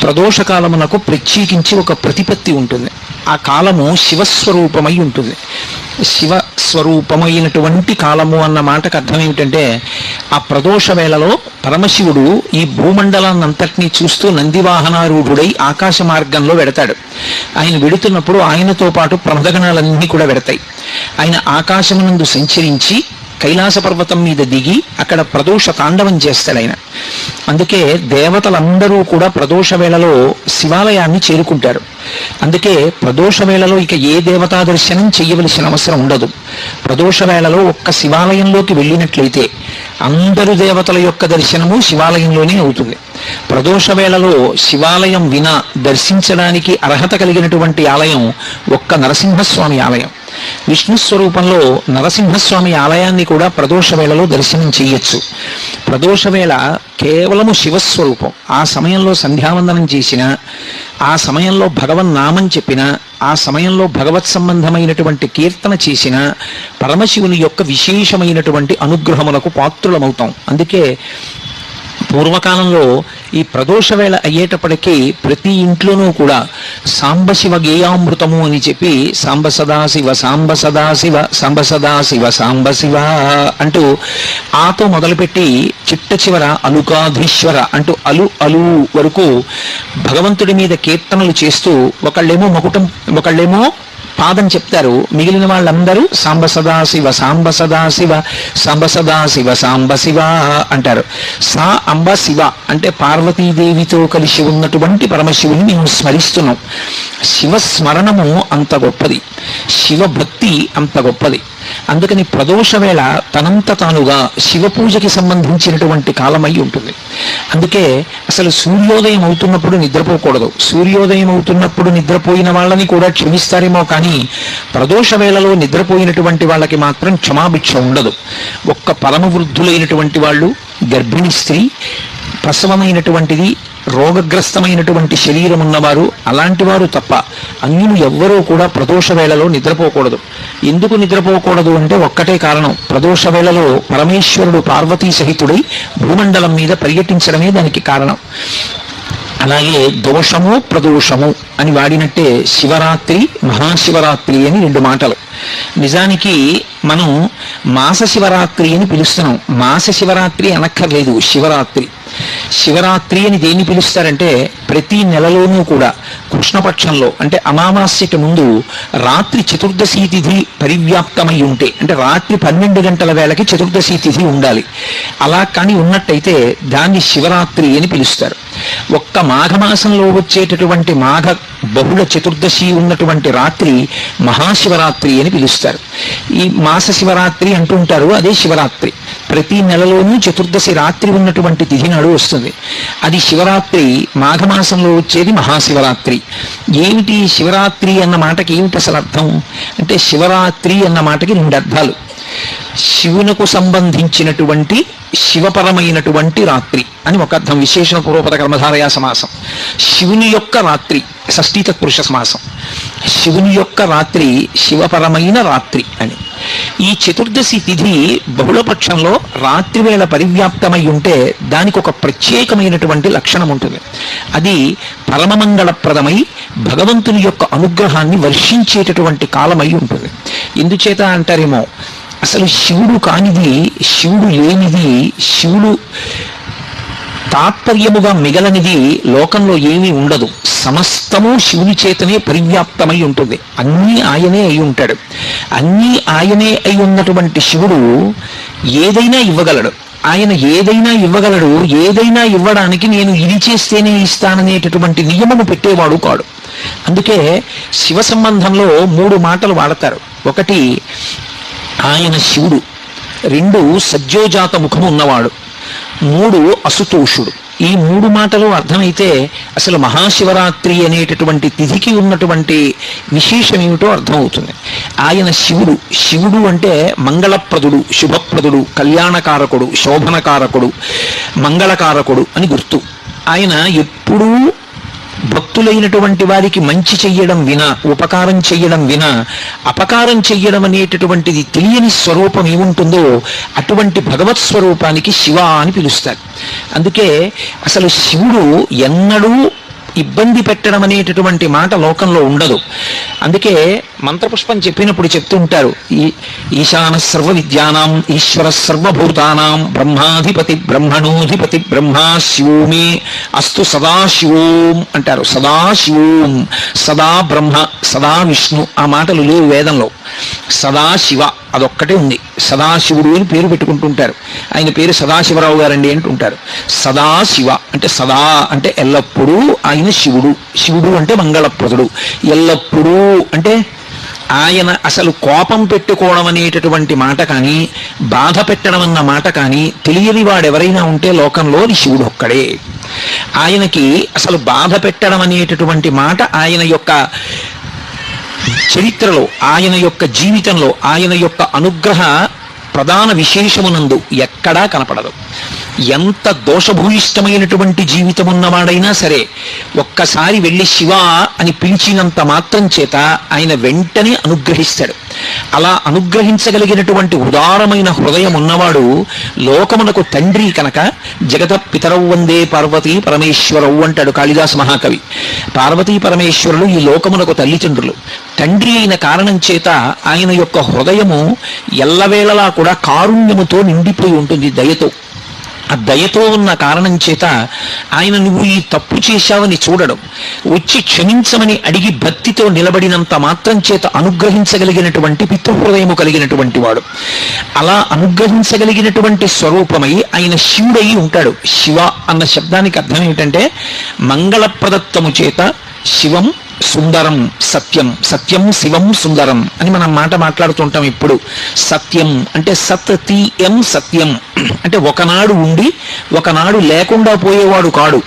ప్రదోషకాలమునకు ప్రత్యేకించి ఒక ప్రతిపత్తి ఉంటుంది. ఆ కాలము శివస్వరూపమై ఉంటుంది. శివస్వరూపమైనటువంటి కాలము అన్న మాటకు అర్థం ఏమిటంటే, ఆ ప్రదోష వేళలో పరమశివుడు ఈ భూమండలాన్నంతటినీ చూస్తూ నందివాహనారూఢుడై ఆకాశ మార్గంలో వెడతాడు. ఆయన వెడుతున్నప్పుడు ఆయనతో పాటు ప్రమదగణాలన్నీ కూడా వెడతాయి. ఆయన ఆకాశమునందు సంచరించి కైలాస పర్వతం మీద దిగి అక్కడ ప్రదోష తాండవం చేస్తాడు ఆయన. అందుకే దేవతలందరూ కూడా ప్రదోష వేళలో శివాలయాన్ని చేరుకుంటారు. అందుకే ప్రదోష వేళలో ఇక ఏ దేవతా దర్శనం చెయ్యవలసిన అవసరం ఉండదు. ప్రదోష వేళలో ఒక్క శివాలయంలోకి వెళ్ళినట్లయితే అందరు దేవతల యొక్క దర్శనము శివాలయంలోనే అవుతుంది. ప్రదోష వేళలో శివాలయం వినా దర్శించడానికి అర్హత కలిగినటువంటి ఆలయం ఒక్క నరసింహస్వామి ఆలయం. విష్ణు స్వరూపంలో నరసింహస్వామి ఆలయాన్ని కూడా ప్రదోష వేళలో దర్శనం చెయ్యొచ్చు. ప్రదోష వేళ కేవలము శివస్వరూపం. ఆ సమయంలో సంధ్యావందనం చేసిన, ఆ సమయంలో భగవన్నామం చెప్పిన, ఆ సమయంలో భగవత్ సంబంధమైనటువంటి కీర్తన చేసిన పరమశివుని యొక్క విశేషమైనటువంటి అనుగ్రహములకు పాత్రులమవుతాం. అందుకే పూర్వకాలంలో ఈ ప్రదోష వేళ అయ్యేటప్పటికీ ప్రతి ఇంట్లోనూ కూడా సాంబశివ గేయామృతము అని చెప్పి సాంబ సదాశివ సాంబ సదాశివ సాంబ సదాశివ సాంబశివ అంటూ ఆతో మొదలుపెట్టి చిట్ట చివర అలుకాధీశ్వర అంటూ అలు అలు వరకు భగవంతుడి మీద కీర్తనలు చేస్తూ ఒకళ్ళేమో మకుటం ఒకళ్ళేమో పాదం చెప్తారు. మిగిలిన వాళ్ళందరూ సాంబ సదాశివ సాంబ సదాశివ సాంబ సదాశివ సాంబశివ అంటారు. సా అంబ శివ అంటే పార్వతీదేవితో కలిసి ఉన్నటువంటి పరమశివుని మేము స్మరిస్తున్నాం. శివస్మరణము అంత గొప్పది, శివభక్తి అంత గొప్పది. అందుకని ప్రదోష వేళ తనంత తానుగా శివ పూజకి సంబంధించినటువంటి కాలమై ఉంటుంది. అందుకే అసలు సూర్యోదయం అవుతున్నప్పుడు నిద్రపోకూడదు. సూర్యోదయం అవుతున్నప్పుడు నిద్రపోయిన వాళ్ళని కూడా క్షమిస్తారేమో కానీ ప్రదోష వేళలో నిద్రపోయినటువంటి వాళ్ళకి మాత్రం క్షమాభిక్ష ఉండదు. ఒక్క పరమ వృద్ధులైనటువంటి వాళ్ళు, గర్భిణీ స్త్రీ, ప్రసవమైనటువంటిది, రోగగ్రస్తమైనటువంటి శరీరం ఉన్నవారు, అలాంటి వారు తప్ప అన్యులు ఎవ్వరూ కూడా ప్రదోష వేళలో నిద్రపోకూడదు. ఎందుకు నిద్రపోకూడదు అంటే ఒక్కటే కారణం, ప్రదోష వేళలో పరమేశ్వరుడు పార్వతీ సహితుడై భూమండలం మీద పర్యటించడమే దానికి కారణం. అలాగే దోషము ప్రదోషము అని వాడినట్టే శివరాత్రి మహాశివరాత్రి అని రెండు మాటలు. నిజానికి మనం మాస శివరాత్రి అని పిలుస్తున్నాం. మాస శివరాత్రి అనక్కర్లేదు, శివరాత్రి. శివరాత్రి అని దేన్ని పిలుస్తారంటే ప్రతి నెలలోనూ కూడా కృష్ణపక్షంలో అంటే అమావాస్యకి ముందు రాత్రి చతుర్దశి తిథి పరివ్యాప్తమై ఉంటే, అంటే రాత్రి 12 గంటల వేళకి చతుర్దశి తిథి ఉండాలి. అలా కానీ ఉన్నట్టయితే దాన్ని శివరాత్రి అని పిలుస్తారు. ఒక్క మాఘమాసంలో వచ్చేటటువంటి మాఘ బహుళ చతుర్దశి ఉన్నటువంటి రాత్రి మహాశివరాత్రి అని పిలుస్తారు. ఈ మాస శివరాత్రి అంటుంటారు, అదే శివరాత్రి. ప్రతి నెలలోనూ చతుర్దశి రాత్రి ఉన్నటువంటి తిథి నాడు వస్తుంది. అది శివరాత్రి. మాఘమాసంలో వచ్చేది మహాశివరాత్రి. ఏమిటి శివరాత్రి అన్న మాటకి ఏమిటి అసలు అర్థం అంటే, శివరాత్రి అన్న మాటకి రెండు అర్థాలు. శివునకు సంబంధించినటువంటి శివపరమైనటువంటి రాత్రి అని ఒక అర్థం, విశేషణ పూర్వపద కర్మధారయా సమాసం. శివుని యొక్క రాత్రి షష్ఠీ తత్పురుష సమాసం. శివుని యొక్క రాత్రి శివపరమైన రాత్రి అని. ఈ చతుర్దశి తిథి బహుళపక్షంలో రాత్రి వేళ పరివ్యాప్తమై ఉంటే దానికి ఒక ప్రత్యేకమైనటువంటి లక్షణం ఉంటుంది. అది పరమమంగళప్రదమై భగవంతుని యొక్క అనుగ్రహాన్ని వర్షించేటటువంటి కాలమై ఉంటుంది. ఎందుచేత అంటారేమో, అసలు శివుడు కానిది, శివుడు లేనిది, శివుడు తాత్పర్యముగా మిగలనిది లోకంలో ఏమీ ఉండదు. సమస్తము శివుని చేతనే పరివ్యాప్తమై ఉంటుంది. అన్నీ ఆయనే అయి ఉంటాడు. అన్నీ ఆయనే అయి ఉన్నటువంటి శివుడు ఏదైనా ఇవ్వగలడు. ఆయన ఏదైనా ఇవ్వగలడు. ఏదైనా ఇవ్వడానికి నేను ఇది చేస్తేనే ఇస్తాననేటటువంటి నియమము పెట్టేవాడు కాడు. అందుకే శివ సంబంధంలో 3 మాటలు వాడతారు. ఒకటి ఆయన శివుడు, 2 సజ్జోజాత ముఖము ఉన్నవాడు, 3 అసుతోషుడు. ఈ 3 మాటలు అర్థమైతే అసలు మహాశివరాత్రి అనేటటువంటి తిథికి ఉన్నటువంటి విశేషం ఏమిటో అర్థమవుతుంది. ఆయన శివుడు. శివుడు అంటే మంగళప్రదుడు, శుభప్రదుడు, కళ్యాణకారకుడు, శోభనకారకుడు, మంగళకారకుడు అని గుర్తు. ఆయన ఎప్పుడూ భక్తులైనటువంటి వారికి మంచి చెయ్యడం వినా, ఉపకారం చెయ్యడం వినా, అపకారం చెయ్యడం అనేటటువంటిది తెలియని స్వరూపం ఏముంటుందో అటువంటి భగవత్ స్వరూపానికి శివ అని పిలుస్తారు. అందుకే అసలు శివుడు ఎన్నడూ ఇబ్బంది పెట్టడం అనేటటువంటి మాట లోకంలో ఉండదు. అందుకే మంత్రపుష్పం చెప్పినప్పుడు చెప్తూ ఉంటారు, ఈశాన సర్వ విద్యానాం ఈశ్వర సర్వభూతానాం బ్రహ్మాధిపతి బ్రహ్మణోధిపతి బ్రహ్మా శివోమే అస్తు సదాశివోం అంటారు. సదాశివోం, సదా బ్రహ్మ సదా విష్ణు, ఆ మాటలు లేవు వేదంలో. సదాశివ అదొక్కటే ఉంది. సదాశివుడు అని పేరు పెట్టుకుంటుంటారు. ఆయన పేరు సదాశివరావు గారండి అంటుంటారు. సదాశివ అంటే సదా అంటే ఎల్లప్పుడూ ఆయన శివుడు. శివుడు అంటే మంగళప్రదుడు. ఎల్లప్పుడూ అంటే ఆయన అసలు కోపం పెట్టుకోవడం అనేటటువంటి మాట కానీ, బాధ పెట్టడం అన్న మాట కానీ తెలియని వాడెవరైనా ఉంటే లోకంలో అది శివుడు ఒక్కడే. ఆయనకి అసలు బాధ పెట్టడం అనేటటువంటి మాట ఆయన యొక్క చరిత్రలో, ఆయన యొక్క జీవితంలో, ఆయన యొక్క అనుగ్రహ ప్రధాన విశేషమునందు ఎక్కడా కనపడదు. ఎంత దోషభూయిష్టమైనటువంటి జీవితం ఉన్నవాడైనా సరే ఒక్కసారి వెళ్ళి శివ అని పిలిచినంత మాత్రం చేత ఆయన వెంటనే అనుగ్రహిస్తాడు. అలా అనుగ్రహించగలిగినటువంటి ఉదారమైన హృదయం ఉన్నవాడు లోకమునకు తండ్రి కనుక జగత పితరవు వందే పార్వతీ పరమేశ్వరవు అంటాడు కాళిదాసు మహాకవి. పార్వతీ పరమేశ్వరులు ఈ లోకమునకు తల్లిదండ్రులు. తండ్రి అయిన కారణం చేత ఆయన యొక్క హృదయము ఎల్లవేళలా కూడా కారుణ్యముతో నిండిపోయి ఉంటుంది, దయతో. ఆ దయతో ఉన్న కారణం చేత ఆయన నువ్వు ఈ తప్పు చేశావని చూడడం, వచ్చి క్షమించమని అడిగి భక్తితో నిలబడినంత మాత్రం చేత అనుగ్రహించగలిగినటువంటి పితృహృదయము కలిగినటువంటి వాడు. అలా అనుగ్రహించగలిగినటువంటి స్వరూపమై ఆయన శివుడై ఉంటాడు. శివ అన్న శబ్దానికి అర్థం ఏమిటంటే మంగళప్రదత్తము చేత శివం సుందరం సత్యం, సత్యం శివం సుందరం అని మనం మాట మాట్లాడుతుంటాం ఇప్పుడు. సత్యం అంటే సత్యం, సత్యం అంటే ఒకనాడు ఉండి ఒకనాడు లేకుండా పోయేవాడు కాడు,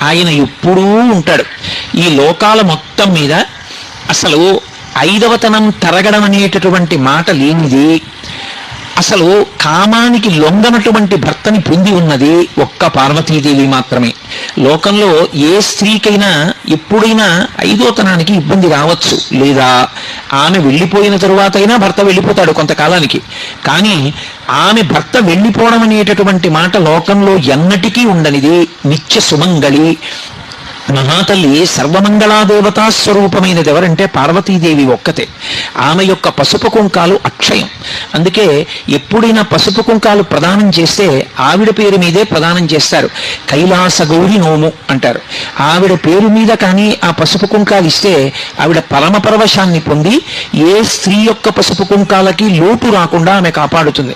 ఆయన ఎప్పుడూ ఉంటాడు. ఈ లోకాల మొత్తం మీద అసలు ఐదవతనం తరగడం అనేటటువంటి మాట లేనిది, అసలు కామానికి లొంగనటువంటి భర్తని పొంది ఉన్నది ఒక్క పార్వతీదేవి మాత్రమే. లోకంలో ఏ స్త్రీకైనా ఎప్పుడైనా ఐదోతనానికి ఇబ్బంది రావచ్చు, లేదా ఆమె వెళ్ళిపోయిన తరువాత అయినా భర్త వెళ్ళిపోతాడు కొంతకాలానికి. కానీ ఆమె భర్త వెళ్ళిపోవడం అనేటటువంటి మాట లోకంలో ఎన్నటికీ ఉండనిది. నిత్య సుమంగళి మహాతల్లి సర్వమంగళాదేవతా స్వరూపమైనది ఎవరంటే పార్వతీదేవి ఒక్కతే. ఆమె యొక్క పసుపు కుంకాలు అక్షయం. అందుకే ఎప్పుడైనా పసుపు కుంకాలు ప్రదానం చేస్తే ఆవిడ పేరు మీదే ప్రదానం చేస్తారు. కైలాస గౌరి నోము అంటారు. ఆవిడ పేరు మీద కానీ ఆ పసుపు కుంకాలు ఇస్తే ఆవిడ పరమ పరవశాన్ని పొంది ఏ స్త్రీ యొక్క పసుపు కుంకాలకి లోటు రాకుండా ఆమె కాపాడుతుంది.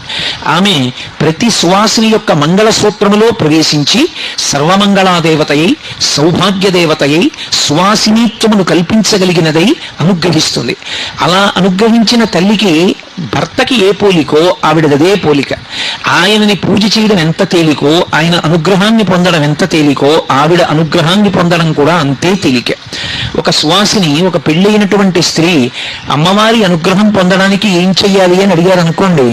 ఆమె ప్రతి సువాసిని యొక్క మంగళసూత్రములో ప్రవేశించి సర్వమంగళాదేవతయై సౌభాగ్యదేవతయై సువాసినీత్వమును కల్పించగలిగినదై అనుగ్రహిస్తుంది. అలా అనుగ్రహించిన తల్లికి భర్తకి ఏ పోలికో ఆవిడదే పోలిక. ఆయనని పూజ చేయడం ఎంత తేలికో, ఆయన అనుగ్రహాన్ని పొందడం ఎంత తేలికో, ఆవిడ అనుగ్రహాన్ని పొందడం కూడా అంతే తేలిక. ఒక సువాసిని, ఒక పెళ్ళైనటువంటి స్త్రీ అమ్మవారి అనుగ్రహం పొందడానికి ఏం చెయ్యాలి అని అడిగారు అనుకోండి,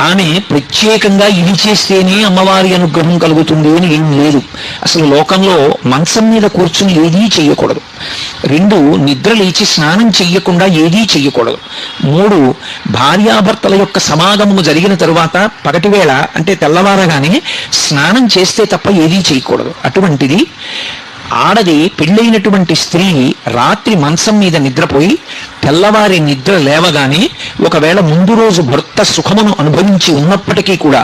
ఆమె ప్రత్యేకంగా ఇది చేస్తేనే అమ్మవారి అనుగ్రహం కలుగుతుంది అని ఏం లేదు. అసలు లోకంలో మంచం మీద కూర్చుని ఏదీ చెయ్యకూడదు. 2, నిద్ర లేచి స్నానం చెయ్యకుండా ఏదీ చెయ్యకూడదు. 3, భార్యాభర్తల యొక్క సమాగమము జరిగిన తరువాత పగటివేళ అంటే తెల్లవారగానే స్నానం చేస్తే తప్ప ఏదీ చేయకూడదు. అటువంటిది ఆడది పెళ్ళైనటువంటి స్త్రీ రాత్రి మంచం మీద నిద్రపోయి తెల్లవారి నిద్ర లేవగానే ఒకవేళ ముందు రోజు భర్త సుఖమును అనుభవించి ఉన్నప్పటికీ కూడా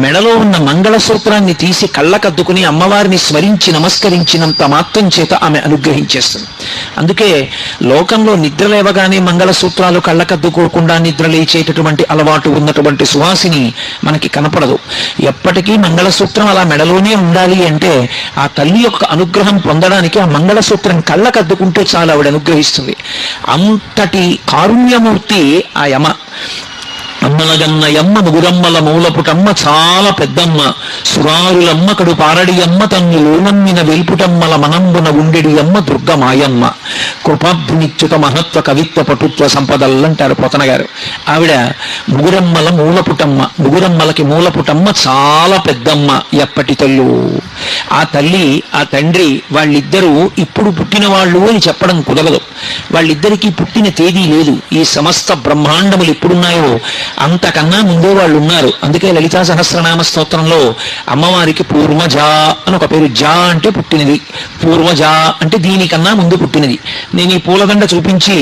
మెడలో ఉన్న మంగళసూత్రాన్ని తీసి కళ్ళకద్దుకుని అమ్మవారిని స్మరించి నమస్కరించినంత మాత్రం చేత ఆమె అనుగ్రహించేస్తుంది. అందుకే లోకంలో నిద్ర లేవగానే మంగళసూత్రాలు కళ్ళకద్దుకోకుండా నిద్ర లేచేటటువంటి అలవాటు ఉన్నటువంటి సువాసిని మనకి కనపడదు. ఎప్పటికీ మంగళసూత్రం అలా మెడలోనే ఉండాలి అంటే ఆ తల్లి యొక్క అనుగ్రహం పొందడానికి ఆ మంగళసూత్రం కళ్ళకద్దుకుంటే చాలు, ఆవిడ అనుగ్రహిస్తుంది. అంతటి కారుణ్యమూర్తి ఆ యమ. అమ్మలగన్నయమ్మ ముగురమ్మల మూలపుటమ్మ చాలా పెద్దమ్మ, సురారులమ్మ కడు పారడియమ్మ తన్ని లోనమ్మిన వెల్పుటమ్మల మనంబున ఉండెడి అమ్మ దుర్గమాయమ్మ, కృపాబ్ధినిత్యుత మహత్వ కవిత్వ పటుత్వ సంపదలంటారు పోతన గారు. ఆవిడ ముగురమ్మల మూలపుటమ్మ, ముగురమ్మలకి మూలపుటమ్మ చాలా పెద్దమ్మ. ఎప్పటి తల్లు ఆ తల్లి, ఆ తండ్రి వాళ్ళిద్దరూ ఇప్పుడు పుట్టిన వాళ్ళు అని చెప్పడం కుదరదు. వాళ్ళిద్దరికీ పుట్టిన తేదీ లేదు. ఈ సమస్త బ్రహ్మాండములు ఎప్పుడున్నాయో అంతకన్నా ముందే వాళ్ళు ఉన్నారు. అందుకే లలితా సహస్రనామ స్తోత్రంలో అమ్మవారికి పూర్వజ అని ఒక పేరు. జా అంటే పుట్టినది, పూర్వజ అంటే దీనికన్నా ముందు పుట్టినది. నేను ఈ పూలదండ చూపించి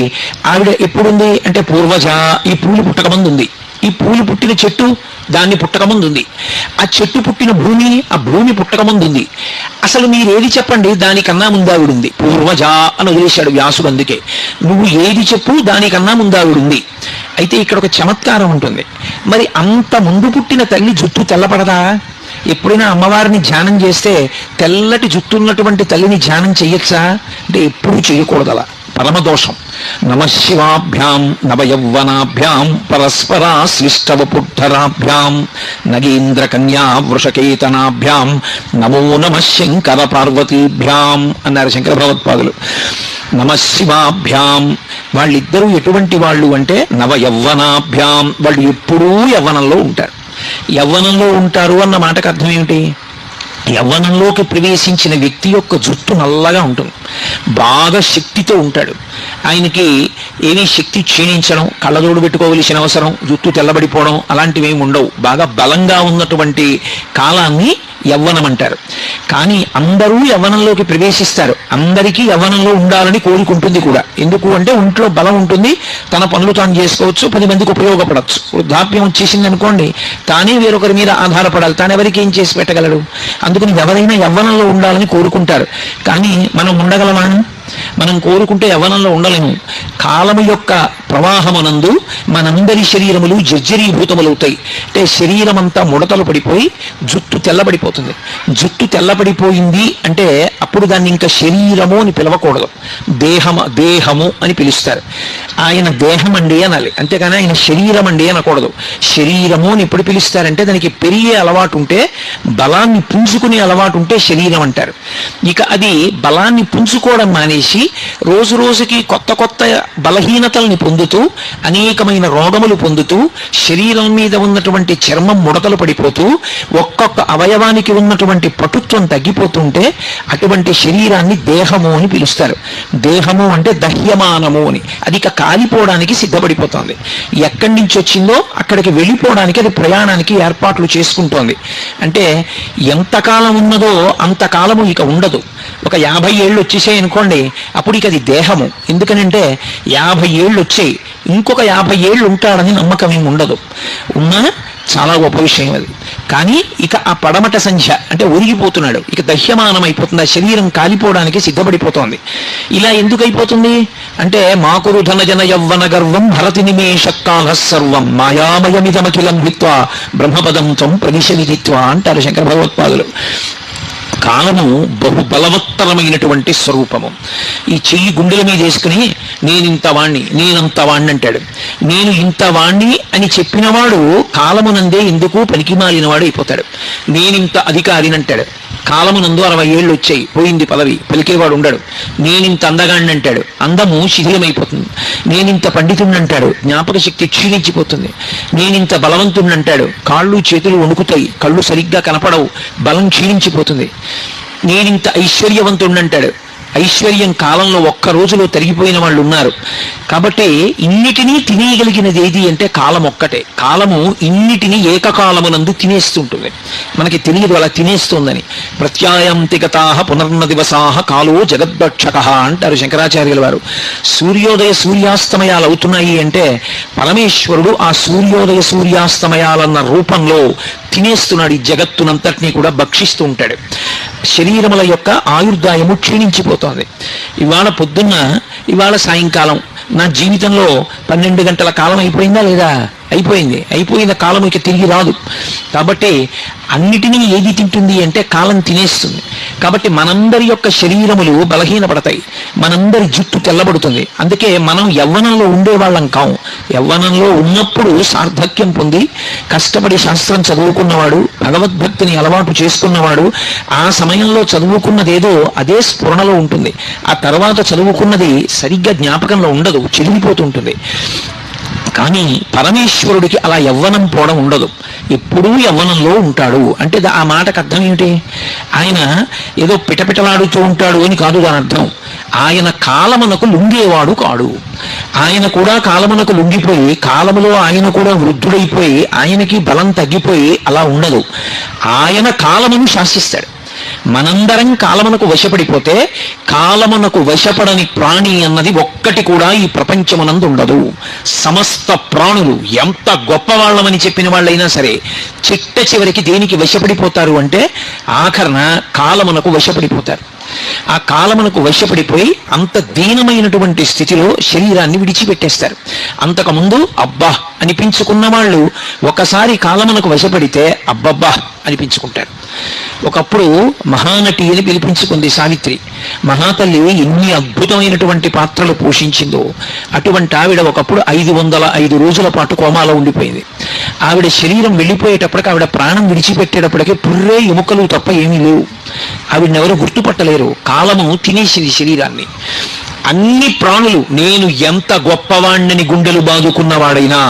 ఆవిడ ఎప్పుడుంది అంటే పూర్వజ ఈ పూలు పుట్టకముందు ఉంది. ఈ పూలు పుట్టిన చెట్టు దాన్ని పుట్టకముందు ఉంది. ఆ చెట్టు పుట్టిన భూమి ఆ భూమి పుట్టకముందు ఉంది. అసలు మీరు ఏది చెప్పండి దానికన్నా ముందావిడుంది. పూర్వజ అని వదిలేశాడు వ్యాసుడు. అందుకే నువ్వు ఏది చెప్పు దానికన్నా ముందావిడుంది. అయితే ఇక్కడ ఒక చమత్కారం ఉంటుంది. మరి అంత ముందు పుట్టిన తల్లి జుట్టు తెల్లపడదా? ఎప్పుడైనా అమ్మవారిని ధ్యానం చేస్తే తెల్లటి జుట్టు ఉన్నటువంటి తల్లిని ధ్యానం చెయ్యొచ్చా అంటే ఎప్పుడూ చేయకూడదు. అలా పరమదోషం. నమశివాభ్యాం నవయౌవనాభ్యాం పరస్పరాశ్లిష్టవపుద్ధరాభ్యాం నగేంద్ర కన్యా వృషకేతనాభ్యాం నమో నమ శంకర పార్వతీభ్యాం అన్నారు శంకర భగవత్పాదులు. నమశివాభ్యాం వాళ్ళిద్దరూ ఎటువంటి వాళ్ళు అంటే నవయౌవనాభ్యాం వాళ్ళు ఎప్పుడూ యవ్వనంలో ఉంటారు. యవ్వనంలో ఉంటారు అన్న మాటకు అర్థం ఏమిటి? యవ్వనంలోకి ప్రవేశించిన వ్యక్తి యొక్క జుట్టు నల్లగా ఉంటుంది, బాగా శక్తితో ఉంటాడు. ఆయనకి ఏమీ శక్తి క్షీణించడం, కళ్ళజోడు పెట్టుకోవలసిన అవసరం, జుట్టు తెల్లబడిపోవడం అలాంటివి ఏమి ఉండవు. బాగా బలంగా ఉన్నటువంటి కాలాన్ని యవ్వనం అంటారు. కానీ అందరూ యవ్వనంలోకి ప్రవేశిస్తారు. అందరికీ యవ్వనంలో ఉండాలని కోరుకుంటుంది కూడా. ఎందుకు అంటే ఒంట్లో బలం ఉంటుంది, తన పనులు తాను చేసుకోవచ్చు, 10 మందికి ఉపయోగపడవచ్చు. వృద్ధాప్యం వచ్చేసింది అనుకోండి, తానే వేరొకరి మీద ఆధారపడాలి, తాను ఎవరికి ఏం చేసి పెట్టగలడు. అందుకని ఎవరైనా యవ్వనంలో ఉండాలని కోరుకుంటారు. కానీ మనం ఉండగలమా? మనం కోరుకుంటే యవ్వనంలో ఉండలేము. కాలము యొక్క ప్రవాహమునందు మనందరి శరీరములు జర్జరీభూతములవుతాయి. అంటే శరీరం అంతా ముడతలు పడిపోయి జుట్టు తెల్లబడిపోతుంది. జుట్టు తెల్లబడిపోయింది అంటే అప్పుడు దాన్ని ఇంకా శరీరము అని పిలవకూడదు, దేహము అని పిలుస్తారు. ఆయన దేహం అండి అనాలి, అంతేగాని ఆయన శరీరం అండి అనకూడదు. శరీరము అని ఎప్పుడు పిలుస్తారంటే దానికి పెరిగే అలవాటు ఉంటే, బలాన్ని పుంజుకునే అలవాటు ఉంటే శరీరం అంటారు. ఇక అది బలాన్ని పుంజుకోవడం మానేసి రోజు రోజుకి కొత్త కొత్త బలహీనతల్ని పొందుతూ అనేకమైన రోగములు పొందుతూ శరీరం మీద ఉన్నటువంటి చర్మం ముడతలు పడిపోతూ ఒక్కొక్క అవయవానికి ఉన్నటువంటి పటుత్వం తగ్గిపోతుంటే అటువంటి శరీరాన్ని దేహము అని పిలుస్తారు. దేహము అంటే దహ్యమానము అని. అది ఇక కాలిపోవడానికి సిద్ధపడిపోతుంది. ఎక్కడి నుంచి వచ్చిందో అక్కడికి వెళ్ళిపోవడానికి అది ప్రయాణానికి ఏర్పాట్లు చేసుకుంటోంది. అంటే ఎంతకాలం ఉన్నదో అంతకాలము ఇక ఉండదు. ఒక 50 ఏళ్ళు వచ్చేసాయి అనుకోండి, అప్పుడు ఇక అది దేహము. ఎందుకనంటే 50 ఏళ్ళు వచ్చాయి, ఇంకొక 50 ఏళ్ళు ఉంటాడని నమ్మకం ఏమి ఉండదు. ఉన్నా చాలా గొప్ప విషయం అది. కానీ ఇక ఆ పడమట సంధ్య అంటే ఒరిగిపోతున్నాడు, ఇక దహ్యమానం అయిపోతుంది, ఆ శరీరం కాలిపోవడానికి సిద్ధపడిపోతోంది. ఇలా ఎందుకు అయిపోతుంది అంటే మాకురు ధనజన యవ్వన గర్వం భరతి నిమేషకాల సర్వం మాయామయమిదమఖిలం హిత్వా బ్రహ్మపదం త్వం ప్రవిశవిదిత్వా అంటారు శంకర భగవత్పాదులు. కాలము బహు బలవత్తరమైనటువంటి స్వరూపము. ఈ చెయ్యి గుండెల మీద వేసుకుని నేనింత వాణ్ణి నేనంత వాణ్ణి అంటాడు. నేను ఇంత వాణ్ణి అని చెప్పినవాడు కాలమునందే ఎందుకు పలికిమాలినవాడు అయిపోతాడు. నేనింత అధికారిని అంటాడు. కాలమునందు 60 ఏళ్ళు వచ్చాయి, పోయింది పదవి, పలికేవాడు ఉండడు. నేనింత అందగాణ్ణి అంటాడు, అందము శిథిలమైపోతుంది. నేనింత పండితుణ్ణి అంటాడు, జ్ఞాపక శక్తి క్షీణించిపోతుంది. నేనింత బలవంతుణ్ణి అంటాడు, కాళ్ళు చేతులు వణుకుతాయి, కళ్ళు సరిగ్గా కనపడవు, బలం క్షీణించిపోతుంది. నేనింత ఐశ్వర్యవంతుణ్ణి అంటాడు, ఐశ్వర్యం కాలంలో ఒక్క రోజులో తరిగిపోయిన వాళ్ళు ఉన్నారు. కాబట్టి ఇన్నిటినీ తినేయగలిగినది ఏది అంటే కాలం ఒక్కటే. కాలము ఇన్నిటినీ ఏకకాలమునందు తినేస్తుంటుంది. మనకి తెలియదు అలా తినేస్తుందని. ప్రత్యాయాంతిగతాః పునర్న దివసాః కాలో జగద్భక్షకః అంటారు శంకరాచార్యుల వారు. సూర్యోదయ సూర్యాస్తమయాలు అవుతున్నాయి అంటే పరమేశ్వరుడు ఆ సూర్యోదయ సూర్యాస్తమయాలన్న రూపంలో తినేస్తున్నాడు. ఈ జగత్తునంతటినీ కూడా భక్షిస్తూ ఉంటాడు. శరీరముల యొక్క ఆయుర్దాయము క్షీణించిపోతోంది. ఇవాళ పొద్దున్న, ఇవాళ సాయంకాలం నా జీవితంలో 12 గంటల కాలం అయిపోయిందా లేదా? అయిపోయింది. అయిపోయిన కాలం ఇక తిరిగి రాదు. కాబట్టి అన్నిటినీ ఏది తింటుంది అంటే కాలం తినేస్తుంది. కాబట్టి మనందరి యొక్క శరీరములు బలహీనపడతాయి, మనందరి జుట్టు తెల్లబడుతుంది. అందుకే మనం యవ్వనంలో ఉండేవాళ్ళం కాము. యవ్వనంలో ఉన్నప్పుడు సార్థక్యం పొంది కష్టపడి శాస్త్రం చదువుకున్నవాడు, భగవద్భక్తిని అలవాటు చేసుకున్నవాడు ఆ సమయంలో చదువుకున్నదేదో అదే స్ఫురణలో ఉంటుంది. ఆ తర్వాత చదువుకున్నది సరిగ్గా జ్ఞాపకంలో ఉండదు, చెదిరిపోతుంటుంది. కానీ పరమేశ్వరుడికి అలా యవ్వనం పోవడం ఉండదు, ఎప్పుడూ యవ్వనంలో ఉంటాడు. అంటే ఆ మాటకు అర్థం ఏమిటి? ఆయన ఏదో పిటపిటలాడుతూ ఉంటాడు అని కాదు దాని అర్థం. ఆయన కాలమునకు లొంగేవాడు కాడు. ఆయన కూడా కాలమునకు లొంగిపోయి, కాలములో ఆయన కూడా వృద్ధుడైపోయి ఆయనకి బలం తగ్గిపోయి అలా ఉండదు. ఆయన కాలమును శాసిస్తాడు. మనందరం కాలమునకు వశపడిపోతే కాలమునకు వశపడని ప్రాణి అన్నది ఒక్కటి కూడా ఈ ప్రపంచమునందు ఉండదు. సమస్త ప్రాణులు ఎంత గొప్పవాళ్ళమని చెప్పిన వాళ్ళైనా సరే చిట్ట చివరికి దేనికి వశపడిపోతారు అంటే ఆఖరణ కాలమునకు వశపడిపోతారు. ఆ కాలమునకు వశపడిపోయి అంత దీనమైనటువంటి స్థితిలో శరీరాన్ని విడిచిపెట్టేస్తారు. అంతకుముందు అబ్బా అనిపించుకున్న వాళ్ళు ఒకసారి కాలమునకు వశపడితే అబ్బబ్బా అనిపించుకుంటారు. ఒకప్పుడు మహానటి అని పిలిపించుకుంది సావిత్రి. మహాతల్లి ఎన్ని అద్భుతమైనటువంటి పాత్రలు పోషించిందో అటువంటి ఆవిడ ఒకప్పుడు 505 రోజుల పాటు కోమాలో ఉండిపోయింది. ఆవిడ శరీరం వెళ్ళిపోయేటప్పటికి, ఆవిడ ప్రాణం విడిచిపెట్టేటప్పటికే పుర్రే ఎముకలు తప్ప ఏమీ లేవు. ఆవిడనెవరూ గుర్తుపట్టలేరు. కాలము తినేసింది శరీరాన్ని. అన్ని ప్రాణులు నేను ఎంత గొప్పవాణ్ణని గుండెలు బాదుకున్నవాడైనా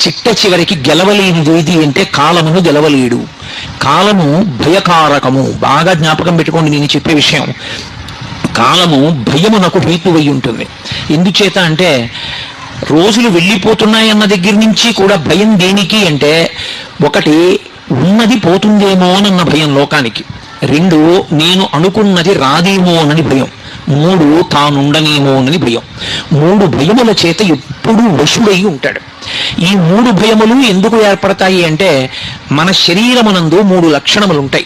చిట్ట చివరికి గెలవలేనిది ఏది అంటే కాలమును గెలవలేడు. కాలము భయకారకము. బాగా జ్ఞాపకం పెట్టుకోండి నేను చెప్పే విషయం. కాలము భయమునకు హేతువై ఉంటుంది. ఎందుచేత అంటే రోజులు వెళ్ళిపోతున్నాయన్న దగ్గర నుంచి కూడా భయం దేనికి అంటే, ఒకటి ఉన్నది పోతుందేమోనన్న భయం లోకానికి, 2 నేను అనుకున్నది రాదేమోనని భయం, 3 తానుండనేమోనని భయం. 3 భయముల చేత ఎప్పుడూ వశుడై ఉంటాడు. ఈ 3 భయములు ఎందుకు ఏర్పడతాయి అంటే మన శరీరమునందు 3 లక్షణములు ఉంటాయి.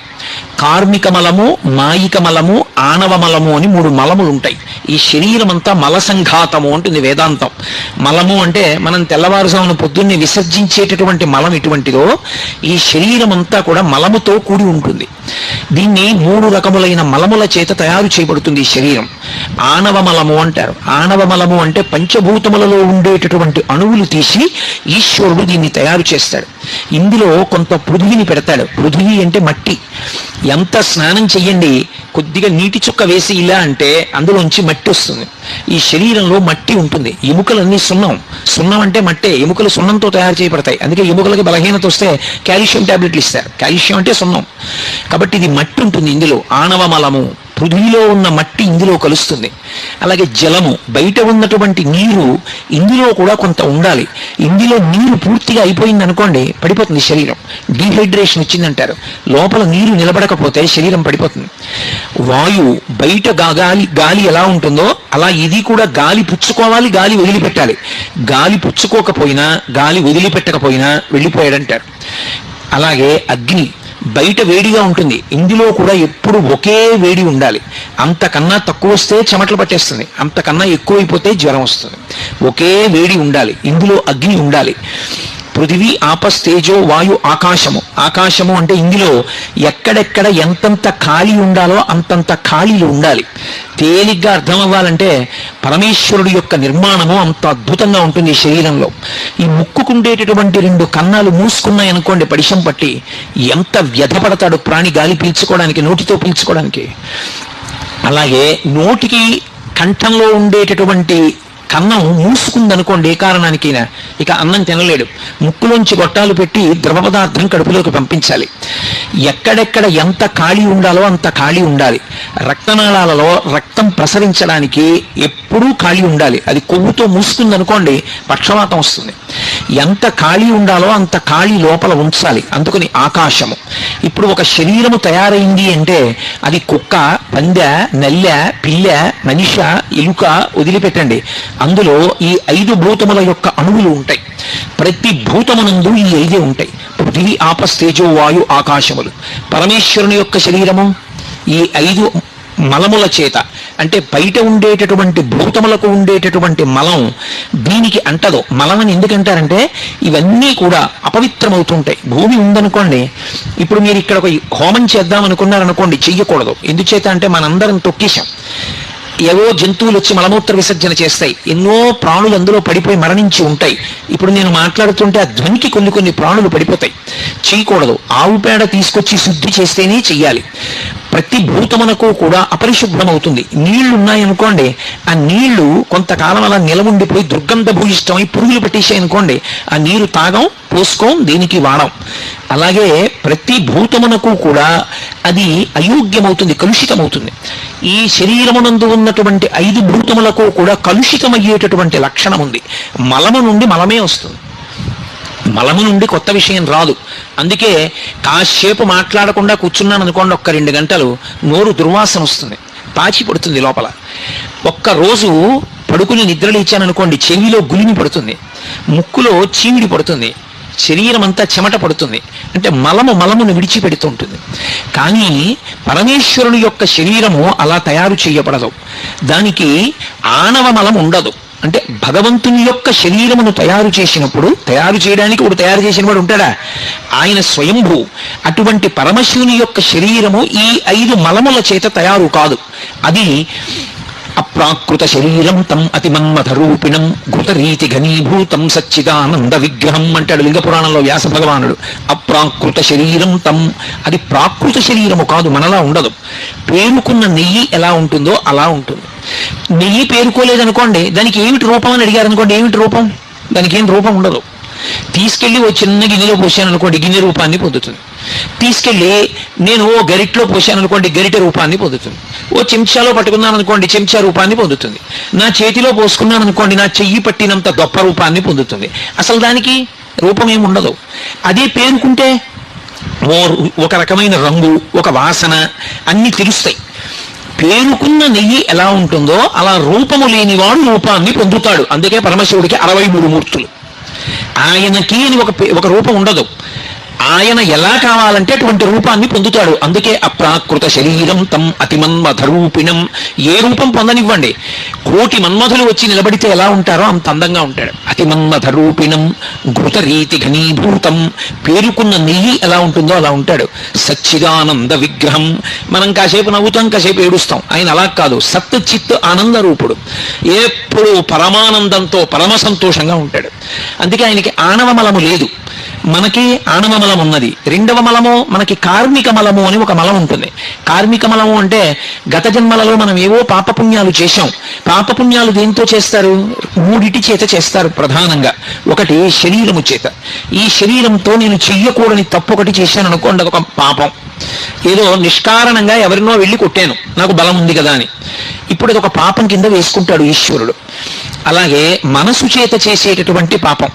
కార్మిక మలము, మాయిక మలము, ఆణవ మలము అని 3 మలములు ఉంటాయి. ఈ శరీరం అంతా మల సంఘాతము అంటుంది వేదాంతం. మలము అంటే మనం తెల్లవారుజామున పొద్దున్నే విసర్జించేటటువంటి మలం ఎటువంటిదో ఈ శరీరం అంతా కూడా మలముతో కూడి ఉంటుంది. దీన్ని 3 రకములైన మలముల చేత తయారు చేయబడుతుంది ఈ శరీరం. ఆణవ మలము అంటారు. ఆణవ మలము అంటే పంచభూతములలో ఉండేటటువంటి అణువులు తీసి ఈశ్వరుడు దీన్ని తయారు చేస్తాడు. ఇందులో కొంత పృథివిని పెడతాడు. పృథివి అంటే మట్టి. ఎంత స్నానం చెయ్యండి, కొద్దిగా నీటి చుక్క వేసి ఇలా అంటే అందులోంచి మట్టి వస్తుంది. ఈ శరీరంలో మట్టి ఉంటుంది. ఎముకలన్నీ సున్నం. సున్నం అంటే మట్టే. ఎముకలు సున్నంతో తయారు చేయబడతాయి. అందుకే ఎముకలకి బలహీనత వస్తే కాల్షియం టాబ్లెట్లు ఇస్తారు. కాల్షియం అంటే సున్నం. కాబట్టి ఇది మట్టి ఉంటుంది ఇందులో. ఆణవ మలము, పృథ్వీలో ఉన్న మట్టి ఇందులో కలుస్తుంది. అలాగే జలము, బయట ఉన్నటువంటి నీరు ఇందులో కూడా కొంత ఉండాలి. ఇందులో నీరు పూర్తిగా అయిపోయింది అనుకోండి పడిపోతుంది శరీరం. డీహైడ్రేషన్ వచ్చిందంటారు. లోపల నీరు నిలబడకపోతే శరీరం పడిపోతుంది. వాయువు, బయట గాలి ఎలా ఉంటుందో అలా ఇది కూడా గాలి పుచ్చుకోవాలి, గాలి వదిలిపెట్టాలి. గాలి పుచ్చుకోకపోయినా, గాలి వదిలిపెట్టకపోయినా వెళ్ళిపోయాడంటారు. అలాగే అగ్ని, బయట వేడిగా ఉంటుంది, ఇందులో కూడా ఎప్పుడు ఒకే వేడి ఉండాలి. అంతకన్నా తక్కువ వస్తే చెమటలు పట్టేస్తుంది, అంతకన్నా ఎక్కువైపోతే జ్వరం వస్తుంది. ఒకే వేడి ఉండాలి, ఇందులో అగ్ని ఉండాలి. పృథివీ, ఆపస్, తేజో, వాయు, ఆకాశము. ఆకాశము అంటే ఇందులో ఎక్కడెక్కడ ఎంతంత ఖాళీ ఉండాలో అంతంత ఖాళీలు ఉండాలి. తేలిగ్గా అర్థం అవ్వాలంటే పరమేశ్వరుడు యొక్క నిర్మాణము అంత అద్భుతంగా ఉంటుంది ఈ శరీరంలో. ఈ ముక్కుకుండేటటువంటి 2 కన్నాలు మూసుకున్నాయనుకోండి పడిశం పట్టి, ఎంత వ్యధపడతాడు ప్రాణి గాలి పీల్చుకోవడానికి, నోటితో పీల్చుకోవడానికి. అలాగే నోటికి కంఠంలో ఉండేటటువంటి కన్నం మూసుకుందనుకోండి ఏ కారణానికైనా, ఇక అన్నం తినలేడు. ముక్కులోంచి గొట్టాలు పెట్టి ద్రవ పదార్థం కడుపులోకి పంపించాలి. ఎక్కడెక్కడ ఎంత ఖాళీ ఉండాలో అంత ఖాళీ ఉండాలి. రక్తనాళాలలో రక్తం ప్రసరించడానికి ఎప్పుడూ ఖాళీ ఉండాలి. అది కొవ్వుతో మూసుకుందనుకోండి పక్షవాతం వస్తుంది. ఎంత ఖాళీ ఉండాలో అంత ఖాళీ లోపల ఉంచాలి. అందుకని ఆకాశము. ఇప్పుడు ఒక శరీరము తయారైంది అంటే అది కుక్క, పందె, నల్లె, పిల్ల, మనిష, ఎలుక వదిలిపెట్టండి, అందులో ఈ 5 భూతముల యొక్క అణువులు ఉంటాయి. ప్రతి భూతమునందు ఈ 5 ఉంటాయి. పృథివీ, ఆపస్, తేజో, వాయు, ఆకాశములు. పరమేశ్వరుని యొక్క శరీరము ఈ 5 మలముల చేత, అంటే బయట ఉండేటటువంటి భూతములకు ఉండేటటువంటి మలం దీనికి అంటదు. మలం అని ఎందుకంటారంటే ఇవన్నీ కూడా అపవిత్రమవుతుంటాయి. భూమి ఉందనుకోండి, ఇప్పుడు మీరు ఇక్కడ ఒక హోమం చేద్దాం అనుకున్నారనుకోండి, చెయ్యకూడదు. ఎందుచేత అంటే మనందరం తొక్కేశాం. ఏవో జంతువులు వచ్చి మలమూత్ర విసర్జన చేస్తాయి. ఎన్నో ప్రాణులు అందులో పడిపోయి మరణించి ఉంటాయి. ఇప్పుడు నేను మాట్లాడుతుంటే ఆ ధ్వనికి కొన్ని ప్రాణులు పడిపోతాయి. చేయకూడదు. ఆవు పేడ తీసుకొచ్చి శుద్ధి చేస్తేనే చెయ్యాలి. ప్రతి భూతమునకు కూడా అపరిశుభ్రమవుతుంది. నీళ్లు ఉన్నాయనుకోండి, ఆ నీళ్లు కొంతకాలం అలా నిలవుండిపోయి దుర్గంధ భూయిష్టమై పురుగులు పట్టేసాయి అనుకోండి, ఆ నీరు తాగం, పోసుకోం, దేనికి వాడం. అలాగే ప్రతి భూతమునకు కూడా అది అయోగ్యమవుతుంది, కలుషితమవుతుంది. ఈ శరీరమునందు ఉన్నటువంటి 5 భూతములకు కూడా కలుషితమయ్యేటటువంటి లక్షణం ఉంది. మలము నుండి మలమే వస్తుంది, మలము నుండి కొత్త విషయం రాదు. అందుకే కాసేపు మాట్లాడకుండా కూర్చున్నాను అనుకోండి, ఒక్క 2 గంటలు నోరు దుర్వాసన వస్తుంది, పాచి పడుతుంది లోపల. ఒక్కరోజు పడుకుని నిద్రలేచాను అనుకోండి, చెవిలో గులిమి పడుతుంది, ముక్కులో చీమిడి పడుతుంది, శరీరం అంతా చెమట పడుతుంది. అంటే మలమును విడిచిపెడుతుంటుంది. కానీ పరమేశ్వరుని యొక్క శరీరము అలా తయారు చేయబడదు. దానికి ఆణవ మలం ఉండదు. అంటే భగవంతుని యొక్క శరీరమును తయారు చేసినప్పుడు, తయారు చేయడానికి ఇప్పుడు తయారు చేసిన వాడు ఉంటాడా? ఆయన స్వయంభూ. అటువంటి పరమశివుని యొక్క శరీరము ఈ 5 మలముల చేత తయారు కాదు. అది అప్రాకృత శరీరం తం అతిమన్మథరూపిణం ఘృతరీతి ఘనీభూతం సచ్చిదానంద విగ్రహం అంటాడు లింగ పురాణంలో వ్యాస భగవానుడు. అప్రాకృత శరీరం తం, అది ప్రాకృత శరీరము కాదు, మనలా ఉండదు. పేరుకున్న నెయ్యి ఎలా ఉంటుందో అలా ఉంటుంది. నెయ్యి పేరుకోలేదనుకోండి, దానికి ఏమిటి రూపం అని అడిగారు అనుకోండి, ఏమిటి రూపం? దానికి ఏం రూపం ఉండదు. తీసుకెళ్లి ఓ చిన్న గిన్నెలో పోసాను అనుకోండి, గిన్నె రూపాన్ని పొందుతుంది. తీసుకెళ్లి నేను ఓ గరిట్లో పోసాను అనుకోండి, గరిటె రూపాన్ని పొందుతుంది. ఓ చెంచాలో పట్టుకున్నాను అనుకోండి, చెంచా రూపాన్ని పొందుతుంది. నా చేతిలో పోసుకున్నాను అనుకోండి, నా చెయ్యి పట్టినంత దొప్ప రూపాన్ని పొందుతుంది. అసలు దానికి రూపం ఏమి ఉండదు. అదే పేరుకుంటే ఒక రకమైన రంగు, ఒక వాసన అన్ని తెలుస్తాయి. పేరుకున్న నెయ్యి ఎలా ఉంటుందో అలా రూపము లేనివాడు రూపాన్ని పొందుతాడు. అందుకే పరమశివుడికి 63 మూర్తులు. ఆయనకి అని ఒక రూపం ఉండదు. ఆయన ఎలా కావాలంటే అటువంటి రూపాన్ని పొందుతాడు. అందుకే అప్రాకృత శరీరం తం అతిమన్మథరూపిణం. ఏ రూపం పొందనివ్వండి, 1,000,000 మన్మధులు వచ్చి నిలబడితే ఎలా ఉంటారో అంత అందంగా ఉంటాడు. అతిమన్మథరూపిణం ఘృతరీతి ఘనీభూతం. పేరుకున్న నెయ్యి ఎలా ఉంటుందో అలా ఉంటాడు. సచ్చిదానంద విగ్రహం. మనం కాసేపు నవ్వుతాం, కాసేపు ఏడుస్తాం. ఆయన అలా కాదు, సత్ చిత్ ఆనంద రూపుడు. ఎప్పుడూ పరమానందంతో పరమ సంతోషంగా ఉంటాడు. అందుకే ఆయనకి ఆణవ మలము లేదు, మనకి ఆణవ మలం ఉన్నది. 2వ మలము మనకి కార్మిక మలము అని ఒక మలం ఉంటుంది. కార్మిక మలము అంటే గత జన్మలలో మనం ఏవో పాపపుణ్యాలు చేశాం. పాపపుణ్యాలు దేంతో చేస్తారు? 3 చేత చేస్తారు ప్రధానంగా. ఒకటి శరీరము చేత. ఈ శరీరంతో నేను చెయ్యకూడని తప్పు ఒకటి చేశాను అనుకోండి, అదొక పాపం. ఏదో నిష్కారణంగా ఎవరినో వెళ్ళి కొట్టాను, నాకు బలం ఉంది కదా అని. ఇప్పుడు అదొక పాపం కింద వేసుకుంటాడు ఈశ్వరుడు. అలాగే మనసు చేత చేసేటటువంటి పాపం.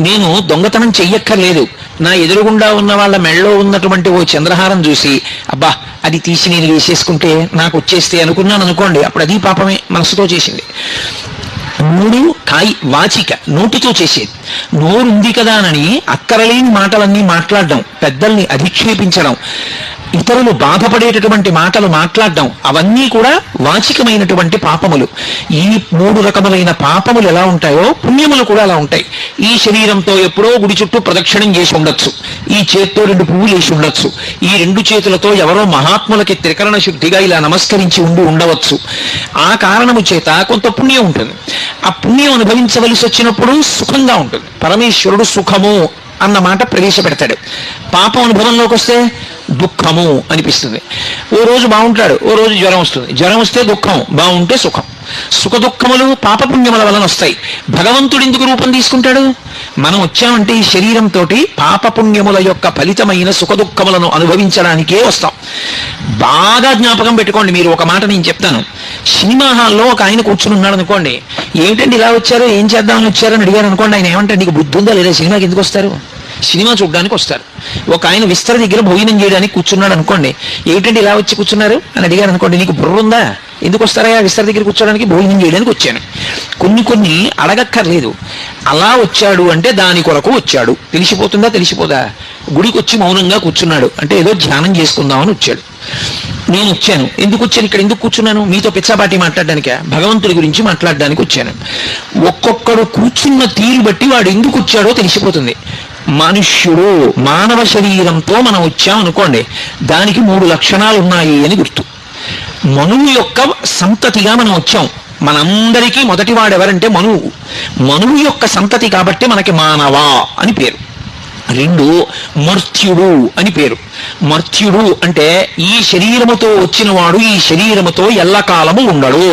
నేను దొంగతనం చెయ్యక్కర్లేదు, నా ఎదురుగుండా ఉన్న వాళ్ళ మెళ్ళలో ఉన్నటువంటి ఓ చంద్రహారం చూసి అబ్బా అది తీసి నేను వేసేసుకుంటే నాకు వచ్చేస్తే అనుకున్నాను అనుకోండి, అప్పుడు అది పాపమే, మనసుతో చేసింది. 3 వాచిక, నోటితో చేసేది. నోరుంది కదా అని అక్కరలేని మాటలన్నీ మాట్లాడడం, పెద్దల్ని అధిక్షేపించడం, ఇతరులు బాధపడేటటువంటి మాటలు మాట్లాడడం, అవన్నీ కూడా వాచికమైనటువంటి పాపములు. ఈ 3 రకములైన పాపములు ఎలా ఉంటాయో పుణ్యములు కూడా అలా ఉంటాయి. ఈ శరీరంతో ఎప్పుడో గుడి చుట్టూ ప్రదక్షిణం చేసి ఉండొచ్చు, ఈ చేత్తో 2 పువ్వులు వేసి ఉండొచ్చు, ఈ 2 చేతులతో ఎవరో మహాత్ములకి త్రికరణ శుద్ధిగా ఇలా నమస్కరించి ఉండవచ్చు. ఆ కారణము చేత కొంత పుణ్యం ఉంటుంది. ఆ పుణ్యం అనుభవించవలసి వచ్చినప్పుడు సుఖంగా ఉంటుంది. పరమేశ్వరుడు సుఖము అన్న మాట ప్రవేశపెడతాడు. పాపం అనుభవంలోకి వస్తే దుఃఖము అనిపిస్తుంది. ఓ రోజు బాగుంటాడు, ఓ రోజు జ్వరం వస్తుంది. జ్వరం వస్తే దుఃఖం, బాగుంటే సుఖం. సుఖ దుఃఖములు పాపపుణ్యముల వలన వస్తాయి. భగవంతుడు ఎందుకు రూపం తీసుకుంటాడు? మనం వచ్చామంటే ఈ శరీరంతో పాపపుణ్యముల యొక్క ఫలితమైన సుఖ దుఃఖములను అనుభవించడానికే వస్తాం. బాగా జ్ఞాపకం పెట్టుకోండి. మీరు ఒక మాట నేను చెప్తాను. సినిమా హాల్లో ఒక ఆయన కూర్చుని ఉన్నాడు అనుకోండి, ఏమిటండి ఇలా వచ్చారు, ఏం చేద్దామని వచ్చారని అడిగారు అనుకోండి, ఆయన ఏమంటే నీకు బుద్ధి ఉందా లేదా, సినిమాకి ఎందుకు వస్తారు? సినిమా చూడడానికి వస్తారు. ఒక ఆయన విస్తర దగ్గర భోజనం చేయడానికి కూర్చున్నాడు అనుకోండి, ఏమిటండి ఇలా వచ్చి కూర్చున్నారు అని అడిగారు అనుకోండి, నీకు బుర్ర ఉందా, ఎందుకు వస్తారా విస్తర దగ్గర కూర్చోడానికి? భోజనం చేయడానికి వచ్చాను. కొన్ని అడగక్కర్లేదు, అలా వచ్చాడు అంటే దాని కొరకు వచ్చాడు. తెలిసిపోతుందా? తెలిసిపోదా? గుడికి వచ్చి మౌనంగా కూర్చున్నాడు అంటే ఏదో ధ్యానం చేసుకుందామని వచ్చాడు. నేను వచ్చాను, ఎందుకు వచ్చాను, ఇక్కడ ఎందుకు కూర్చున్నాను? మీతో పిచ్చాపాటి మాట్లాడడానికా? భగవంతుడి గురించి మాట్లాడడానికి వచ్చాను. ఒక్కొక్కడు కూర్చున్న తీరు బట్టి వాడు ఎందుకు వచ్చాడో తెలిసిపోతుంది. మనుష్యుడు మానవ శరీరంతో మనం వచ్చాం అనుకోండి, దానికి 3 లక్షణాలు ఉన్నాయి అని గుర్తు. మనువు యొక్క సంతతిగా మనం వచ్చాం. మనందరికీ మొదటివాడు ఎవరంటే మనువు. మనువు యొక్క సంతతి కాబట్టి మనకి మానవ అని పేరు. రెండు, మర్త్యుడు అని పేరు. మర్త్యుడు అంటే ఈ శరీరముతో వచ్చిన వాడు ఈ శరీరముతో ఎల్లకాలము ఉండడు.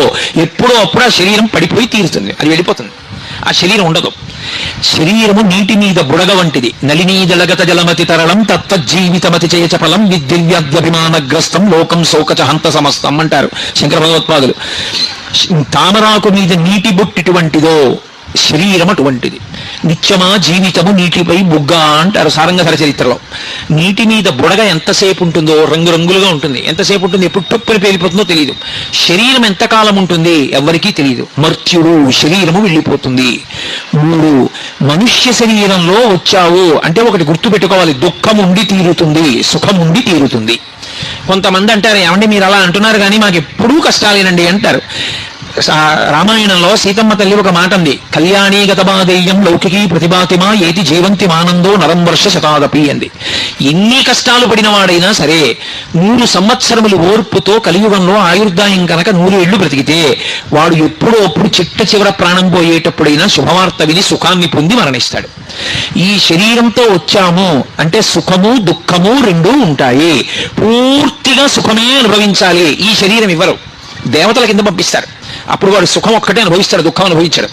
ఎప్పుడో అప్పుడు ఆ శరీరం పడిపోయి తీరుతుంది, అది వెళ్ళిపోతుంది, ఆ శరీరం ఉండదు. శరీరము నీటి మీద బుడగ వంటిది. నలినీ జలగత జలమతి తరళం తత్వజీవితమతి చేయచపలం విద్దివ్యాద్యభిమానగ్రస్తం లోకం శోకచ హంత సమస్తం అంటారు శంకర భగవత్పాదులు. తామరాకు మీద నీటి బొట్టిటువంటిదో శరీరం అటువంటిది. నిత్యమా జీవితము నీటిపై బుగ్గ అంటారు సారంగధర చరిత్రలో. నీటి మీద బుడగ ఎంతసేపు ఉంటుందో రంగురంగులుగా ఉంటుంది, ఎంతసేపు ఉంటుంది, ఎప్పుడు టొప్పని పేలిపోతుందో తెలియదు. శరీరం ఎంతకాలం ఉంటుంది ఎవరికీ తెలియదు. మర్త్యుడు, శరీరము వెళ్ళిపోతుంది. మూడు, మనుష్య శరీరంలో వచ్చావు అంటే ఒకటి గుర్తు పెట్టుకోవాలి, దుఃఖం ఉండి తీరుతుంది, సుఖం ఉండి తీరుతుంది. కొంతమంది అంటారు, ఏమంటే మీరు అలా అంటున్నారు కానీ మాకు ఎప్పుడూ కష్టాలేనండి అంటారు. రామాయణంలో సీతమ్మ తల్లి ఒక మాట అంది, కళ్యాణీ గతబాదేయం లౌకికీ ప్రతిభాతిమా ఏది జీవంతి మానందో నరం వర్ష శతాదపి అంది. ఎన్ని కష్టాలు పడిన వాడైనా సరే 100 సంవత్సరములు ఓర్పుతో కలియుగంలో ఆయుర్దాయం కనుక 100 ఏళ్లు బ్రతికితే వాడు ఎప్పుడో అప్పుడు చిట్ట చివర ప్రాణం పోయేటప్పుడైనా శుభవార్త విని సుఖాన్ని పొంది మరణిస్తాడు. ఈ శరీరంతో వచ్చాము అంటే సుఖము దుఃఖము రెండూ ఉంటాయి. పూర్తిగా సుఖమే అనుభవించాలి, ఈ శరీరం ఇవ్వరు, దేవతల కింద పంపిస్తారు. అప్పుడు వాడు సుఖం ఒక్కటే అనుభవిస్తాడు, దుఃఖం అనుభవించాడు.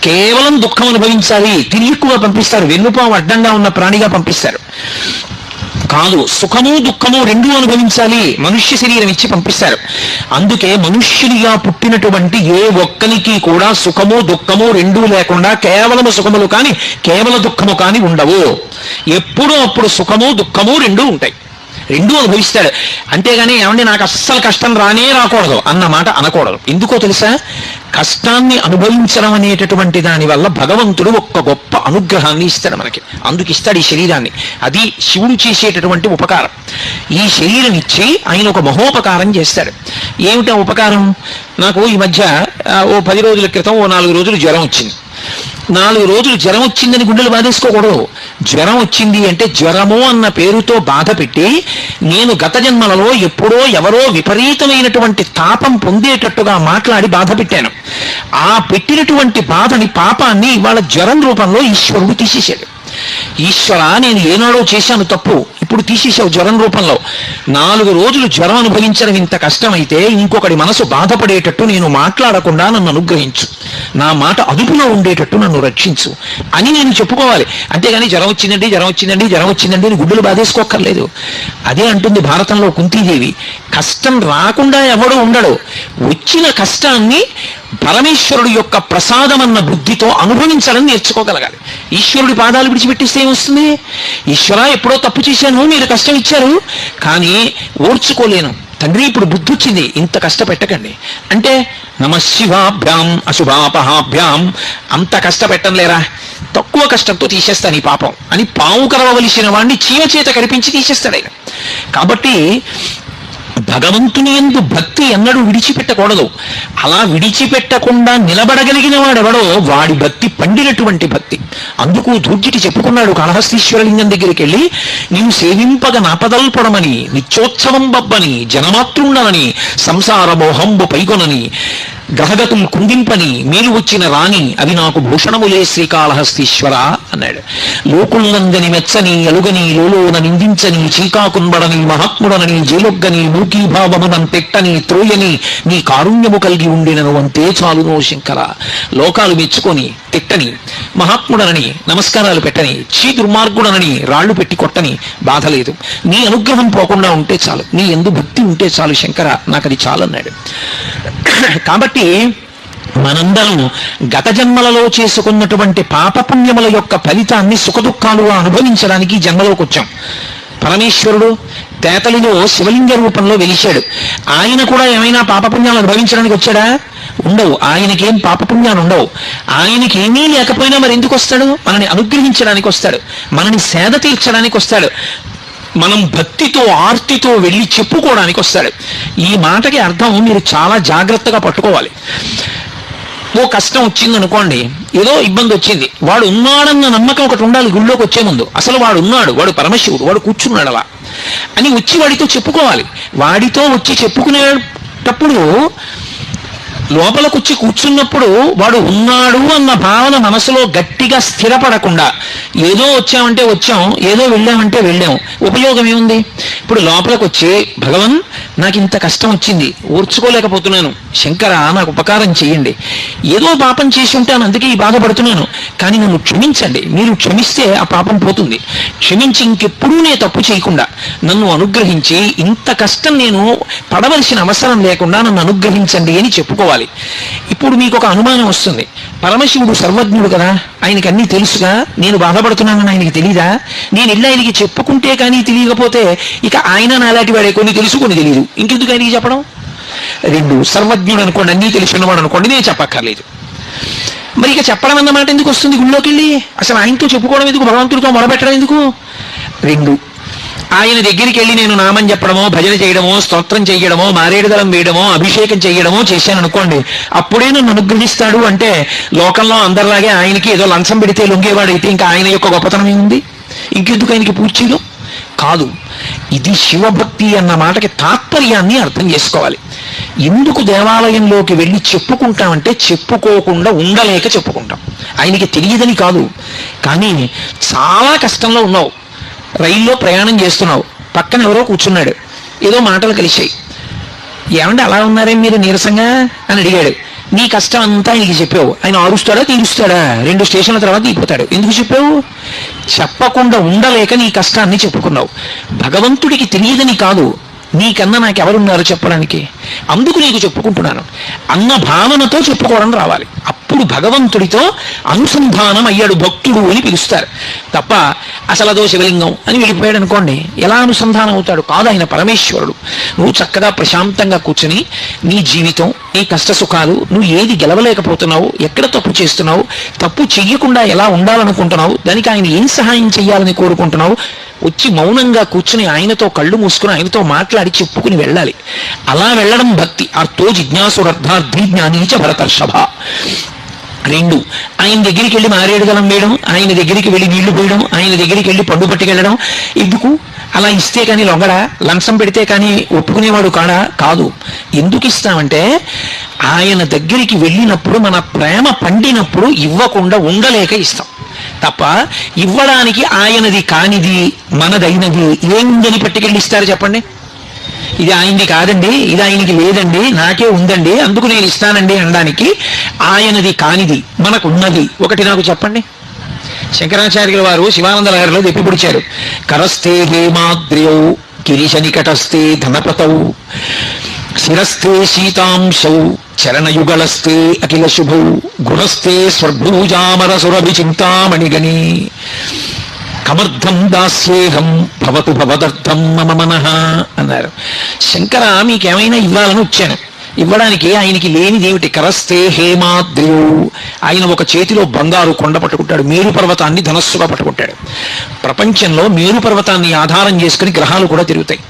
కేవలం దుఃఖం అనుభవించాలి, తిరిగిక్కుగా పంపిస్తారు, వెన్నుపాము అడ్డంగా ఉన్న ప్రాణిగా పంపిస్తారు. కాదు, సుఖము దుఃఖము రెండూ అనుభవించాలి, మనుష్య శరీరం ఇచ్చి పంపిస్తారు. అందుకే మనుష్యునిగా పుట్టినటువంటి ఏ ఒక్కనికి కూడా సుఖము దుఃఖము రెండూ లేకుండా కేవలము సుఖములు కానీ కేవల దుఃఖము కానీ ఉండవు. ఎప్పుడూ అప్పుడు సుఖము దుఃఖము రెండూ ఉంటాయి, రెండూ అనుభవిస్తాడు. అంతేగాని ఏమంటే నాకు అస్సలు కష్టం రాకూడదు అన్న మాట అనకూడదు. ఎందుకో తెలుసా, కష్టాన్ని అనుభవించడం అనేటటువంటి దాని వల్ల భగవంతుడు ఒక్క గొప్ప అనుగ్రహాన్ని ఇస్తాడు మనకి. అందుకు ఇస్తాడు ఈ శరీరాన్ని. అది శివుడు చేసేటటువంటి ఉపకారం. ఈ శరీరం ఇచ్చి ఆయన ఒక మహోపకారం చేస్తాడు. ఏమిటా ఉపకారం? నాకు ఈ మధ్య ఓ 10 రోజుల క్రితం ఓ 4 రోజులు జ్వరం వచ్చింది. 4 రోజులు జ్వరం వచ్చిందని గుండెలు బాధేసుకోకూడదు. జ్వరం వచ్చింది అంటే జ్వరము అన్న పేరుతో బాధ పెట్టి నేను గత జన్మలలో ఎప్పుడో ఎవరో విపరీతమైనటువంటి తాపం పొందేటట్టుగా మాట్లాడి బాధ పెట్టాను. ఆ పెట్టినటువంటి బాధని పాపాన్ని ఇవాళ జ్వరం రూపంలో ఈశ్వరుడు తీసేశాడు. ఈశ్వర, నేను ఏనాడో చేశాను తప్పు, ఇప్పుడు తీసేసావు జ్వరం రూపంలో. 4 రోజులు జ్వరం అనుభవించడం ఇంత కష్టమైతే ఇంకొకటి మనసు బాధపడేటట్టు నేను మాట్లాడకుండా నన్ను అనుగ్రహించు, నా మాట అదుపులో ఉండేటట్టు నన్ను రక్షించు అని నేను చెప్పుకోవాలి. అంతేగాని జ్వరం వచ్చిందండి జ్వరం వచ్చిందండి జ్వరం వచ్చిందండి అని గుడ్డలు బాధేసుకోక్కర్లేదు. అదే అంటుంది భారతంలో కుంతీదేవి, కష్టం రాకుండా ఎవడూ ఉండడు, వచ్చిన కష్టాన్ని పరమేశ్వరుడు యొక్క ప్రసాదమన్న బుద్ధితో అనుభవించాలని నేర్చుకోగలగాలి. ఈశ్వరుడి పాదాలు విడిచిపెట్టిస్తే ఏమొస్తుంది? ఈశ్వర, ఎప్పుడో తప్పు చేశాను, మీరు కష్టం ఇచ్చారు, కానీ ఓర్చుకోలేను తండ్రి, ఇప్పుడు బుద్ధి వచ్చింది, ఇంత కష్టపెట్టకండి అంటే నమశివాభ్యాం అశుభాపహాభ్యాం, అంత కష్టపెట్టం లేరా, తక్కువ కష్టంతో తీసేస్తాను ఈ పాపం అని పాము కరవవలసిన వాడిని చీమ చేత కనిపించి తీసేస్తాడు ఆయన. కాబట్టి భగవంతుని యందు భక్తి ఎన్నడూ విడిచిపెట్టకూడదు. అలా విడిచిపెట్టకుండా నిలబడగలిగిన వాడెవడో వాడి భక్తి పండినటువంటి భక్తి. అందుకు ధూర్జిటి చెప్పుకున్నాడు కాళహస్తీశ్వరలింగం దగ్గరికి వెళ్ళి, నీవు సేవింపగ నాపదల్పడమని నిత్యోత్సవం బబ్బని జనమాతృండనని సంసార మోహంబు పైకొనని గ్రహగతులు కుందింపని మేలు వచ్చిన రాణి అవి నాకు భూషణములే శ్రీకాళహస్తీశ్వర అన్నాడు. లోకుల్నందని మెచ్చని అలుగని లోలోన నిందించని చీకాకున్బడని మహాత్ముడనని జైలొగ్గని మూకీభావమునం పెట్టని త్రోయని నీ కారుణ్యము కలిగి ఉండినను అంతే చాలునో శంకర. లోకాలు మెచ్చుకొని తిట్టని, మహాత్ముడనని నమస్కారాలు పెట్టని, చీ దుర్మార్గుడనని రాళ్లు పెట్టి కొట్టని బాధ లేదు, నీ అనుగ్రహం పోకుండా ఉంటే చాలు, నీ యందు భక్తి ఉంటే చాలు శంకర, నాకు అది చాలన్నాడు. కాబట్టి మనందరం గత జన్మలలో చేసుకున్నటువంటి పాపపుణ్యముల యొక్క ఫలితాన్ని సుఖదుఖాలుగా అనుభవించడానికి జన్మలోకి వచ్చాం. పరమేశ్వరుడు తేతలిలో శివలింగ రూపంలో వెలిశాడు. ఆయన కూడా ఏమైనా పాపపుణ్యాలు అనుభవించడానికి వచ్చాడా? ఉండవు. ఆయనకేం పాపపుణ్యాలు ఉండవు. ఆయనకి ఏమీ లేకపోయినా మరి ఎందుకు వస్తాడు? మనని అనుగ్రహించడానికి వస్తాడు, మనని సేద తీర్చడానికి వస్తాడు, మనం భక్తితో ఆర్తితో వెళ్ళి చెప్పుకోవడానికి వస్తాడు. ఈ మాటకి అర్థం మీరు చాలా జాగ్రత్తగా పట్టుకోవాలి. ఓ కష్టం వచ్చింది అనుకోండి, ఏదో ఇబ్బంది వచ్చింది, వాడు ఉన్నాడన్న నమ్మకం ఒకటి ఉండాలి. గుళ్ళోకి వచ్చే ముందు అసలు వాడు ఉన్నాడు, వాడు పరమశివుడు, వాడు కూర్చున్నాడు అలా అని వచ్చి వాడితో చెప్పుకోవాలి. వాడితో వచ్చి చెప్పుకునేటప్పుడు లోపలికొచ్చి కూర్చున్నప్పుడు వాడు ఉన్నాడు అన్న భావన మనసులో గట్టిగా స్థిరపడకుండా ఏదో వచ్చామంటే వచ్చాం, ఏదో వెళ్ళామంటే వెళ్ళాం, ఉపయోగం ఏముంది? ఇప్పుడు లోపలికి వచ్చి భగవన్ నాకు ఇంత కష్టం వచ్చింది, ఓర్చుకోలేకపోతున్నాను, శంకర నాకు ఉపకారం చేయండి, ఏదో పాపం చేసి ఉంటాను అందుకే ఈ బాధపడుతున్నాను, కానీ నన్ను క్షమించండి, మీరు క్షమిస్తే ఆ పాపం పోతుంది, క్షమించి ఇంకెప్పుడూ నేను తప్పు చేయకుండా నన్ను అనుగ్రహించి ఇంత కష్టం నేను పడవలసిన అవసరం లేకుండా నన్ను అనుగ్రహించండి అని చెప్పుకోవాలి. ఇప్పుడు మీకు ఒక అనుమానం వస్తుంది, పరమశివుడు సర్వజ్ఞుడు కదా, ఆయనకి అన్నీ తెలుసుగా, నేను బాధపడుతున్నానని ఆయనకి తెలీదా? నేను ఇల్లు ఆయనకి చెప్పుకుంటే కానీ తెలియకపోతే ఇక ఆయన నాలాంటి వాడే, కొన్ని తెలుసు కొన్ని తెలియదు, ఇంకెందుకు ఆయనకి చెప్పడం? రెండు, సర్వజ్ఞుడు అనుకోండి, అన్నీ తెలిసినవాడు అనుకోండి, నేను చెప్పక్కర్లేదు. మరి ఇక చెప్పడం అన్నమాట ఎందుకు వస్తుంది? గుళ్ళోకి వెళ్ళి అసలు ఆయనతో చెప్పుకోవడం ఎందుకు, భగవంతుడితో మొరపెట్టడం ఎందుకు? రెండు, ఆయన దగ్గరికి వెళ్ళి నేను నామం చెప్పడమో, భజన చేయడమో, స్తోత్రం చేయడమో, మారేడుదలం వేయడమో, అభిషేకం చేయడమో చేశాను అనుకోండి, అప్పుడే నన్ను అనుగ్రహిస్తాడు అంటే లోకంలో అందరిలాగే ఆయనకి ఏదో లంచం పెడితే లొంగేవాడైతే ఇంకా ఆయన యొక్క గొప్పతనం ఏముంది? ఇంకెందుకు ఆయనకి పూజ చేయడం? కాదు, ఇది శివభక్తి అన్న మాటకి తాత్పర్యాన్ని అర్థం చేసుకోవాలి. ఎందుకు దేవాలయంలోకి వెళ్ళి చెప్పుకుంటామంటే చెప్పుకోకుండా ఉండలేక చెప్పుకుంటాం. ఆయనకి తెలియదని కాదు, కానీ చాలా కష్టంలో ఉన్నావు, రైల్లో ప్రయాణం చేస్తున్నావు, పక్కన ఎవరో కూర్చున్నాడు, ఏదో మాటలు కలిశాయి, ఏమంటే అలా ఉన్నారే మీరు నీరసంగా అని అడిగాడు, నీ కష్టం అంతా ఆయనకి చెప్పావు, ఆయన ఆరుస్తాడా తీరుస్తాడా? 2 స్టేషన్ల తర్వాత దిగిపోతాడు. ఎందుకు చెప్పావు? చెప్పకుండా ఉండలేక నీ కష్టాన్ని చెప్పుకున్నావు. భగవంతుడికి తెలియదని కాదు, నీకన్నా నాకెవరున్నారు చెప్పడానికి, అందుకు నీకు చెప్పుకుంటున్నాను అన్న భావనతో చెప్పుకోవడం రావాలి. అప్పుడు భగవంతుడితో అనుసంధానం అయ్యాడు భక్తుడు అని పిలుస్తారు తప్ప అసలు అదో శివలింగం అని వెళ్ళిపోయాడు అనుకోండి, ఎలా అనుసంధానం అవుతాడు? కాదు, ఆయన పరమేశ్వరుడు. నువ్వు చక్కగా ప్రశాంతంగా కూర్చుని నీ జీవితం, నీ కష్ట సుఖాలు, నువ్వు ఏది గెలవలేకపోతున్నావు, ఎక్కడ తప్పు చేస్తున్నావు, తప్పు చెయ్యకుండా ఎలా ఉండాలనుకుంటున్నావు, దానికి ఆయన ఏం సహాయం చెయ్యాలని కోరుకుంటున్నావు, వచ్చి మౌనంగా కూర్చుని ఆయనతో కళ్ళు మూసుకుని ఆయనతో మాట్లాడి చెప్పుకుని వెళ్ళాలి. అలా వెళ్ళడం భక్తి. అర్థో జిజ్ఞాసురర్థార్థి జ్ఞానీచ భరతర్షభ. 2, ఆయన దగ్గరికి వెళ్ళి మారేడుదలం వేయడం, ఆయన దగ్గరికి వెళ్ళి నీళ్లు పోయడం, ఆయన దగ్గరికి వెళ్ళి పండు పట్టుకెళ్ళడం ఎందుకు? అలా ఇస్తే కానీ లొంగడా? లంచం పెడితే కానీ ఒప్పుకునేవాడు కాడా? కాదు. ఎందుకు ఇస్తామంటే ఆయన దగ్గరికి వెళ్ళినప్పుడు మన ప్రేమ పండినప్పుడు ఇవ్వకుండా ఉండలేక ఇస్తాం తప్ప ఇవ్వడానికి ఆయనది కానిది మనదైనది ఏముందని పట్టుకెళ్ళి ఇస్తారు చెప్పండి? ఇది ఆయనది కాదండి, ఇది ఆయనకి లేదండి, నాకే ఉందండి అందుకు నేను ఇస్తానండి అనడానికి ఆయనది కానిది మనకున్నది ఒకటి నాకు చెప్పండి. శంకరాచార్యుల వారు శివానంద లహరిలో దెప్పిపుడిచారు. కరస్థే హేమాద్రియౌ గిరిశ నికటస్థే ధనపతౌ శిరస్థే శీతాంశౌ చరణయుగళస్థే అఖిల శుభౌ గుణస్థే స్వర్భూజామర సురభి చింతామణిగణి కమర్థం దాస్యేహం భవతు భవదర్థం మమ మనః అన్నారు. శంకర మీకేమైనా ఇవ్వాలని వచ్చాను, ఇవ్వడానికి ఆయనకి లేనిదేమిటి? కరస్థే హేమాద్రియు, ఆయన ఒక చేతిలో బంగారు కొండ పట్టుకుంటాడు, మేరు పర్వతాన్ని ధనస్సుగా పట్టుకుంటాడు. ప్రపంచంలో మేరు పర్వతాన్ని ఆధారం చేసుకుని గ్రహాలు కూడా తిరుగుతాయి.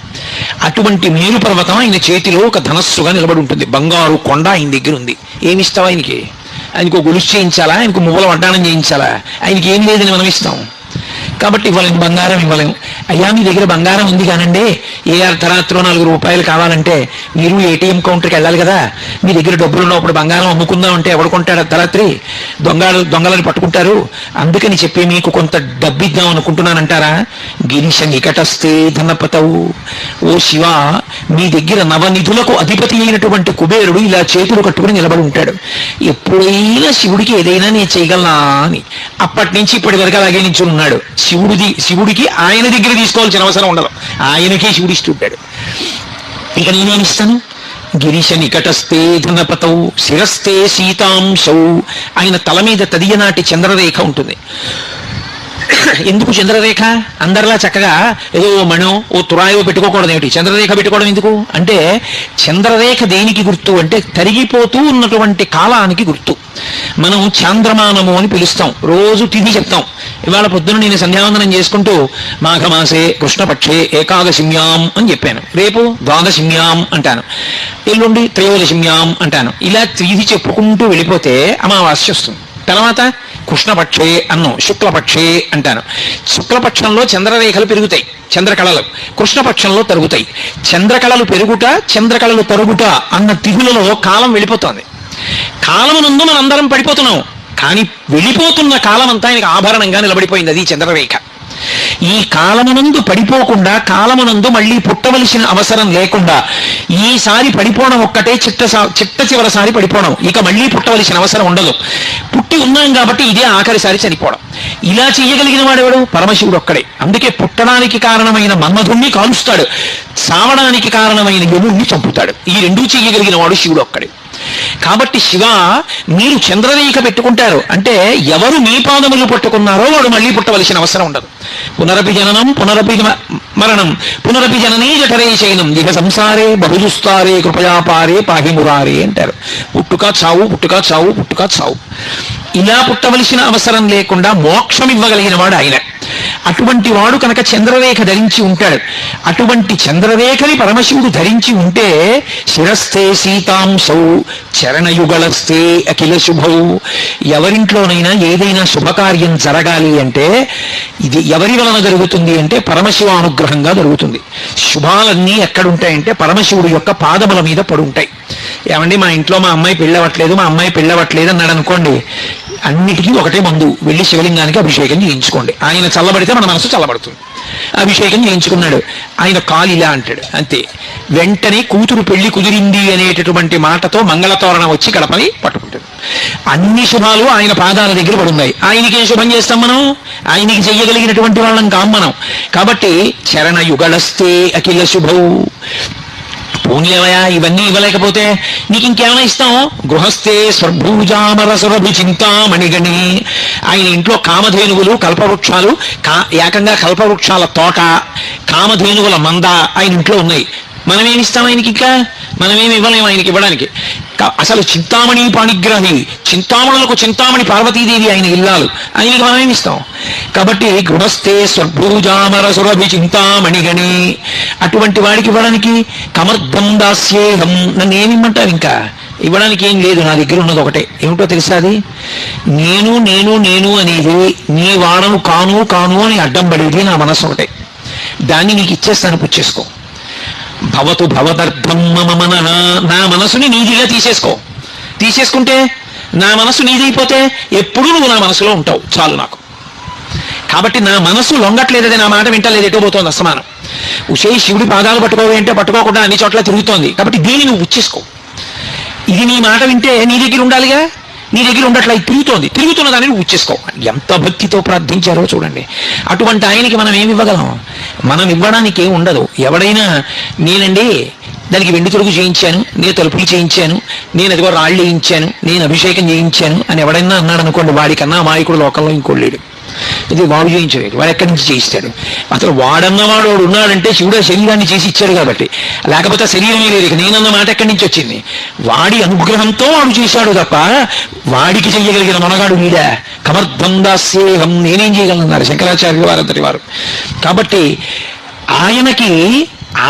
అటువంటి మేరు పర్వతం ఆయన చేతిలో ఒక ధనస్సుగా నిలబడి ఉంటుంది, బంగారు కొండ ఆయన దగ్గర ఉంది. ఏమిస్తావు ఆయనకి? ఆయనకు గొలుసు చేయించాలా? ఆయనకు మువ్వల వడ్డాణం చేయించాలా? ఆయనకి ఏం లేదని మనం ఇస్తాం కాబట్టి ఇవ్వలేము, బంగారం ఇవ్వలేము. అయ్యా మీ దగ్గర బంగారం ఉంది కానండి, ఏ అర్ధరాత్రిలో 4 రూపాయలు కావాలంటే మీరు ఏటీఎం కౌంటర్కి వెళ్ళాలి కదా, మీ దగ్గర డబ్బులు ఉన్నప్పుడు బంగారం అమ్ముకుందాం అంటే ఎవడు కొంటాడు? అర్ధరాత్రి దొంగలని పట్టుకుంటారు, అందుకని చెప్పి మీకు కొంత డబ్బు ఇద్దాం అనుకుంటున్నానంటారా? గిరీశ నికటస్థే ధనపతవు. ఓ శివ, మీ దగ్గర నవనిధులకు అధిపతి అయినటువంటి కుబేరుడు ఇలా చేతులు కట్టుకుని నిలబడి ఉంటాడు. ఎప్పుడైనా శివుడికి ఏదైనా నేను చేయగలనా అని అప్పటి నుంచి ఇప్పటి వరకు అలాగే నించుని ఉన్నాడు. శివుడికి ఆయన దగ్గర తీసుకోవాల్సిన అవసరం ఉండదు, ఆయనకే శివుడు ఇస్తుంటాడు. ఇక నేనేమిస్తాను? గిరీశ నికటస్థే ధనపతౌ శిరస్థే శీతాంశౌ. ఆయన తల మీద తదియనాటి చంద్రరేఖ ఉంటుంది. ఎందుకు చంద్రరేఖ? అందరిలా చక్కగా ఏదో మణో ఓ తురాయో పెట్టుకోకూడదు. ఏమిటి చంద్రరేఖ పెట్టుకోవడం ఎందుకు అంటే, చంద్రరేఖ దేనికి గుర్తు అంటే తరిగిపోతూ ఉన్నటువంటి కాలానికి గుర్తు. మనం చాంద్రమానము అని పిలుస్తాం, రోజు తిథి చెప్తాం. ఇవాళ పొద్దున నేను సంధ్యావందనం చేసుకుంటూ మాఘమాసే కృష్ణపక్షే ఏకాదశిమ్యాం అని చెప్పాను, రేపు ద్వాదశిమ్యాం అంటాను, ఎల్లుండి త్రయోదశిమ్యాం అంటాను. ఇలా తిథి చెప్పుకుంటూ వెళ్ళిపోతే అమావాస్య వస్తుంది. తర్వాత కృష్ణపక్షే అన్నం, శుక్లపక్షే అంటాను. శుక్లపక్షంలో చంద్రరేఖలు పెరుగుతాయి, చంద్రకళలు. కృష్ణపక్షంలో తరుగుతాయి. చంద్రకళలు పెరుగుట, చంద్రకళలు తరుగుట అన్న తిథులలో కాలం వెళ్ళిపోతుంది. కాలమునందు మనందరం పడిపోతున్నాం, కానీ వెళ్ళిపోతున్న కాలం అంతా ఆయనకు ఆభరణంగా నిలబడిపోయింది. అది చంద్రరేఖ. ఈ కాలమునందు పడిపోకుండా, కాలమునందు మళ్ళీ పుట్టవలసిన అవసరం లేకుండా, ఈసారి పడిపోవడం ఒక్కటే చిట్ట చివరిసారి పడిపోవడం, ఇక మళ్ళీ పుట్టవలసిన అవసరం ఉండదు. పుట్టి ఉన్నాం కాబట్టి ఇదే ఆఖరిసారి చనిపోవడం. ఇలా చేయగలిగిన వాడెవడు? పరమశివుడు ఒక్కడే. అందుకే పుట్టడానికి కారణమైన మన్మధుణ్ణి కాలుస్తాడు, చావడానికి కారణమైన యముణ్ణి చంపుతాడు. ఈ రెండూ చేయగలిగిన వాడు శివుడు ఒక్కడే. కాబట్టి శివ, మీరు చంద్రరేఖ పెట్టుకుంటారు అంటే ఎవరు మీ పాదములు పట్టుకున్నారో వాడు మళ్ళీ పుట్టవలసిన అవసరం ఉండదు. పునరపి జననం పునరపి మరణం పునరపి జననీ జఠరే శయనం ఇహ సంసారే బహుదుస్తారే కృపయాపారే పాహిమురారే అంటారు. పుట్టుక చావు, పుట్టుక చావు, పుట్టుక చావు. ఇలా పుట్టవలసిన అవసరం లేకుండా మోక్షం ఇవ్వగలిగిన వాడు ఆయన. అటువంటి వాడు కనుక చంద్రరేఖ ధరించి ఉంటాడు. అటువంటి చంద్రరేఖని పరమశివుడు ధరించి ఉంటే శిరస్థే సీతాంశౌ చరణయుగళస్థే అఖిల శుభౌ. ఎవరింట్లోనైనా ఏదైనా శుభకార్యం జరగాలి అంటే ఇది ఎవరి వలన జరుగుతుంది అంటే పరమశివ అనుగ్రహంగా జరుగుతుంది. శుభాలన్నీ ఎక్కడుంటాయంటే పరమశివుడు యొక్క పాదముల మీద పడుంటాయి. ఏమండి, మా ఇంట్లో మా అమ్మాయి పెళ్ళవట్లేదు, మా అమ్మాయి పెళ్ళవట్లేదు అన్నాడు అనుకోండి, అన్నిటికీ ఒకటే మందు, వెళ్ళి శివలింగానికి అభిషేకం చేయించుకోండి. ఆయన చల్లబడితే మన మనసు చల్లబడుతుంది. అభిషేకం చేయించుకున్నాడు, ఆయన కాలు ఇలా అంటాడు, అంతే. వెంటనే కూతురు పెళ్లి కుదిరింది అనేటటువంటి మాటతో మంగళతోరణం వచ్చి గడపని పట్టుకుంటుంది. అన్ని శుభాలు ఆయన పాదాల దగ్గర పడున్నాయి. ఆయనకి ఏం శుభం చేస్తాం మనం? ఆయనకి చెయ్యగలిగినటువంటి వాళ్ళం కాం మనం. కాబట్టి చరణ యుగళస్తే అఖిల శుభౌ. పోనీవయా, ఇవన్నీ ఇవ్వలేకపోతే నీకు ఇంకేమైనా ఇస్తాం? గృహస్థే స్వర్భూజామరసురభి చింతామణిగణి. ఆయన ఇంట్లో కామధేనువులు, కల్పవృక్షాలు, ఏకంగా కల్పవృక్షాల తోట, కామధేనువుల మంద ఆయన ఇంట్లో ఉన్నాయి. మనమేమిస్తాం ఆయనకి? ఇంకా మనమేమి ఇవ్వలేము ఆయనకి ఇవ్వడానికి. అసలు చింతామణి పాణిగ్రహి, చింతామణులకు చింతామణి పార్వతీదేవి ఆయన ఇల్లాలు, ఆయనకి మనమేమిస్తాం? కాబట్టి గృహస్థే స్వర్భూజామరసురభి చింతామణిగణి. అటువంటి వాడికి ఇవ్వడానికి కమర్ధం దాస్యేహం. నన్ను ఏమిమ్మంటారు? ఇంకా ఇవ్వడానికి ఏం లేదు, నా దగ్గర ఉన్నది ఒకటే. ఏమిటో తెలుసా? అది నేను నేను నేను అనేది, నీ వాడను కాను కాను అని అడ్డం పడేది నా మనసు ఒకటే. దాన్ని నీకు ఇచ్చేస్తాను, పుచ్చేసుకో. భవతు భవదర్థం మమ మనః. నా మనసుని నీదిగా తీసేసుకుంటే నా మనసు నీదైపోతే ఎప్పుడు నువ్వు నా మనసులో ఉంటావు, చాలు నాకు. కాబట్టి నా మనసు లొంగట్లేదే, నా మాట వింటలేదు, ఎటో పోతోంది అసమానం. ఉషే శివుడి పాదాలు పట్టుకోవే అంటే పట్టుకోకుండా అన్ని చోట్ల తిరుగుతోంది. కాబట్టి దీన్ని నువ్వు ఉచ్చేసుకో. ఇది నీ మాట వింటే నీ దగ్గర ఉండాలిగా, నీ దగ్గర ఉండట్లా, తిరుగుతున్న దాన్ని నువ్వు ఉచ్చేసుకో. ఎంత భక్తితో ప్రార్థించారో చూడండి. అటువంటి ఆయనకి మనం ఏమి ఇవ్వగలం? మనం ఇవ్వడానికి ఏమి ఉండదు. ఎవడైనా నేనండి దానికి వెండి తొడుగు చేయించాను, నేను తలుపులు చేయించాను, నేను అదిగో రాళ్ళు వేయించాను, నేను అభిషేకం చేయించాను అని ఎవడైనా అన్నాడు అనుకోండి, వాడికన్నా అమాయకుడు లోకంలో ఇంకోలేడు. ఇది వాడు చేయించలేదు, వాడు ఎక్కడి నుంచి చేయిస్తాడు? అసలు వాడన్నవాడు వాడు ఉన్నాడంటే శివుడు శరీరాన్ని చేసి ఇచ్చాడు కాబట్టి, లేకపోతే శరీరమే లేదు. నేనన్న మాట ఎక్కడి నుంచి వచ్చింది? వాడి అనుగ్రహంతో వాడు చేశాడు తప్ప వాడికి చెయ్యగలిగిన మనగాడు వీడా? కమర్ధం దాస్యేహం. నేనేం చేయగలన్నారు శంకరాచార్యులు వారంతటి వారు. కాబట్టి ఆయనకి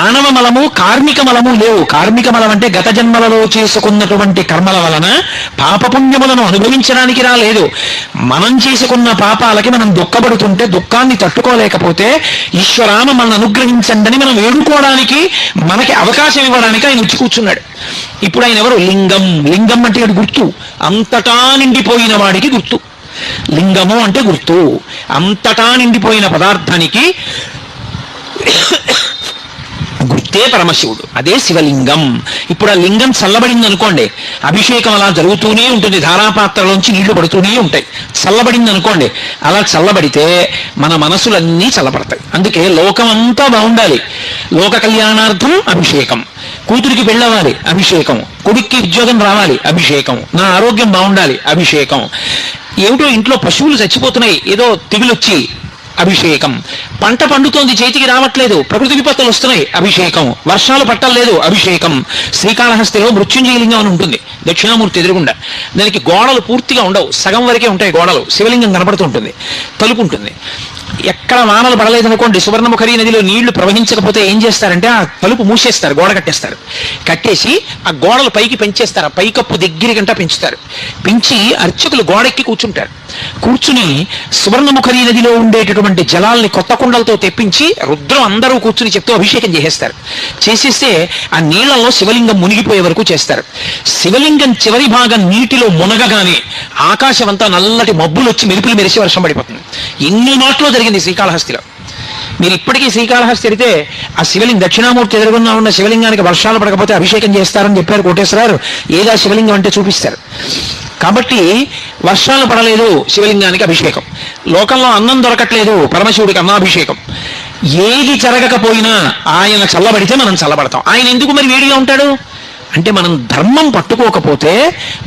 ఆనవ మలము, కార్మిక మలము లేవు. కార్మిక మలం అంటే గత జన్మలలో చేసుకున్నటువంటి కర్మల వలన పాపపుణ్యములను అనుభవించడానికి రాలేదు. మనం చేసుకున్న పాపాలకి మనం దుఃఖపడుతుంటే, దుఃఖాన్ని తట్టుకోలేకపోతే ఈశ్వరామ మనల్ని అనుగ్రహించండి అని మనం వేడుకోవడానికి, మనకి అవకాశం ఇవ్వడానికి ఆయన వచ్చి కూర్చున్నాడు. ఇప్పుడు ఆయన ఎవరు? లింగం. లింగం అంటే అది గుర్తు, అంతటా నిండిపోయిన వాడికి గుర్తు. లింగము అంటే గుర్తు, అంతటా నిండిపోయిన పదార్థానికి గుర్తే పరమశివుడు. అదే శివలింగం. ఇప్పుడు ఆ లింగం చల్లబడింది అనుకోండి, అభిషేకం అలా జరుగుతూనే ఉంటుంది, ధారాపాత్రలోంచి నీళ్లు పడుతూనే ఉంటాయి. చల్లబడింది అనుకోండి, అలా చల్లబడితే మన మనసులన్నీ చల్లబడతాయి. అందుకే లోకం అంతా బాగుండాలి, లోక కళ్యాణార్థం అభిషేకం. కూతురికి పెళ్ళవ్వాలి, అభిషేకం. కొడుక్కి ఉద్యోగం రావాలి, అభిషేకం. నా ఆరోగ్యం బాగుండాలి, అభిషేకం. ఏమిటో ఇంట్లో పశువులు చచ్చిపోతున్నాయి, ఏదో తెగులొచ్చి, అభిషేకం. పంట పండుతోంది, చేతికి రావట్లేదు, ప్రకృతి విపత్తులు వస్తున్నాయి, అభిషేకం. వర్షాలు పట్టలేదు, అభిషేకం. శ్రీకాళహస్తిలో మృత్యుంజయలింగం అని ఉంటుంది, దక్షిణామూర్తి ఎదురుగుండా. దానికి గోడలు పూర్తిగా ఉండవు, సగం వరకే ఉంటాయి గోడలు. శివలింగం కనపడుతూ ఉంటుంది, తలుపు ఉంటుంది. ఎక్కడ వానలు పడలేదనుకోండి, సువర్ణముఖరి నదిలో నీళ్లు ప్రవహించకపోతే ఏం చేస్తారంటే ఆ తలుపు మూసేస్తారు, గోడ కట్టేస్తారు. కట్టేసి ఆ గోడలు పైకి పెంచేస్తారు, ఆ పైకప్పు దగ్గరికంటా పెంచుతారు. పెంచి అర్చకులు గోడెక్కి కూర్చుంటారు. కూర్చుని సువర్ణముఖరి నదిలో ఉండేటటువంటి జలాల్ని కొత్త కుండలతో తెప్పించి రుద్రం అందరూ కూర్చుని చెప్తూ అభిషేకం చేసేస్తారు. చేసేస్తే ఆ నీళ్లలో శివలింగం మునిగిపోయే వరకు చేస్తారు. శివలింగం చివరి భాగం నీటిలో మునగగానే ఆకాశం అంతా నల్లటి మబ్బులు వచ్చి మెరుపులు మెరిసి వర్షం పడిపోతుంది. ఎన్ని మాటలో జరిగింది శ్రీకాళహస్తిలో. మీరు ఇప్పటికీ శ్రీకాళహస్తి వెళితే ఆ శివలింగం దక్షిణామూర్తి ఎదురుగున్నా ఉన్న శివలింగానికి వర్షాలు పడకపోతే అభిషేకం చేస్తారని చెప్పారు కోటేశ్వరారు. ఏదా శివలింగం అంటే చూపిస్తారు. కాబట్టి వర్షాలు పడలేదు, శివలింగానికి అభిషేకం. లోకంలో అన్నం దొరకట్లేదు, పరమశివుడికి అన్నాభిషేకం. ఏది జరగకపోయినా ఆయన చల్లబడితే మనం చల్లబడతాం. ఆయన ఎందుకు మరి వేడిగా ఉంటాడు అంటే, మనం ధర్మం పట్టుకోకపోతే,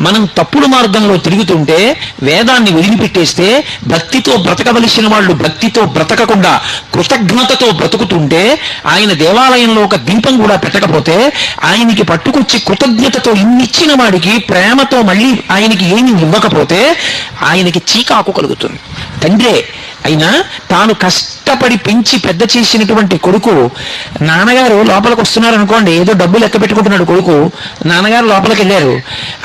మనం తప్పుడు మార్గంలో తిరుగుతుంటే, వేదాన్ని వదిలిపెట్టేస్తే, భక్తితో బ్రతకవలసిన వాళ్ళు భక్తితో బ్రతకకుండా కృతజ్ఞతతో బ్రతుకుతుంటే, ఆయన దేవాలయంలో ఒక దీపం కూడా పెట్టకపోతే, ఆయనకి పట్టుకొచ్చి కృతజ్ఞతతో ఇన్నిచ్చిన వాడికి ప్రేమతో మళ్ళీ ఆయనకి ఏమి ఇవ్వకపోతే ఆయనకి చీకాకు కలుగుతుంది. తండ్రే అయినా తాను కష్టపడి పెంచి పెద్ద చేసినటువంటి కొడుకు, నాన్నగారు లోపలికి వస్తున్నారు అనుకోండి, ఏదో డబ్బు లెక్క పెట్టుకుంటున్నాడు కొడుకు, నాన్నగారు లోపలికి వెళ్ళారు,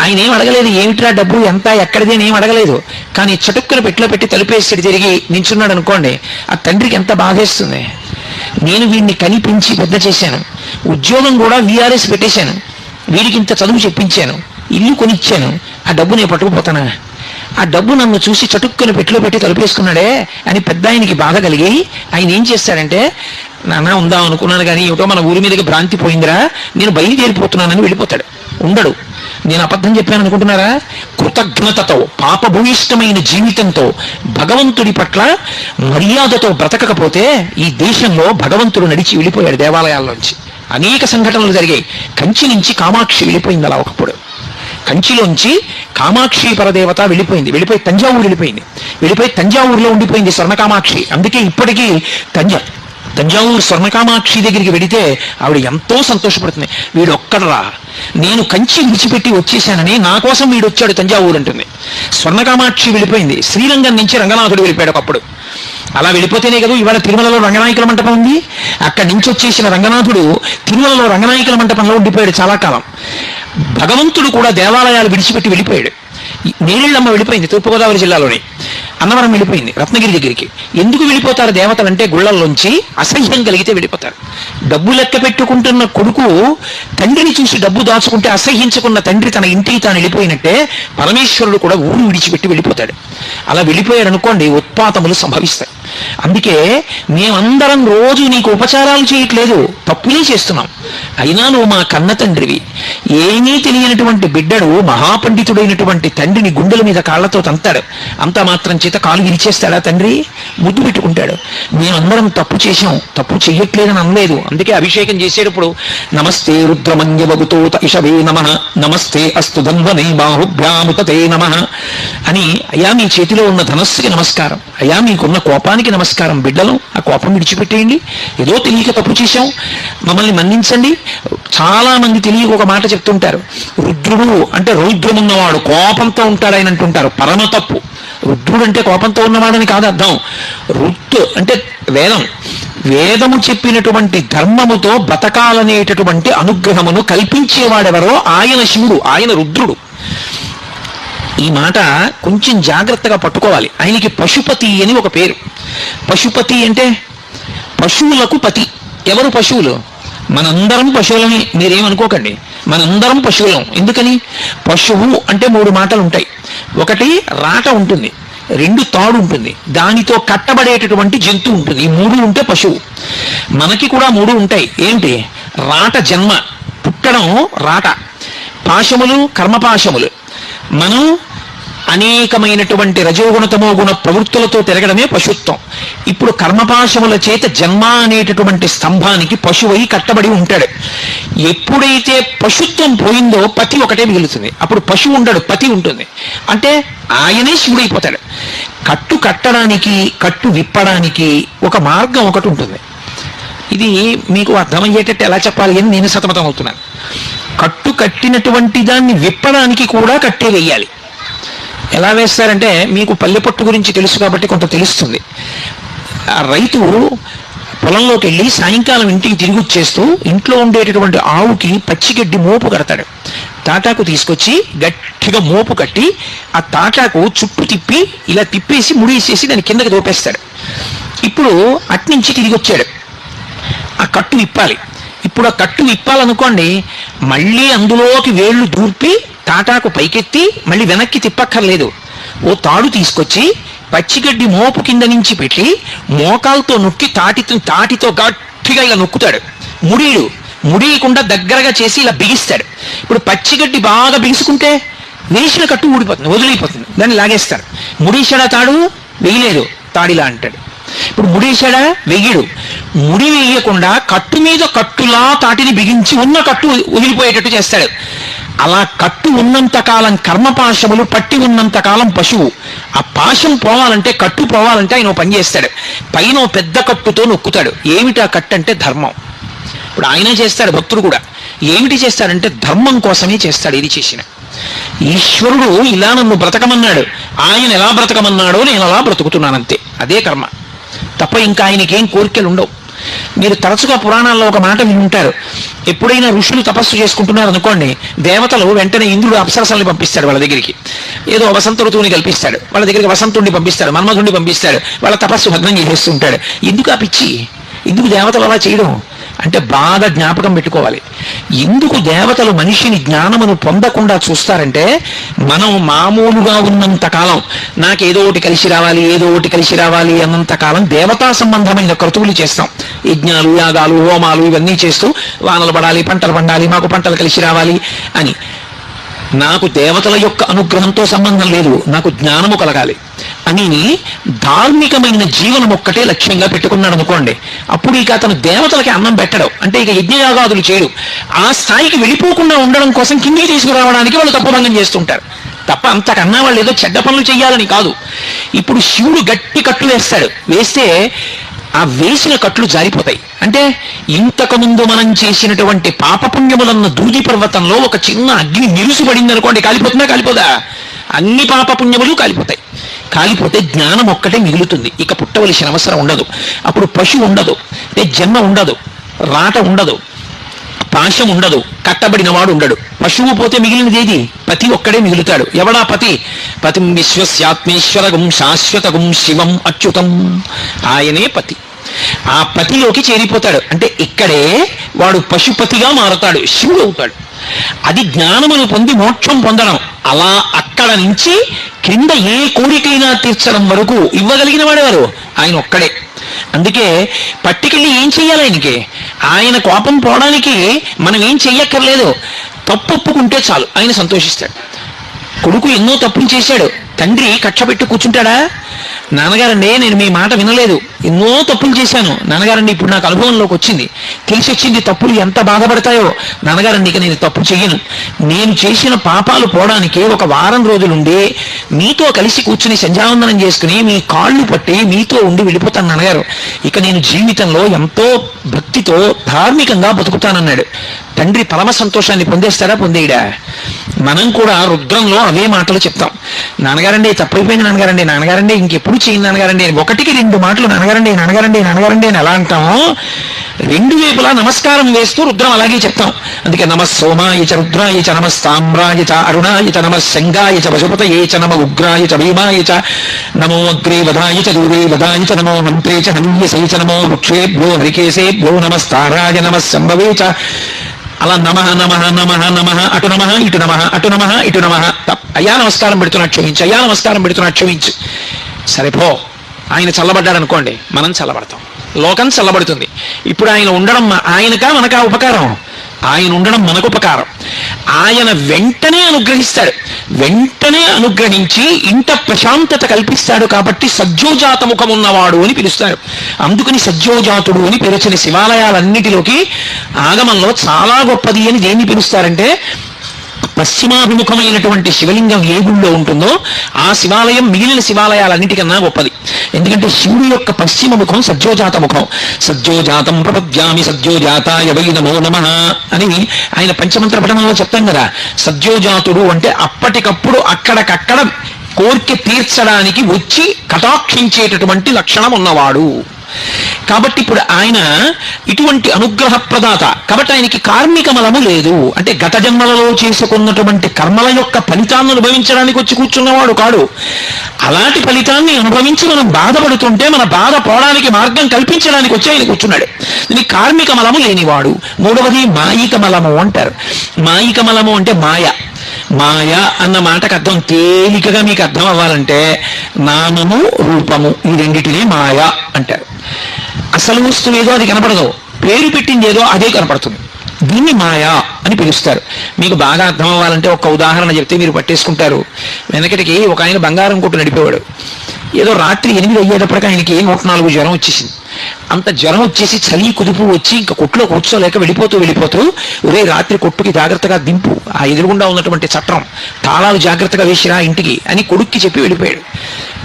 ఆయన ఏం అడగలేదు, ఏమిట్రా డబ్బు ఎంత ఎక్కడిది అని ఏం అడగలేదు. కానీ చటుక్కున పెట్టిలో పెట్టి తలుపేసి తిరిగి నించున్నాడు అనుకోండి, ఆ తండ్రికి ఎంత బాధేస్తుంది. నేను వీడిని కనిపించి పెద్ద చేశాను, ఉద్యోగం కూడా VRS పెట్టేశాను, వీడికి ఇంత చదువు చెప్పించాను, ఇల్లు కొనిచ్చాను, ఆ డబ్బు నేను పట్టుకుపోతానా? ఆ డబ్బు నన్ను చూసి చటుక్కుని పెట్టిలో పెట్టి తలుపేసుకున్నాడే అని పెద్ద ఆయనకి బాధ కలిగి ఆయన ఏం చేస్తాడంటే, నాన్న ఉందాం అనుకున్నాను కానీ ఏమిటో మన ఊరి మీదకి భ్రాంతి పోయిందిరా, నేను బయలుదేరిపోతున్నానని వెళ్ళిపోతాడు. ఉండడు. నేను అబద్ధం చెప్పాను అనుకుంటున్నారా? కృతజ్ఞతతో, పాపభూయిష్టమైన జీవితంతో, భగవంతుడి పట్ల మర్యాదతో బ్రతకకపోతే ఈ దేశంలో భగవంతుడు నడిచి వెళ్ళిపోయాడు దేవాలయాల్లోంచి. అనేక సంఘటనలు జరిగాయి. కంచి నుంచి కామాక్షి వెళ్ళిపోయింది అలా ఒకప్పుడు. కంచిలోంచి కామాక్షి పరదేవత వెళ్ళిపోయింది, వెళ్ళిపోయి తంజావూరు వెళ్ళిపోయింది, వెళ్ళిపోయి తంజావూరులో ఉండిపోయింది స్వర్ణకామాక్షి. అందుకే ఇప్పటికీ తంజావూరు స్వర్ణకామాక్షి దగ్గరికి వెడితే ఆవిడ ఎంతో సంతోషపడుతుంది. వీడు ఒక్కడరా, నేను కంచి విడిచిపెట్టి వచ్చేసానని నా కోసం వీడు వచ్చాడు తంజావూరు అంటుంది. స్వర్ణకామాక్షి వెళ్ళిపోయింది. శ్రీరంగం నుంచి రంగనాథుడు వెళ్ళిపోయాడు ఒకప్పుడు. అలా వెళ్ళిపోతేనే కదా ఇవాళ తిరుమలలో రంగనాయకుల మంటపం ఉంది. అక్కడి నుంచి వచ్చేసిన రంగనాథుడు తిరుమలలో రంగనాయకుల మంటపంలో ఉండిపోయాడు చాలా కాలం. భగవంతుడు కూడా దేవాలయాలు విడిచిపెట్టి వెళ్ళిపోయాడు. నేరేళ్ళమ్మ వెళ్ళిపోయింది తూర్పుగోదావరి జిల్లాలోని, అన్నవరం వెళ్ళిపోయింది రత్నగిరి దగ్గరికి. ఎందుకు వెళ్ళిపోతారు దేవతలంటే, గుళ్ళల్లోంచి అసహ్యం కలిగితే వెళ్ళిపోతారు. డబ్బు లెక్క పెట్టుకుంటున్న కొడుకు తండ్రిని చూసి డబ్బు దాచుకుంటే అసహ్యించుకున్న తండ్రి తన ఇంటికి తాను వెళ్ళిపోయినట్టే పరమేశ్వరుడు కూడా ఊరు విడిచిపెట్టి వెళ్ళిపోతాడు. అలా వెళ్ళిపోయాడు అనుకోండి, ఉత్పాతములు సంభవిస్తాయి. అందుకే మేమందరం రోజు నీకు ఉపచారాలు చేయట్లేదు, తప్పులే చేస్తున్నాం. అయినా నువ్వు మా కన్న తండ్రివి. ఏమీ తెలియనటువంటి బిడ్డడు మహాపండితుడైనటువంటి తండ్రిని గుండెల మీద కాళ్లతో తంతాడు. అంత మాత్రం చేత కాలు విరిచేస్తాడా తండ్రి? ముద్దు పెట్టుకుంటాడు. మేమందరం తప్పు చేశాం, తప్పు చెయ్యట్లేదని అనలేదు. అందుకే అభిషేకం చేసేటప్పుడు నమస్తే రుద్రమంజవగుతో ఇషవే నమః, నమస్తే అస్తు ధన్వనే బాహుభ్యాముతే నమః అని, అయ్యా మీ చేతిలో ఉన్న ధనస్సుకి నమస్కారం, అయ్యా మీకున్న కోపానికి నమస్కారం. బిడ్డలు ఆ కోపం విడిచిపెట్టేయండి, ఏదో తెలియక తప్పు చేశాం, మమ్మల్ని మన్నించండి. చాలా మంది తెలియక ఒక మాట చెప్తుంటారు, రుద్రుడు అంటే రౌద్రమున్నవాడు, కోపంతో ఉంటాడు ఆయన అంటుంటారు. పరమ తప్పు. రుద్రుడు అంటే కోపంతో ఉన్నవాడని కాదు అర్థం. రుత్తు అంటే వేదము చెప్పినటువంటి ధర్మముతో బ్రతకాలనేటటువంటి అనుగ్రహమును కల్పించేవాడెవరో ఆయన శివుడు, ఆయన రుద్రుడు. ఈ మాట కొంచెం జాగ్రత్తగా పట్టుకోవాలి. ఆయనకి పశుపతి అని ఒక పేరు. పశుపతి అంటే పశువులకు పతి. ఎవరు పశువులు? మనందరం పశువులని మీరేమనుకోకండి, మనందరం పశువులం. ఎందుకని? పశువు అంటే 3 మాటలు ఉంటాయి. ఒకటి రాట ఉంటుంది, 2 తాడు ఉంటుంది, దానితో కట్టబడేటటువంటి జంతువు ఉంటుంది. ఈ 3 ఉంటే పశువు. మనకి కూడా 3 ఉంటాయి. ఏంటి? రాట జన్మ, పుట్టడం రాట, పాశములు కర్మపాశములు. మనం అనేకమైనటువంటి రజోగుణ తమోగుణ ప్రవృత్తులతో తిరగడమే పశుత్వం. ఇప్పుడు కర్మపాశముల చేత జన్మ అనేటటువంటి స్తంభానికి పశువై కట్టబడి ఉంటాడు. ఎప్పుడైతే పశుత్వం పోయిందో పతి ఒకటే మిగులుతుంది. అప్పుడు పశువు ఉండడు, పతి ఉంటుంది. అంటే ఆయనే శివుడైపోతాడు. కట్టు కట్టడానికి, కట్టు విప్పడానికి ఒక మార్గం ఒకటి ఉంటుంది. ఇది మీకు అర్థమయ్యేటట్టు ఎలా చెప్పాలి అని నేను సతమతం అవుతున్నాను. కట్టు కట్టినటువంటి దాన్ని విప్పడానికి కూడా కట్టే వేయాలి. ఎలా వేస్తారంటే, మీకు పల్లెపట్టు గురించి తెలుసు కాబట్టి కొంత తెలుస్తుంది. ఆ రైతు పొలంలోకి వెళ్ళి సాయంకాలం ఇంటికి తిరిగి వచ్చేస్తూ ఇంట్లో ఉండేటటువంటి ఆవుకి పచ్చిగడ్డి మోపు కడతాడు. తాటాకు తీసుకొచ్చి గట్టిగా మోపు కట్టి ఆ తాటాకు చుట్టూ తిప్పి ఇలా తిప్పేసి ముడేసేసి దాని కిందకి దోపేస్తాడు. ఇప్పుడు అట్నుంచి తిరిగి వచ్చాడు, ఆ కట్టు విప్పాలి. ఇప్పుడు ఆ కట్టు విప్పాలనుకోండి, మళ్ళీ అందులోకి వేళ్లు దూర్పి తాటాకు పైకెత్తి మళ్ళీ వెనక్కి తిప్పక్కర్లేదు. ఓ తాడు తీసుకొచ్చి పచ్చిగడ్డి మోపు కింద నుంచి పెట్టి మోకాలతో నొక్కి తాటితో గట్టిగా ఇలా నొక్కుతాడు. ముడియకుండా దగ్గరగా చేసి ఇలా బిగిస్తాడు. ఇప్పుడు పచ్చిగడ్డి బాగా బిగుసుకుంటే వేసిన కట్టు ఊడిపోతుంది, వదిలిపోతుంది, దాన్ని లాగేస్తారు. ముడేశాడా తాడు? వేయలేదు, తాడిలా అంటాడు. ఇప్పుడు ముడేశాడా? వెయ్యడు. ముడి వేయకుండా కట్టు మీద కట్టులా తాటిని బిగించి ఉన్న కట్టు వదిలిపోయేటట్టు చేస్తాడు. అలా కట్టు ఉన్నంత కాలం కర్మపాశములు పట్టి ఉన్నంత కాలం పశువు. ఆ పాశం పోవాలంటే, కట్టు పోవాలంటే ఆయన పని చేస్తాడు. పైన పెద్ద కట్టుతో నొక్కుతాడు. ఏమిటి ఆ కట్టు అంటే ధర్మం. ఇప్పుడు ఆయనే చేస్తాడు, భక్తుడు కూడా. ఏమిటి చేస్తాడంటే ధర్మం కోసమే చేస్తాడు. ఇది చేసిన ఈశ్వరుడు ఇలా నన్ను బ్రతకమన్నాడు, ఆయన ఎలా బ్రతకమన్నాడో నేను అలా బ్రతుకుతున్నానంతే. అదే కర్మ తప్ప ఇంకా ఆయనకేం కోరికలు ఉండవు. మీరు తరచుగా పురాణాల్లో ఒక మాట వింటారు, ఎప్పుడైనా ఋషులు తపస్సు చేసుకుంటున్నారు అనుకోండి, దేవతలు వెంటనే ఇంద్రుడు అప్సరసల్ని పంపిస్తాడు వాళ్ళ దగ్గరికి. ఏదో వసంత ఋతువుని కల్పిస్తాడు, వాళ్ళ దగ్గరికి వసంతుడిని పంపిస్తాడు, మన్మధుడిని పంపిస్తాడు, వాళ్ళ తపస్సు భగ్నం చేసేస్తుంటాడు. ఎందుకు ఆ పిచ్చి? ఎందుకు దేవతలు అలా చేయడం అంటే బాగా జ్ఞాపకం పెట్టుకోవాలి. ఎందుకు దేవతలు మనిషిని జ్ఞానమును పొందకుండా చూస్తారంటే, మనం మామూలుగా ఉన్నంత కాలం నాకేదో ఒకటి కలిసి రావాలి, ఏదో ఒకటి కలిసి రావాలి అన్నంత కాలం దేవతా సంబంధమైన క్రతువులు చేస్తాం. యజ్ఞాలు, యాగాలు, హోమాలు ఇవన్నీ చేస్తూ వానలు పడాలి, పంటలు పండాలి, మాకు పంటలు కలిసి రావాలి అని. నాకు దేవతల యొక్క అనుగ్రహంతో సంబంధం లేదు, నాకు జ్ఞానము కలగాలి అని ధార్మికమైన జీవనం ఒక్కటే లక్ష్యంగా పెట్టుకున్నాడు అనుకోండి, అప్పుడు ఇక అతను దేవతలకి అన్నం పెట్టడం అంటే ఇక యజ్ఞయాగాదులు చేయడు. ఆ స్థాయికి వెళ్ళిపోకుండా ఉండడం కోసం కిందికి తీసుకురావడానికి వాళ్ళు తప్పుభంగం చేస్తుంటారు తప్ప అంతకన్నా వాళ్ళు ఏదో చెడ్డ పనులు చేయాలని కాదు. ఇప్పుడు శివుడు గట్టి కట్లు వేస్తే ఆ వేసిన కట్లు జారిపోతాయి. అంటే ఇంతకుముందు మనం చేసినటువంటి పాపపుణ్యములన్న దూది పర్వతంలో ఒక చిన్న అగ్ని నిరుసుపడింది అనుకోండి, కాలిపోతుందా? కాలిపోదా? అన్ని పాపపుణ్యములు కాలిపోతాయి. కాలిపోతే జ్ఞానం ఒక్కటే మిగులుతుంది, ఇక పుట్టవలసిన అవసరం ఉండదు. అప్పుడు పశువు ఉండదు, అంటే జన్మ ఉండదు, రాట ఉండదు, పాశం ఉండదు, కట్టబడిన వాడు ఉండడు. పశువు పోతే మిగిలినది ఏది? పతి ఒక్కడే మిగులుతాడు. ఎవడా పతి? పతిం విశ్వస్యాత్మేశ్వరగం శాశ్వతగం శివం అచ్యుతం. ఆయనే పతి. ఆ పతిలోకి చేరిపోతాడు. అంటే ఇక్కడే వాడు పశుపతిగా మారుతాడు, శివుడు అవుతాడు. అది జ్ఞానమును పొంది మోక్షం పొందడం. అలా అక్కడ నుంచి క్రింద ఏ కోరికైనా తీర్చడం వరకు ఇవ్వగలిగిన వాడెవరు? ఆయన ఒక్కడే. అందుకే పట్టుకెళ్ళి ఏం చెయ్యాలి ఆయనకి? ఆయన కోపం పోవడానికి మనం ఏం చెయ్యక్కర్లేదు, తప్పు ఒప్పుకుంటే చాలు, ఆయన సంతోషిస్తాడు. కొడుకు ఎన్నో తప్పులు చేశాడు, తండ్రి కక్ష పెట్టి కూర్చుంటాడా? నాన్నగారండి నేను మీ మాట వినలేదు, ఎన్నో తప్పులు చేశాను నాన్నగారండి, ఇప్పుడు నాకు అనుభవంలోకి వచ్చింది, తెలిసి వచ్చింది తప్పులు ఎంత బాధపడతాయో. నాన్నగారండి ఇక నేను తప్పు చెయ్యను, నేను చేసిన పాపాలు పోవడానికి ఒక వారం రోజులుండి మీతో కలిసి కూర్చుని సంధ్యావందనం చేసుకుని మీ కాళ్ళు పట్టి మీతో ఉండి వెళ్ళిపోతాను నాన్నగారు, ఇక నేను జీవితంలో ఎంతో భక్తితో ధార్మికంగా బతుకుతానన్నాడు. తండ్రి పరమ సంతోషాన్ని పొందేస్తాడా? పొందేయడా? మనం కూడా రుద్రంలో అవే మాటలు చెప్తాం. నాన్నగారండి తప్పైపోయింది నాన్నగారండి, నాన్నగారండి ఇంకెప్పుడు చేయండి నాన్నగారండి, ఒకటికి రెండు మాటలు నాన్నగారండి నాన్నగారండి నాన్నగారండి అని ఎలా అంటామో, రెండు వైపులా నమస్కారం వేస్తూ రుద్రం అలాగే చెప్తాం. అందుకే నమ సోమాయ చ రుద్రాయ చ నమ తామ్రాయ చ అరుణాయ చ నమ శంగాయ చ పశుపతయే చ నమ ఉగ్రాయ చ భీమాయ చ నమో అగ్రే వదాయ చ దూరే వదాయ చ నమో మంత్రే చ హన్యసే చ నమో వృక్షేభ్యో హరికేశేభ్యో నమస్తారాయ నమ సంభవే చ. అలా నమ నమ నమ నమ అటు నమ ఇటు నమ అటు నమ ఇటు నమ. అయ్యా నమస్కారం పెడుతున్నా క్షమించు, అయ్యా నమస్కారం పెడుతున్నా క్షమించు. సరిపో. ఆయన చల్లబడ్డాడు అనుకోండి, మనం చల్లబడతాం, లోకం చల్లబడుతుంది. ఇప్పుడు ఆయన ఉండడం ఆయనకా మనకా ఉపకారం? ఆయన ఉండడం మనకు ఉపకారం. ఆయన వెంటనే అనుగ్రహిస్తాడు, వెంటనే అనుగ్రహించి ఇంట ప్రశాంతత కల్పిస్తాడు. కాబట్టి సజ్జోజాతముఖం ఉన్నవాడు అని పిలుస్తారు. అందుకని సజ్జోజాతుడు అని పిలిచిన శివాలయాలన్నిటిలోకి ఆగమంలో చాలా గొప్పది అని దేన్ని పిలుస్తారంటే, పశ్చిమాభిముఖమైనటువంటి శివలింగం ఏ గుళ్ళో ఉంటుందో ఆ శివాలయం మిగిలిన శివాలయాలన్నిటికన్నా గొప్పది. ఎందుకంటే శివుడి యొక్క పశ్చిమ ముఖం సజ్జోజాత ముఖం. సజ్జోజాతం ప్రపద్యామి సజ్జోజాతాయ వై నమో నమః అని ఆయన పంచమంత్ర పఠనంలో చెప్తాం కదా. సజ్జోజాతుడు అంటే అప్పటికప్పుడు అక్కడికక్కడ కోరిక తీర్చడానికి వచ్చి కటాక్షించేటటువంటి లక్షణం ఉన్నవాడు. కాబట్టి ఇప్పుడు ఆయన ఇటువంటి అనుగ్రహ ప్రదాత కాబట్టి ఆయనకి కార్మిక మలము లేదు. అంటే గత జన్మలలో చేసుకున్నటువంటి కర్మల యొక్క ఫలితాన్ని అనుభవించడానికి వచ్చి కూర్చున్నవాడు కాడు. అలాంటి ఫలితాన్ని అనుభవించి మనం బాధపడుతుంటే మన బాధ పోవడానికి మార్గం కల్పించడానికి వచ్చి ఆయన కూర్చున్నాడు. దీనికి కార్మిక మలము లేనివాడు. మూడవది మాయిక మలము అంటారు. మాయిక మలము అంటే మాయ. మాయ అన్న మాటకు అర్థం తేలికగా మీకు అర్థం అవ్వాలంటే నామము రూపము ఈ రెండిటిని మాయ అంటారు. అసలు వస్తువు ఏదో అది కనపడదు, పేరు పెట్టింది ఏదో అదే కనపడుతుంది. దీన్ని మాయా అని పిలుస్తారు. మీకు బాగా అర్థం అవ్వాలంటే ఒక ఉదాహరణ చెప్తే మీరు పట్టేసుకుంటారు. వెనకటికి ఒక ఆయన బంగారం కొట్టు నడిపేవాడు. ఏదో రాత్రి 8 అయ్యేటప్పటికి ఆయనకి 104 జ్వరం వచ్చేసింది. అంత జ్వరం వచ్చేసి చలి కుదుపు వచ్చి ఇంకా కొట్టులో కూర్చోలేక వెళ్ళిపోతూ ఒరే రాత్రి కొట్టుకి జాగ్రత్తగా దింపు, ఆ ఎదురుగుండా ఉన్నటువంటి చట్రం తాళాలు జాగ్రత్తగా వేసిరా ఇంటికి అని కొడుక్కి చెప్పి వెళ్ళిపోయాడు.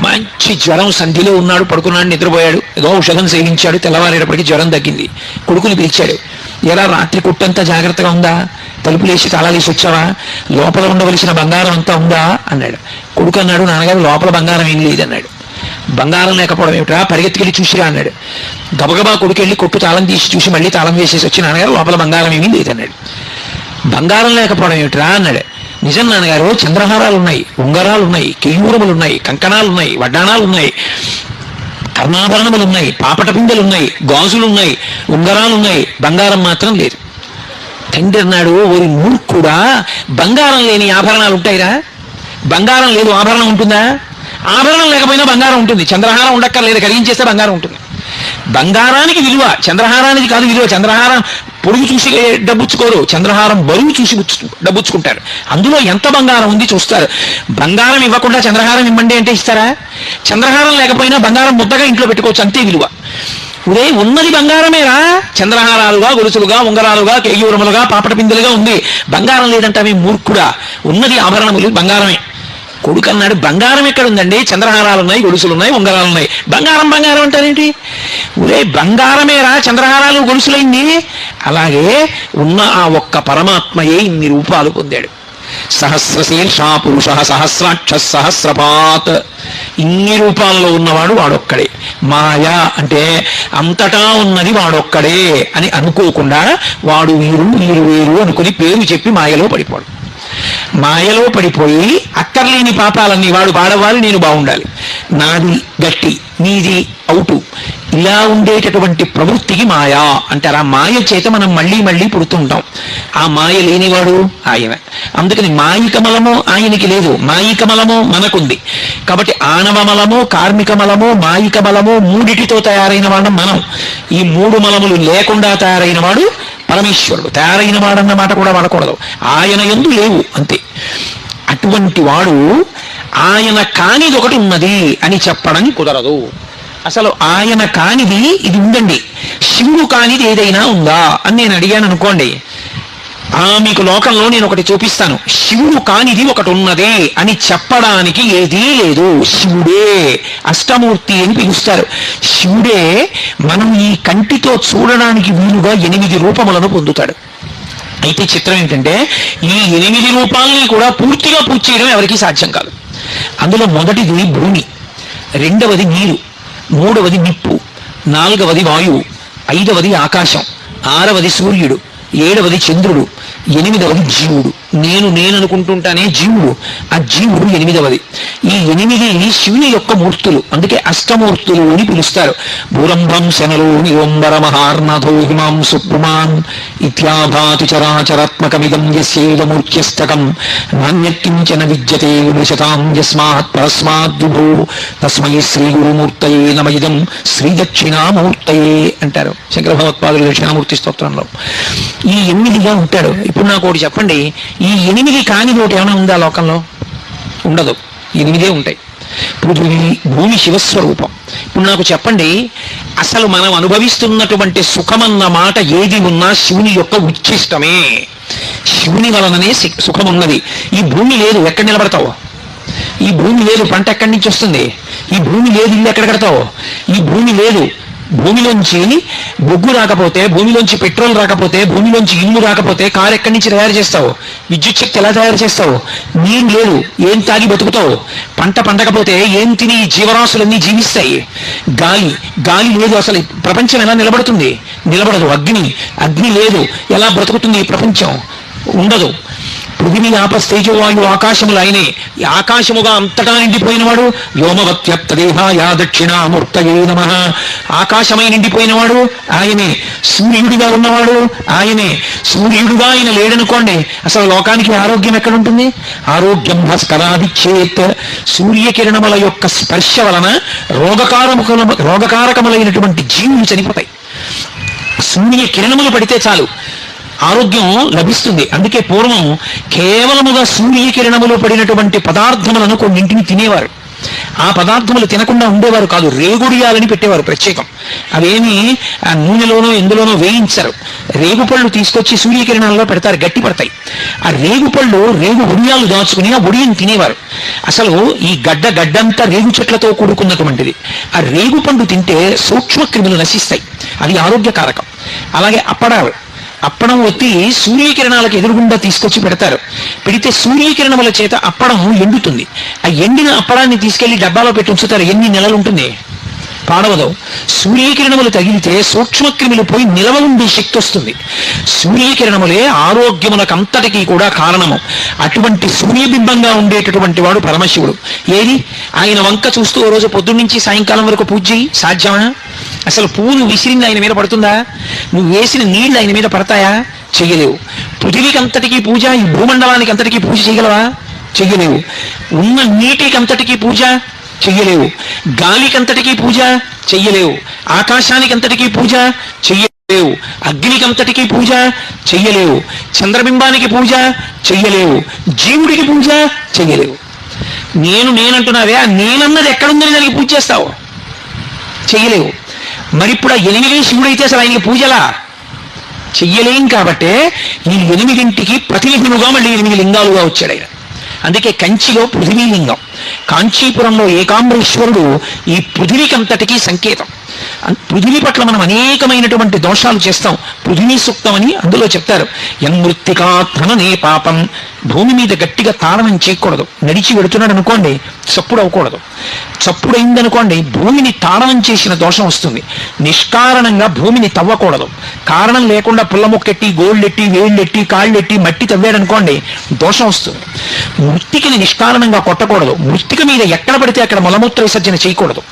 మంచి జ్వరం, సంధిలో ఉన్నాడు, పడుకున్నాడు, నిద్రపోయాడు. ఏదో ఔషధం సేవించాడు. తెల్లవారేటప్పటికి జ్వరం తగ్గింది. కొడుకుని పిలిచాడు. ఎలా రాత్రి కొట్టంతా జాగ్రత్తగా ఉందా? తలుపులేసి తాళాలేసి వచ్చావా? లోపల ఉండవలసిన బంగారం అంతా ఉందా అన్నాడు. కొడుకు అన్నాడు, నాన్నగారు లోపల బంగారం ఏం లేదన్నాడు. బంగారం లేకపోవడం ఏమిట్రా, పరిగెత్తుకెళ్ళి చూసిరా అన్నాడు. గబగబా కొడుకు వెళ్ళి కొట్టు తాళం తీసి చూసి మళ్ళీ తాళం వేసేసి వచ్చి నాన్నగారు లోపల బంగారం ఏమీ లేదన్నాడు. బంగారం లేకపోవడం ఏమిట్రా అన్నాడు. నిజం నాన్నగారు, చంద్రహారాలు ఉన్నాయి, ఉంగరాలు ఉన్నాయి, కేయూరములు ఉన్నాయి, కంకణాలు ఉన్నాయి, వడ్డాణాలు ఉన్నాయి, కర్ణాభరణములు ఉన్నాయి, పాపట పిందెలు ఉన్నాయి, గాజులు ఉన్నాయి, ఉంగరాలు ఉన్నాయి, బంగారం మాత్రం లేదు. తండ్రి అన్నాడు, ఓరి మూర్ఖుడా, బంగారం లేని ఆభరణాలు ఉంటాయిరా? బంగారం లేదు ఆభరణం ఉంటుందా? ఆభరణం లేకపోయినా బంగారం ఉంటుంది. చంద్రహారం ఉండక్కర్లేదు, కరిగించేస్తే బంగారం ఉంటుంది. బంగారానికి విలువ, చంద్రహారానికి కాదు విలువ. చంద్రహారం పొడుగు చూసి డబ్బుచ్చుకోరు, చంద్రహారం బరువు చూసి డబ్బుచ్చుకుంటారు. అందులో ఎంత బంగారం ఉంది చూస్తారు. బంగారం ఇవ్వకుండా చంద్రహారం ఇవ్వండి అంటే ఇస్తారా? చంద్రహారం లేకపోయినా బంగారం ముద్దగా ఇంట్లో పెట్టుకోవచ్చు, అంతే విలువ. ఉదే ఉన్నది బంగారమేరా, చంద్రహారాలుగా, గొలుసులుగా, ఉంగరాలుగా, కేయూరములుగా, పాపట పిందెలుగా ఉంది. బంగారం లేదంటే మూర్ఖుడా, ఉన్నది ఆభరణములు బంగారమే. కొడుకు అన్నాడు, బంగారం ఎక్కడ ఉందండి? చంద్రహారాలు ఉన్నాయి, గొలుసులు ఉన్నాయి, ఉంగరాలు ఉన్నాయి, బంగారం బంగారం అంటారేంటి? ఒరే బంగారమేరా చంద్రహారాలు గొలుసులైంది. అలాగే ఉన్న ఆ ఒక్క పరమాత్మయే ఇన్ని రూపాలు పొందాడు. సహస్రశీర్షా పురుష సహస్రాక్ష సహస్రపాత్, ఇన్ని రూపాల్లో ఉన్నవాడు వాడొక్కడే. మాయా అంటే అంతటా ఉన్నది వాడొక్కడే అని అనుకోకుండా వాడు వీరు వీరు వేరు అనుకుని పేరు చెప్పి మాయలో పడిపోడు. మాయలో పడిపోయి అక్కర్లేని పాపాలన్నీ వాడు పాడవాలి, నేను బాగుండాలి, నాది గట్టి నీది అవుటు, ఇలా ఉండేటటువంటి ప్రవృత్తికి మాయా అంటారు. ఆ మాయ చేత మనం మళ్ళీ మళ్ళీ పుడుతుంటాం. ఆ మాయ లేనివాడు ఆయన. అందుకని మాయిక మలము ఆయనకి లేదు, మాయిక మలము మనకుంది. కాబట్టి ఆనవ మలము, కార్మిక మలము, మాయిక మలము మూడిటితో తయారైన వాడు మనం. ఈ 3 మలములు లేకుండా తయారైన వాడు పరమేశ్వరుడు. తయారైన వాడన్న మాట కూడా వాడకూడదు, ఆయన యందు లేవు అంతే. అటువంటి వాడు ఆయన కానిది ఒకటి ఉన్నది అని చెప్పడం కుదరదు. అసలు ఆయన కానిది ఇది ఉందండి, శివుడు కానిది ఏదైనా ఉందా అని నేను అడిగాను అనుకోండి, మీకు లోకంలో నేను ఒకటి చూపిస్తాను. శివుడు కానిది ఒకటి ఉన్నదే అని చెప్పడానికి ఏదీ లేదు. శివుడే అష్టమూర్తి అని పిలుస్తారు. శివుడే మనం ఈ కంటితో చూడడానికి వీలుగా 8 రూపములను పొందుతాడు. అయితే చిత్రం ఏంటంటే ఈ 8 రూపాలని కూడా పూర్తిగా పూజ చేయడం ఎవరికీ సాధ్యం కాదు. అందులో మొదటిది భూమి, రెండవది నీరు, మూడవది నిప్పు, 4వది వాయువు, 5వది ఆకాశం, 6వది సూర్యుడు, 7వది చంద్రుడు, 8వది జీవుడు. నేను అనుకుంటుంటానే జీవుడు, ఆ జీవుడు 8వది. ఈ 8 శివుని యొక్క మూర్తులు, అందుకే అష్టమూర్తులు అని పిలుస్తారు. భూరంభం శనలు నిరంబర మహార్ణధో హిమాం సుపుమాన్ ఇత్యాభాతి చరాచరాత్మకమిదం యస్యేదమూర్త్యస్తకం నాణ్యకించన విద్యతే విశతాం యస్మాత్ పరస్మాద్విభూ తస్మై శ్రీ గురుమూర్తయే నమ ఇదం శ్రీ దక్షిణామూర్తయే అంటారు శంకర భగవత్పాదులు దక్షిణామూర్తి స్తోత్రంలో. ఈ 8గా ఉంటాడు. ఇప్పుడు నాకు ఒకటి చెప్పండి, ఈ 8 కాని ఒకటి ఏమైనా ఉందా లోకంలో? ఉండదు, 8 ఉంటాయి. పృథివీ భూమి శివస్వరూపం. ఇప్పుడు నాకు చెప్పండి, అసలు మనం అనుభవిస్తున్నటువంటి సుఖమన్న మాట ఏది ఉన్నా శివుని యొక్క ఉచ్ఛిష్టమే. శివుని వలననే సుఖం ఉన్నది. ఈ భూమి లేదు, ఎక్కడ నిలబడతావు? ఈ భూమి లేదు, పంట ఎక్కడి నుంచి వస్తుంది? ఈ భూమి లేదు, ఇల్లు ఎక్కడ కడతావు? ఈ భూమి లేదు, భూమిలోంచి బొగ్గు రాకపోతే, భూమిలోంచి పెట్రోల్ రాకపోతే, భూమిలోంచి ఇల్లు రాకపోతే కారు ఎక్కడి నుంచి తయారు చేస్తావు? విద్యుత్ శక్తి ఎలా తయారు చేస్తావు? నీరు లేదు, ఏం తాగి బతుకుతావు? పంట పండకపోతే ఏం తిని జీవరాశులన్నీ జీవిస్తాయి? గాలి లేదు, అసలు ప్రపంచం ఎలా నిలబడుతుంది? నిలబడదు. అగ్ని లేదు, ఎలా బ్రతుకుతుంది ఈ ప్రపంచం? ఉండదు. పృథివీ ఆపస్తేజోవాయు ఆకాశములు ఆయనే. ఈ ఆకాశముగా అంతటా నిండిపోయినవాడు వ్యోమవత్యప్తదేహాయ దక్షిణామూర్తయే నమః. ఆకాశమై నిండిపోయినవాడు ఆయనే. సూర్యుడిగా ఉన్నవాడు ఆయనే. సూర్యుడుగా ఆయన లేడనుకోండి, అసలు లోకానికి ఆరోగ్యం ఎక్కడుంటుంది? ఆరోగ్యం భాస్కరాదిచ్చేత్. సూర్యకిరణముల యొక్క స్పర్శ వలన రోగకారకములైనటువంటి జీవులు చనిపోతాయి. సూర్యకిరణములు పడితే చాలు ఆరోగ్యం లభిస్తుంది. అందుకే పూర్వం కేవలముగా సూర్యకిరణములు పడినటువంటి పదార్థములను కొన్నింటిని తినేవారు. ఆ పదార్థములు తినకుండా ఉండేవారు కాదు, రేగుడియాలని పెట్టేవారు ప్రత్యేకం. అవేమి ఆ నూనెలోనో ఎందులోనో వేయించరు. రేగుపళ్ళు తీసుకొచ్చి సూర్యకిరణాల్లో పెడతారు, గట్టి పడతాయి. ఆ రేగు ఒడియాలు దాచుకుని ఆ ఒడియని తినేవారు. అసలు ఈ గడ్డంతా రేగు చెట్లతో కూడుకున్నటువంటిది. ఆ రేగు పండు తింటే సూక్ష్మక్రిములు నశిస్తాయి, అది ఆరోగ్యకారకం. అలాగే అప్పడం ఒత్తి సూర్యకిరణాలకు ఎదురుగుండా తీసుకొచ్చి పెడతారు. పెడితే సూర్యకిరణముల చేత అప్పడం ఎండుతుంది. ఆ ఎండిన అప్పడాన్ని తీసుకెళ్లి డబ్బాలో పెట్టి ఉంచుతారు. ఎన్ని నెలలు ఉంటుంది? పాడవదు. సూర్యకిరణములు తగిలితే సూక్ష్మక్రిములు పోయి నిలవ ఉండే శక్తి వస్తుంది. సూర్యకిరణములే ఆరోగ్యములకంతటికీ కూడా కారణము. అటువంటి సూర్యబింబంగా ఉండేటటువంటి వాడు పరమశివుడు. ఏది? ఆయన వంక చూస్తూ ఓ రోజు పొద్దున్నుంచి సాయంకాలం వరకు పూజ చేయి, సాధ్యమా? అసలు పువ్వు విసిరింది ఆయన మీద పడుతుందా? నువ్వు వేసిన నీళ్లు ఆయన మీద పడతాయా? చెయ్యలేవు. పృథివీకి అంతటికీ పూజ, ఈ భూమండలానికి అంతటికీ పూజ చేయగలవా? చెయ్యలేవు. ఉన్న నీటికి అంతటికీ పూజ చెయ్యలేవు. గాలికంతటికీ పూజ చెయ్యలేవు. ఆకాశానికి అంతటికీ పూజ చెయ్యలేవు. అగ్నికి అంతటికీ పూజ చెయ్యలేవు. చంద్రబింబానికి పూజ చెయ్యలేవు. జీవుడికి పూజ చెయ్యలేవు. నేనంటున్నావే, ఆ నేనన్నది ఎక్కడుందని దానికి పూజ చేస్తావు? చెయ్యలేవు. మరి ఇప్పుడు ఆ 8 శివుడైతే అసలు ఆయనకి పూజలా చెయ్యలేం. కాబట్టే ఈ 8ంటికి ప్రతినిధులుగా మళ్ళీ 8 లింగాలుగా వచ్చాడు ఆయన. అందుకే కంచిలో పృథివీలింగం, కాంచీపురంలో ఏకాంబరేశ్వరుడు ఈ పృథివీకంతటికీ సంకేతం. పృథివీ పట్ల మనం అనేకమైనటువంటి దోషాలు చేస్తాం. పృథివీ సూక్తం అని అందులో చెప్తారు. యన్మృత్తికాత్మనే పాపం. భూమి మీద గట్టిగా తాళనం చేయకూడదు. నడిచి వెడుతున్నాడు అనుకోండి, చప్పుడు అవ్వకూడదు. చప్పుడైందనుకోండి, భూమిని తాళనం చేసిన దోషం వస్తుంది. నిష్కారణంగా భూమిని తవ్వకూడదు. కారణం లేకుండా పుల్ల మొక్కెట్టి, గోళ్ళెట్టి, వేళ్ళెట్టి, కాళ్ళెట్టి మట్టి తవ్వాడనుకోండి, దోషం వస్తుంది. మృత్తికని నిష్కారణంగా కొట్టకూడదు. మృత్తిక మీద ఎక్కడ పడితే అక్కడ మలమూత్ర విసర్జన చేయకూడదు.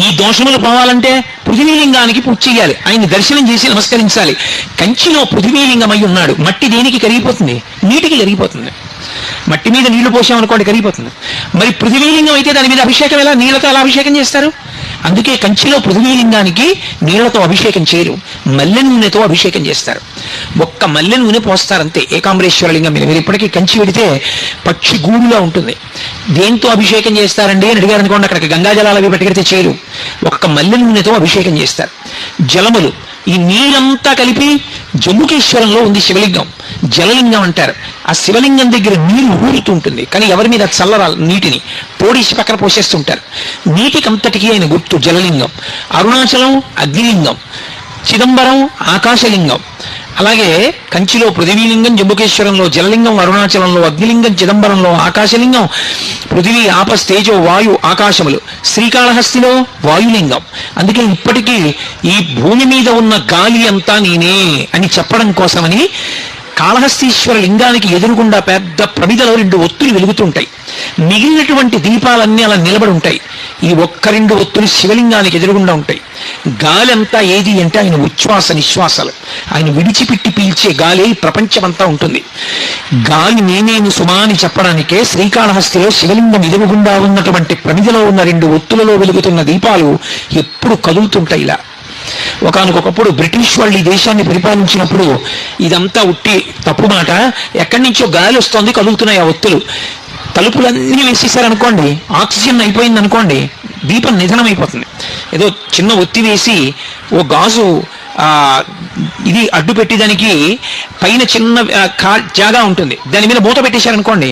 ఈ దోషములు పోవాలంటే పృథివీలింగానికి పూజ చేయాలి. ఆయన్ని దర్శనం చేసి నమస్కరించాలి. కంచిలో పృథివీలింగమై ఉన్నాడు. మట్టి దేనికి కరిగిపోతుంది? నీటికి కరిగిపోతుంది. మట్టి మీద నీళ్లు పోసామనుకోండి, కరిగిపోతుంది. మరి పృథివీలింగం అయితే దాని మీద అభిషేకం ఎలా? నీళ్లతో ఎలా అభిషేకం చేస్తారు? అందుకే కంచిలో పృథివీలింగానికి నీళ్లతో అభిషేకం చేయరు, మల్లె నూనెతో అభిషేకం చేస్తారు. ఒక్క మల్లె నూనె పోస్తారంతే ఏకాంబరేశ్వర లింగం మీద. మీరు ఇప్పటికీ కంచి వెడితే పక్షి గూడులా ఉంటుంది. దేంతో అభిషేకం చేస్తారండి అని అడిగారు అనుకోండి, అక్కడికి గంగాజలాలు అవి పట్టుకెడితే చేయరు. ఒక్క మల్లె నూనెతో అభిషేకం చేస్తారు. జలములు, ఈ నీరంతా కలిపి జంబుకేశ్వరంలో ఉంది శివలింగం, జలలింగం అంటారు. ఆ శివలింగం దగ్గర నీరు ఊరుతుంటుంది, కానీ ఎవరి మీద చల్లరాలు, నీటిని తోడిసి పక్కన పోసేస్తుంటారు. నీటికంతటికి ఆయన గుర్తు జలలింగం. అరుణాచలం అగ్నిలింగం, చిదంబరం ఆకాశలింగం. అలాగే కంచిలో పృథివీలింగం, జంబుకేశ్వరంలో జలలింగం, అరుణాచలంలో అగ్నిలింగం, చిదంబరంలో ఆకాశలింగం, పృథివీ ఆపస్తేజో వాయు ఆకాశములు, శ్రీకాళహస్తిలో వాయులింగం. అందుకే ఇప్పటికీ ఈ భూమి మీద ఉన్న గాలి అంతా నేనే అని చెప్పడం కోసమని కాళహస్తీశ్వర లింగానికి ఎదురుగుండా పెద్ద ప్రమిదలో 2 ఒత్తులు వెలుగుతుంటాయి. మిగిలినటువంటి దీపాలన్నీ అలా నిలబడి ఉంటాయి. ఈ 1-2 ఒత్తులు శివలింగానికి ఎదురుగుండా ఉంటాయి. గాలి అంతా ఏది అంటే ఆయన ఉచ్ఛ్వాస నిశ్వాసాలు. ఆయన విడిచిపెట్టి పీల్చే గాలి ప్రపంచమంతా ఉంటుంది. గాలి నేనేను సుమా అని చెప్పడానికే శ్రీకాళహస్తిలో శివలింగం ఎదురుగుండా ఉన్నటువంటి ప్రమిదలో ఉన్న 2 ఒత్తులలో వెలుగుతున్న దీపాలు ఎప్పుడు కదులుతుంటాయి ఇలా. ఒకనకొకప్పుడు బ్రిటిష్ వాళ్ళు ఈ దేశాన్ని పరిపాలించినప్పుడు ఇదంతా ఉట్టి తప్పు మాట, ఎక్కడి నుంచో గాలి వస్తుంది, కదులుతున్నాయి ఆ ఒత్తులు. తలుపులన్నీ వేసేసారనుకోండి, ఆక్సిజన్ అయిపోయింది అనుకోండి, దీపం నిధనం అయిపోతుంది. ఏదో చిన్న ఒత్తి వేసి ఓ గాజు ఇది అడ్డు పెట్టేదానికి పైన చిన్న జాగా ఉంటుంది, దాని మీద మూత పెట్టేశారనుకోండి,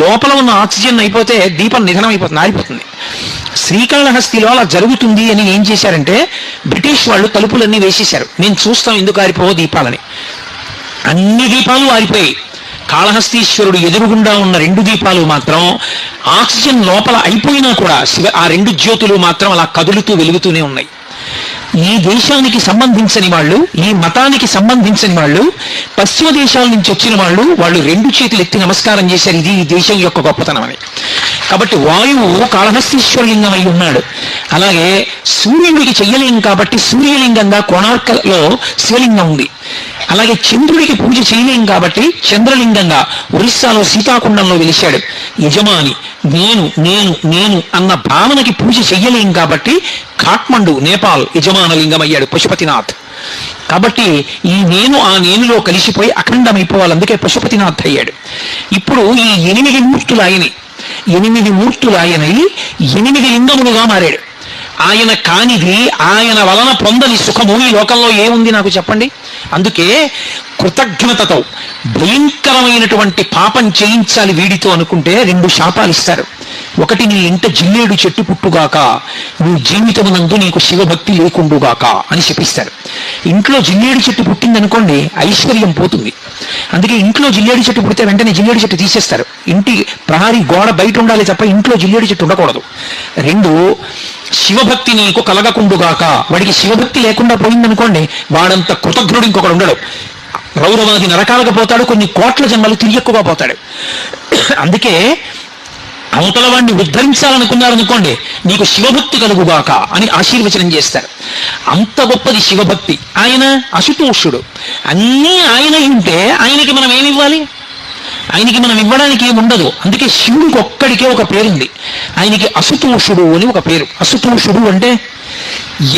లోపల ఉన్న ఆక్సిజన్ అయిపోతే దీపం నిధనం అయిపోతుంది, ఆరిపోతుంది. శ్రీకాళహస్తిలో అలా జరుగుతుంది అని ఏం చేశారంటే బ్రిటిష్ వాళ్ళు తలుపులన్నీ వేసేశారు. నేను చూస్తాం ఎందుకు ఆరిపోవో దీపాలని. అన్ని దీపాలు ఆరిపోయాయి. కాళహస్తీశ్వరుడు ఎదురుగుండా ఉన్న 2 దీపాలు మాత్రం ఆక్సిజన్ లోపల అయిపోయినా కూడా ఆ 2 జ్యోతులు మాత్రం అలా కదులుతూ వెలుగుతూనే ఉన్నాయి. ఈ దేశానికి సంబంధించని వాళ్ళు, ఈ మతానికి సంబంధించని వాళ్ళు, పశ్చిమ దేశాల నుంచి వచ్చిన వాళ్ళు 2 చేతులు ఎత్తి నమస్కారం చేశారు. ఇది ఈ దేశం యొక్క గొప్పతనం అని. కాబట్టి వాయువు కాళహస్తీశ్వరలింగం అయి ఉన్నాడు. అలాగే సూర్యుడికి చెయ్యలేం కాబట్టి సూర్యలింగంగా కోణార్కలో శివలింగం ఉంది. అలాగే చంద్రుడికి పూజ చేయలేం కాబట్టి చంద్రలింగంగా ఒరిస్సాలో సీతాకుండంలో వెలిశాడు. యజమాని నేను నేను నేను అన్న భావనకి పూజ చెయ్యలేం కాబట్టి ఖాట్మండు నేపాల్ యజమాన లింగం అయ్యాడు పశుపతినాథ్. కాబట్టి ఈ నేను ఆ నేనులో కలిసిపోయి అఖండమైపోవాలి, అందుకే పశుపతినాథ్ అయ్యాడు. ఇప్పుడు ఈ 8 మూర్తులు ఆయనై 8 లింగములుగా మారాడు. ఆయన కానిది, ఆయన వలన పొందని సుఖము ఈ లోకంలో ఏముంది నాకు చెప్పండి? అందుకే కృతజ్ఞతతో భయంకరమైనటువంటి పాపం చేయించాలి వీడితో అనుకుంటే 2 శాపాలు ఇస్తారు. ఒకటి, నీ ఇంట జిల్లేడు చెట్టు పుట్టుగాక, నీ జీవితమునందు నీకు శివభక్తి లేకుండుగాక అని శపిస్తారు. ఇంట్లో జిల్లేడు చెట్టు పుట్టిందనుకోండి ఐశ్వర్యం పోతుంది. అందుకే ఇంట్లో జిల్లేడు చెట్టు పుడితే వెంటనే జిల్లేడు చెట్టు తీసేస్తారు. ఇంటి ప్రహారీ గోడ బయట ఉండాలి తప్ప ఇంట్లో జిల్లేడు చెట్టు ఉండకూడదు. 2, శివభక్తి నీకు కలగకుండుగాక. వాడికి శివభక్తి లేకుండా పోయిందనుకోండి వాడంత కృతజ్ఞుడు ఇంకొకడు ఉండడు. రౌరవాది నరకాలకు పోతాడు, కొన్ని కోట్ల జన్మలు తిరియక్కుగా పోతాడు. అందుకే అవతల వాడిని ఉద్ధరించాలనుకున్నారనుకోండి నీకు శివభక్తి కలుగుగాక అని ఆశీర్వచనం చేస్తారు. అంత గొప్పది శివభక్తి. ఆయన అశుతోషుడు. అన్నీ ఆయన ఉంటే ఆయనకి మనం ఏమివ్వాలి? ఆయనకి మనం ఇవ్వడానికి ఏముండదు. అందుకే శివుడికి ఒక్కడికే ఒక పేరుంది. ఆయనకి అశుతోషుడు అని ఒక పేరు. అశుతోషుడు అంటే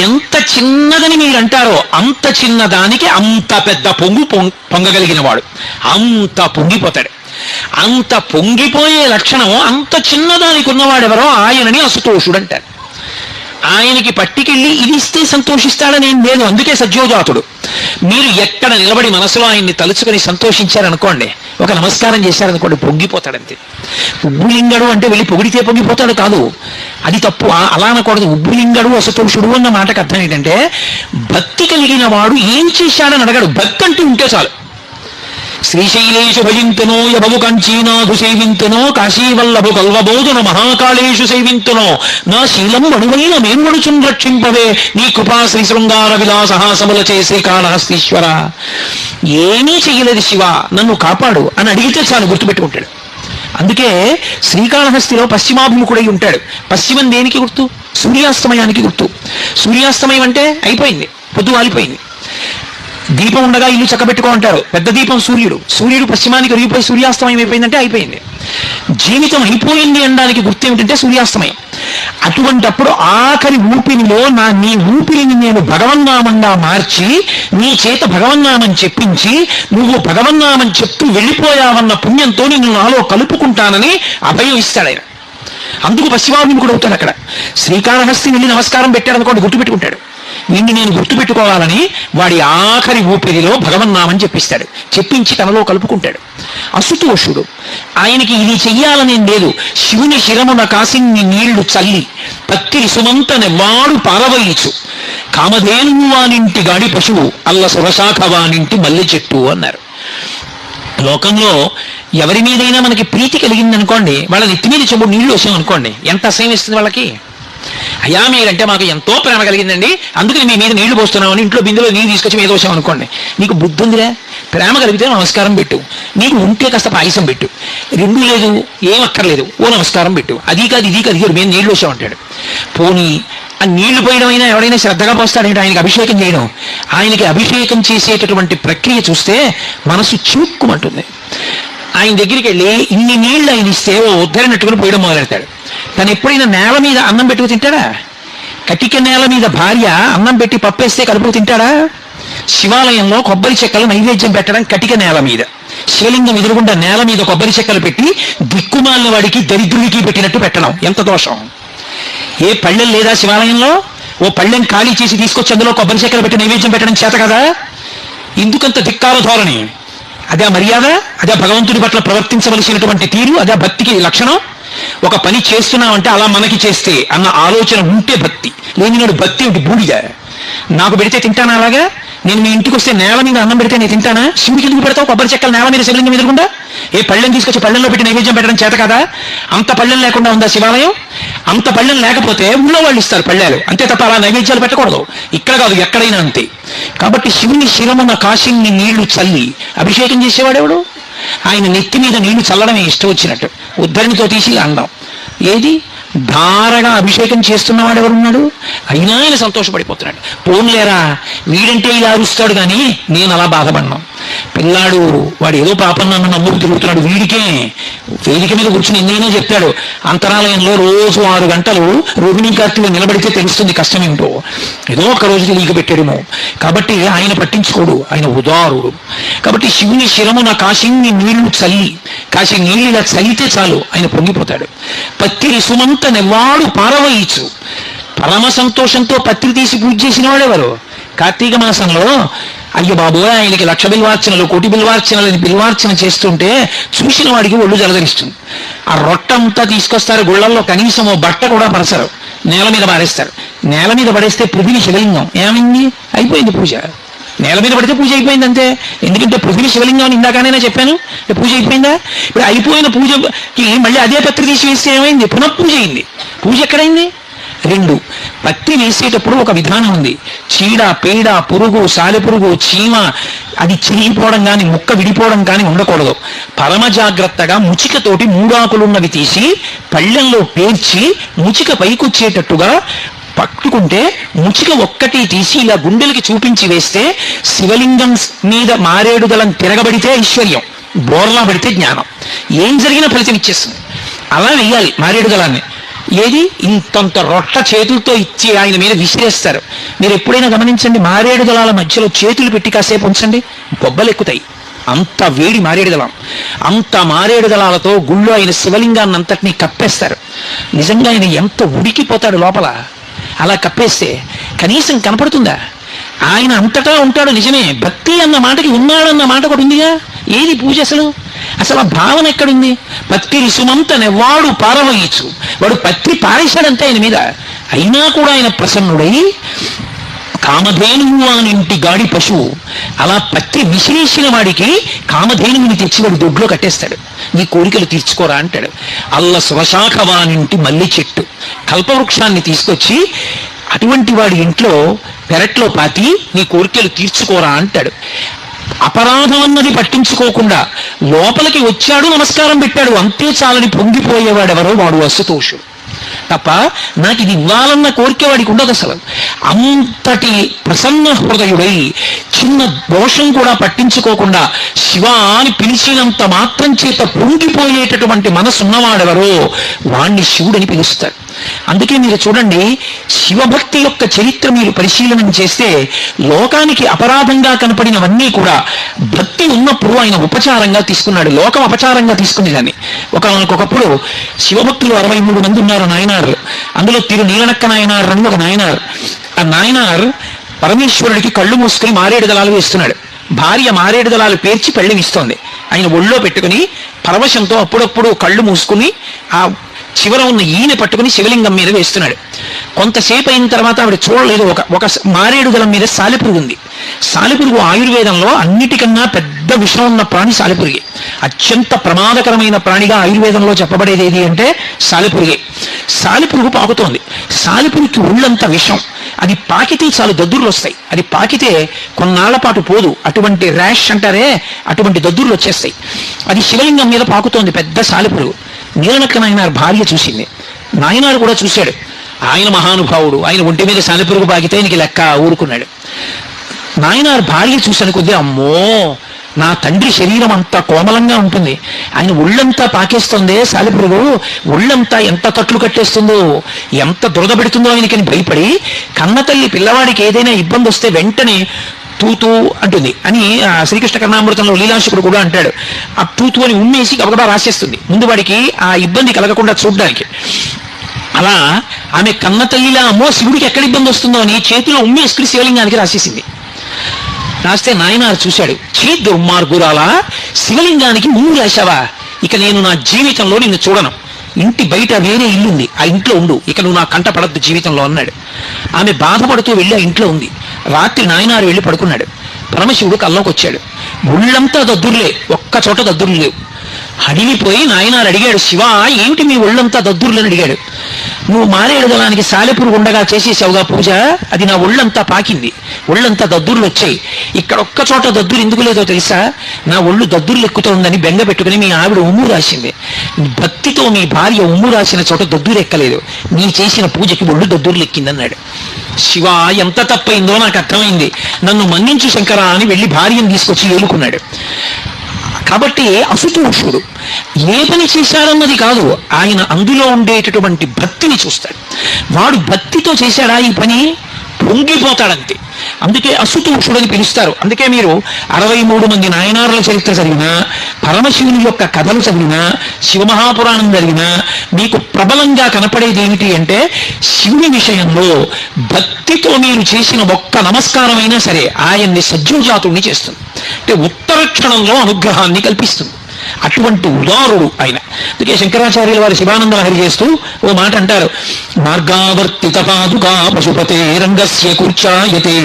ఎంత చిన్నదని మీరు అంటారో అంత చిన్నదానికి అంత పెద్ద పొంగగలిగిన వాడు. అంత పొంగిపోతాడు. అంత పొంగిపోయే లక్షణం అంత చిన్నదానికి ఉన్నవాడెవరో ఆయనని అశుతోషుడు అంటారు. ఆయనకి పట్టికెళ్ళి ఇది ఇస్తే సంతోషిస్తాడని ఏం లేదు. అందుకే సజ్జోజాతుడు. మీరు ఎక్కడ నిలబడి మనసులో ఆయన్ని తలుచుకొని సంతోషించారనుకోండి, ఒక నమస్కారం చేశారనుకోండి, పొంగిపోతాడంతే. ఉబ్బులింగడు అంటే వెళ్ళి పొగిడితే పొంగిపోతాడు కాదు, అది తప్పు. అలా అనకూడదు. ఉబ్బులింగడు అసతోషుడు అన్న మాటకు అర్థం ఏంటంటే భక్తి కలిగిన వాడు ఏం చేశాడని అడగడు, భక్తి అంటూ ఉంటే చాలు. శ్రీశైలేషు భజింతునో యభవు కంచీనాథు సేవింతునో కాశీవల్లభు కల్వబోధున మహాకాళేషు సేవింతునో నా శీలం అణువైన మేన్వడుచున్ రక్షింపవే నీ కృపా శ్రీ శృంగార విలాసహాసముల చేసే కాళహస్తీశ్వర. ఏమీ చెయ్యలేదు శివ, నన్ను కాపాడు అని అడిగితే చాలు, గుర్తుపెట్టుకుంటాడు. అందుకే శ్రీకాళహస్తిలో పశ్చిమాభిముఖుడై ఉంటాడు. పశ్చిమం దేనికి గుర్తు? సూర్యాస్తమయానికి గుర్తు. సూర్యాస్తమయం అంటే అయిపోయింది, పొద్దు వాలిపోయింది. దీపం ఉండగా ఇల్లు చక్కబెట్టుకో అంటారు. పెద్ద దీపం సూర్యుడు. సూర్యుడు పశ్చిమానికి ఒరిగిపోయి సూర్యాస్తమయం అయిపోయిందంటే అయిపోయింది. జీవితం అయిపోయింది అనడానికి గుర్తు ఏమిటంటే సూర్యాస్తమయం. అటువంటప్పుడు ఆఖరి ఊపిరిలో నీ ఊపిరిని నేను భగవన్నామంగా మార్చి నీ చేత భగవన్నామం చెప్పించి నువ్వు భగవన్నామం చెప్తూ వెళ్ళిపోయావన్న పుణ్యంతో నిన్ను నాలో కలుపుకుంటానని అభయం ఇస్తాడు ఆయన. అందుకు పశ్చిమాభిముఖుడు అవుతాడు. అక్కడ శ్రీకాళహస్తి వెళ్ళి నమస్కారం పెట్టాడు అనుకోండి, గుర్తుపెట్టుకుంటాడు. వీడిని నేను గుర్తుపెట్టుకోవాలని వాడి ఆఖరి ఊపిరిలో భగవన్నామని చెప్పిస్తాడు. చెప్పించి తనలో కలుపుకుంటాడు. అశుతోషుడు. ఆయనకి ఇది చెయ్యాలనేం లేదు. శివుని శిరమున కాసిన్ని నీళ్లు చల్లి పత్తిరి సుమంతని వాడు పారవయించు కామధేనువు వానింటి గాడి పశువు అల్ల సురశాఖ వానింటి మల్లె చెట్టు అన్నారు. లోకంలో ఎవరి మీదైనా మనకి ప్రీతి కలిగిందనుకోండి, వాళ్ళ నెత్తి మీద చెంబు నీళ్లు వచ్చామనుకోండి, ఎంత అసహ్యం ఇస్తుంది వాళ్ళకి. అయ్యా మీరంటే మాకు ఎంతో ప్రేమ కలిగిందండి, అందుకని మీ మీద నీళ్లు పోస్తున్నామని ఇంట్లో బిందులో నీళ్ళు తీసుకొచ్చి మీద వచ్చాం అనుకోండి. నీకు బుద్ధి ఉందిరా? ప్రేమ కలిగితే నమస్కారం పెట్టు. నీకు ఉంటే కాస్త పాయసం పెట్టు. 2 లేదు, ఏం అక్కర్లేదు, ఓ నమస్కారం పెట్టు. అది కాదు ఇది కాదు, మీద నీళ్లు వచ్చామంటాడు. పోనీ ఆ నీళ్లు పోయడం అయినా ఎవడైనా శ్రద్ధగా పోస్తాడంటే ఆయనకి అభిషేకం చేయడం. ఆయనకి అభిషేకం చేసేటటువంటి ప్రక్రియ చూస్తే మనసు చిక్కుమంటుంది. ఆయన దగ్గరికి వెళ్ళి ఇన్ని నీళ్లు ఆయన ఇస్తే ఓ ఉద్ధరణట్టుకుని పోయడం మొదలెడతాడు. తను ఎప్పుడైనా నేల మీద అన్నం పెట్టుకు తింటాడా? కటిక నేల మీద భార్య అన్నం పెట్టి పప్పేస్తే కలుపుకు తింటాడా? శివాలయంలో కొబ్బరి చెక్కలు నైవేద్యం పెట్టడం కటిక నేల మీద. శివలింగం ఎదురుగుండా నేల మీద కొబ్బరి చెక్కలు పెట్టి దిక్కుమాలిన వాడికి దరిద్రుడికి పెట్టినట్టు పెట్టడం ఎంత దోషం! ఏ పళ్ళెం లేదా శివాలయంలో? ఓ పళ్ళెం ఖాళీ చేసి తీసుకొచ్చి అందులో కొబ్బరి చెక్కలు పెట్టి నైవేద్యం పెట్టడం చేత కదా? ఎందుకంత ధిక్కార ధోరణి? అదే మర్యాద? అదే భగవంతుడి పట్ల ప్రవర్తించవలసినటువంటి తీరు? అదే భక్తికి లక్షణం? ఒక పని చేస్తున్నామంటే అలా మనకి చేస్తే అన్న ఆలోచన ఉంటే భక్తి. లేనినాడు భక్తి ఏమిటి? బూడిద. నాకు పెడితే తింటానా? అలాగా నేను మీ ఇంటికి వస్తే నేల మీద అన్నం పెడితే నేను తింటానా? శివుడికి ఎందుకు పెడతావు? కొబ్బరి చెక్కలు నేల మీద శివలింగం ఎదురుకుండా ఏ పళ్ళెం తీసుకొచ్చి పళ్ళెంలో పెట్టి నైవేద్యం పెట్టడం చేత కదా? అంత పళ్ళెం లేకుండా ఉందా శివాలయం? అంత పళ్ళెం లేకపోతే ఊళ్ళో వాళ్ళు ఇస్తారు పళ్ళెలు, అంతే తప్ప అలా నైవేద్యాలు పెట్టకూడదు. ఇక్కడ కాదు, ఎక్కడైనా అంతే. కాబట్టి శివుని శిరమున కాశీని నీళ్లు చల్లి అభిషేకం చేసేవాడెవడు? ఆయన నెత్తి మీద నీళ్లు చల్లడమే ఇష్టం వచ్చినట్టు, ఉద్ధరణితో తీసి అండం. ఏది ధారగా అభిషేకం చేస్తున్నవాడు ఎవరున్నాడు? అయినా ఆయన సంతోషపడిపోతున్నాడు. పోన్లేరా, వీడంటే ఇలా అరుస్తాడు కానీ నేను అలా బాధపడినాం. పిల్లాడు వాడు ఏదో పాపం నన్ను నమ్ముకు తిరుగుతున్నాడు, వీడికే వేదిక మీద కూర్చుని ఎన్నైనా చెప్తాడు. అంతరాలయంలో రోజు 6 గంటలు రోహిణీ కార్తీలు నిలబడితే తెలుస్తుంది కష్టం ఏమిటో. ఏదో ఒక రోజు తెలియక పెట్టాడేమో. కాబట్టి ఆయన పట్టించుకోడు, ఆయన ఉదారుడు. కాబట్టి శివుని శిరమున కాశీని నీళ్లు చల్లి, కాశీ నీళ్ళు ఇలా చల్లితే చాలు ఆయన పొంగిపోతాడు. పత్తిరి సుమంత నెవ్వాడు పారవయించు. పరమ సంతోషంతో పత్రి తీసి పూజ చేసిన వాడెవరు? కార్తీక మాసంలో అయ్య బాబోయ్ ఆయనకి 1,00,000 బిల్వార్చనలు, 1,00,000 బిల్వార్చనలని బిల్వార్చన చేస్తుంటే చూసిన వాడికి ఒళ్ళు జలధరిస్తుంది. ఆ రొట్టంతా తీసుకొస్తారు గుళ్ళల్లో, కనీసం ఓ బట్ట కూడా పరచరు, నేల మీద పారేస్తారు. నేల మీద పడేస్తే పృథివీ శివలింగం ఏమైంది? అయిపోయింది పూజ. నేల మీద పడితే పూజ అయిపోయింది అంతే. ఎందుకంటే పృథివీ శివలింగం అని ఇందాకనైనా చెప్పాను. పూజ అయిపోయిందా? ఇప్పుడు అయిపోయిన పూజకి మళ్ళీ అదే పత్రి తీసి వేస్తే ఏమైంది? పునఃపూజ అయింది. పూజ ఎక్కడైంది? 2 పత్తి వేసేటప్పుడు ఒక విధానం ఉంది. చీడ, పేడ, పురుగు, సాలెపురుగు, చీమ అది చిరిగిపోవడం కానీ ముక్క విడిపోవడం కానీ ఉండకూడదు. పరమ జాగ్రత్తగా ముచికతోటి 3 ఆకులున్నవి తీసి పళ్ళెంలో పేర్చి ముచిక పైకొచ్చేటట్టుగా పట్టుకుంటే ముచిక ఒక్కటి తీసి ఇలా గుండెలకి చూపించి వేస్తే శివలింగం మీద మారేడు దళం తిరగబడితే ఐశ్వర్యం, బోర్లా పడితే జ్ఞానం, ఏం జరిగినా ఫలితం ఇచ్చేస్తుంది. అలా వెయ్యాలి మారేడు దళాన్ని. ఏది ఇంతంత రొట్ట చేతులతో ఇచ్చి ఆయన మీద విసిరేస్తారు. మీరు ఎప్పుడైనా గమనించండి, మారేడు దళాల మధ్యలో చేతులు పెట్టి కాసేపు ఉంచండి, బొబ్బలు ఎక్కుతాయి. అంత వేడి మారేడు దళం. అంత మారేడు దళాలతో గుళ్ళో ఆయన శివలింగాన్ని అంతటినీ కప్పేస్తారు. నిజంగా ఆయన ఎంత ఉడికిపోతాడు లోపల. అలా కప్పేస్తే కనీసం కనపడుతుందా? ఆయన అంతటా ఉంటాడు నిజమే. భక్తి అన్న మాటకి ఉన్నాడన్న మాట కూడా ఉందిగా. ఏది పూజ అసలు? అసలు ఆ భావన ఎక్కడుంది? పత్తిరి సుమంత నెవ్వాడు పారవయించు. వాడు పత్రి పారేశాడంతే ఆయన మీద. అయినా కూడా ఆయన ప్రసన్నుడై కామధేనువు అనింటి గాడి పశువు అలా పత్రి విసిరేసిన వాడికి కామధేనువుని తెచ్చి వాడు దొడ్లో కట్టేస్తాడు. నీ కోరికలు తీర్చుకోరా అంటాడు. అల్ల స్వశాఖ వానింటి మల్లి చెట్టు, కల్పవృక్షాన్ని తీసుకొచ్చి అటువంటి వాడి ఇంట్లో పెరట్లో పాతి నీ కోరికలు తీర్చుకోరా అంటాడు. అపరాధం అన్నది పట్టించుకోకుండా లోపలికి వచ్చాడు, నమస్కారం పెట్టాడు, అంతే చాలని పొంగిపోయేవాడెవరో వాడు అశుతోషుడు తప్ప నాకు ఇది ఇవ్వాలన్న కోరిక వాడికి ఉండదు అసలు. అంతటి ప్రసన్న హృదయుడై చిన్న దోషం కూడా పట్టించుకోకుండా శివ అని పిలిచినంత మాత్రం చేత పొంగిపోయేటటువంటి మనసున్నవాడెవరో వాణ్ణి శివుడని పిలుస్తారు. అందుకే మీరు చూడండి, శివభక్తి యొక్క చరిత్ర మీరు పరిశీలన చేస్తే లోకానికి అపరాధంగా కనపడినవన్నీ కూడా భక్తి ఉన్నప్పుడు ఆయన ఉపచారంగా తీసుకున్నాడు. లోకం అపచారంగా తీసుకునేదాన్ని. ఒకప్పుడు శివభక్తులు 63 మంది ఉన్నారు నాయనార్లు. అందులో తిరు నీలనక్క నాయనార్ అని ఒక నాయనార్. ఆ నాయనార్ పరమేశ్వరుడికి కళ్ళు మూసుకుని మారేడు దళాలు వేస్తున్నాడు. భార్య మారేడు దళాలు పేర్చి పెళ్లి ఇస్తోంది. ఆయన ఒళ్ళో పెట్టుకుని పరవశంతో అప్పుడప్పుడు కళ్ళు మూసుకుని ఆ చివర ఉన్న ఈయన పట్టుకుని శివలింగం మీద వేస్తున్నాడు. కొంతసేపు అయిన తర్వాత ఆవిడ చూడలేదు. ఒక మారేడు దళం మీద సాలెపురుగు ఉంది. సాలెపురుగు ఆయుర్వేదంలో అన్నిటికన్నా పెద్ద విషం ఉన్న ప్రాణి సాలెపురుగే. అత్యంత ప్రమాదకరమైన ప్రాణిగా ఆయుర్వేదంలో చెప్పబడేది ఏది అంటే సాలెపురుగే. సాలెపురుగు పాకుతోంది. సాలెపురుగుకి ఒళ్ళంత విషం. అది పాకితే చాలు దద్దుర్లు వస్తాయి. అది పాకితే కొన్నాళ్ల పాటు పోదు. అటువంటి ర్యాష్ అంటారే, అటువంటి దద్దుర్లు వచ్చేస్తాయి. అది శివలింగం మీద పాకుతోంది పెద్ద సాలెపురుగు. నీలనక్క నాయనార్ భార్య చూసింది. నాయనారు కూడా చూశాడు. ఆయన మహానుభావుడు. ఆయన ఒంటి మీద సాలెపురుగు పాకితే ఆయనకి లెక్క ఊరుకున్నాడు. నాయనార్ భార్య చూశాను కొద్దీ, అమ్మో నా తండ్రి శరీరం అంతా కోమలంగా ఉంటుంది, ఆయన ఒళ్ళంతా పాకేస్తుందే సాలెపురుగు, ఒళ్ళంతా ఎంత తట్లు కట్టేస్తుందో, ఎంత దురద పెడుతుందో ఆయనకని భయపడి కన్నతల్లి పిల్లవాడికి ఏదైనా ఇబ్బంది వస్తే వెంటనే తూతూ అంటుంది అని శ్రీకృష్ణ కర్ణామృతంలో లీలాశకుడు కూడా అంటాడు. ఆ తూతూ అని ఉమ్మేసి గబగబా రాసేస్తుంది ముందు వాడికి ఆ ఇబ్బంది కలగకుండా చూడడానికి. అలా ఆమె కన్నతల్లిలా అమ్మో శివుడికి ఎక్కడ ఇబ్బంది వస్తుందో అని చేతిలో ఉమ్మేసుకుని శివలింగానికి రాసేసింది. రాస్తే నాయనారు చూశాడు. చీ దుర్మార్గురాలా, శివలింగానికి ముందు రాశావా, ఇక నేను నా జీవితంలో నిన్ను చూడను, ఇంటి బయట వేరే ఇల్లు ఉంది, ఆ ఇంట్లో ఉండు, ఇక నువ్వు నా కంట పడద్దు జీవితంలో అన్నాడు. ఆమె బాధపడుతూ వెళ్ళి ఆ ఇంట్లో ఉంది. రాత్రి నాయనారు వెళ్ళి పడుకున్నాడు. పరమశివుడు కల్లోకి వచ్చాడు. ఒళ్ళంతా దద్దుర్లే, ఒక్క చోట దద్దుర్లు లేవు. అడిగిపోయి నాయనారు అడిగాడు, శివ ఏమిటి మీ ఒళ్ళంతా దద్దుర్లని అడిగాడు. నువ్వు మారేడు దళానికి సాలెపురుగు ఉండగా చేసేసావుగా పూజ, అది నా ఒళ్ళంతా పాకింది, ఒళ్ళంతా దద్దుర్లు వచ్చాయి. ఇక్కడ ఒక్క చోట దద్దురు ఎందుకు లేదో తెలుసా? నా ఒళ్ళు దద్దుర్లు ఎక్కుతోందని బెంగ పెట్టుకుని మీ ఆవిడ ఉమ్ము రాసింది. భక్తితో మీ భార్య ఉమ్ము రాసిన చోట దద్దురు ఎక్కలేదు, నీ చేసిన పూజకి ఒళ్ళు దద్దుర్లు ఎక్కిందన్నాడు. శివ ఎంత తప్పైందో నాకు అర్థమైంది, నన్ను మన్నించు శంకరా అని వెళ్ళి భార్యను తీసుకొచ్చి ఏలుకున్నాడు. కాబట్టి అసుతోషుడు ఏ పని చేశాడన్నది కాదు, ఆయన అందులో ఉండేటటువంటి భక్తిని చూస్తాడు. వాడు భక్తితో చేశాడా ఈ పని, పొంగిపోతాడంతే. అందుకే అసుతోషుడని పిలుస్తారు. అందుకే మీరు 63 మంది నాయనారుల చరిత్ర చదివినా, పరమశివుని యొక్క కథలు చదివినా, శివమహాపురాణం చదివినా మీకు ప్రబలంగా కనపడేది ఏమిటి అంటే, శివుని విషయంలో భక్తితో మీరు చేసిన ఒక్క నమస్కారమైనా సరే ఆయన్ని సజ్జోజాతుడిని చేస్తుంది. అంటే ఉత్తర క్షణంలో అనుగ్రహాన్ని కల్పిస్తుంది. అటువంటి ఉదారుడు ఆయన. అందుకే శంకరాచార్యుల వారి శివానంద లహరి చేస్తూ ఓ మాట అంటారు, మార్గావర్తిత పాదుకా పశుపతే రంగస్య కూర్చాయతే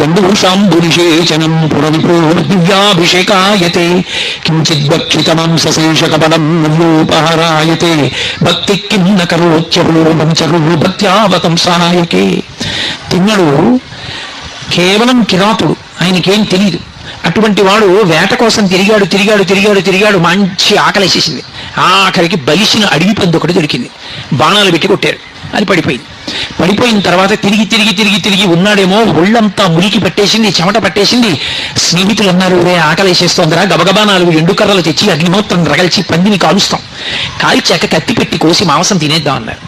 గండూషాంబునిషేచనం పురవిప్రోర్దివ్యాభిషేకాయతే కించిద్భక్షితమాంసశేష కపలం నవ్యోపహరాయతే భక్తి కిం న కరోత్యపూర్వం చరు భక్త్యావతంసాయకే. తిన్నడు కేవలం కిరాతుడు, ఆయనకేం తెలియదు. అటువంటి వాడు వేట కోసం తిరిగాడు. మంచి ఆకలేసేసింది. ఆఖరికి బలిసిన అడవి పంది ఒకటి దొరికింది. బాణాలు పెట్టి కొట్టారు, అది పడిపోయింది. పడిపోయిన తర్వాత తిరిగి ఉన్నాడేమో, ఒళ్ళంతా మురికి పట్టేసింది, చెమట పట్టేసింది. స్నేహితులు అన్నారు, రే ఆకలేసేస్తోందిరా, గబగబా 4 ఎండు కర్రలు తెచ్చి అగ్నిమోత్రం రగల్చి పందిని కాలుస్తాం, కాల్చాక కత్తి పెట్టి కోసి మాంసం తినేద్దాం అన్నారు.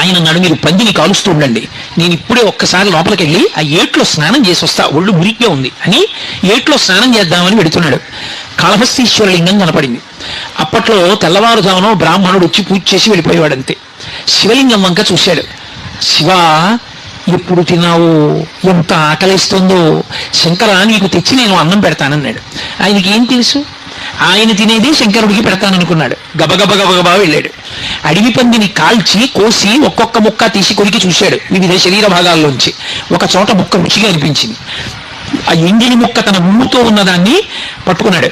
ఆయన అన్నాడు, మీరు పందిని కాలుస్తూ ఉండండి, నేను ఇప్పుడే ఒక్కసారి లోపలికి వెళ్ళి ఆ ఏట్లో స్నానం చేసి వస్తా, ఒళ్ళు మురికిగా ఉంది అని ఏట్లో స్నానం చేద్దామని పెడుతున్నాడు. కాళహస్తీశ్వర లింగం కనపడింది. అప్పట్లో తెల్లవారుజామున బ్రాహ్మణుడు వచ్చి పూజ చేసి వెళ్ళిపోయేవాడంతే. శివలింగం వంక చూశాడు. శివ ఎప్పుడు తిన్నావు, ఎంత ఆకలిస్తుందో, శంకర నీకు తెచ్చి నేను అన్నం పెడతానన్నాడు. ఆయనకి ఏం తెలుసు, ఆయన తినేది శంకరుడికి పెడతాననుకున్నాడు. గబగబా వెళ్ళాడు. అడవి పందిని కాల్చి కోసి ఒక్కొక్క ముక్క తీసి కొరికి చూశాడు వివిధ శరీర భాగాల్లోంచి. ఒక చోట ముక్క రుచిగా అనిపించింది. ఆ ఎంగిలి ముక్క తన ముమ్ముతో ఉన్నదాన్ని పట్టుకున్నాడు.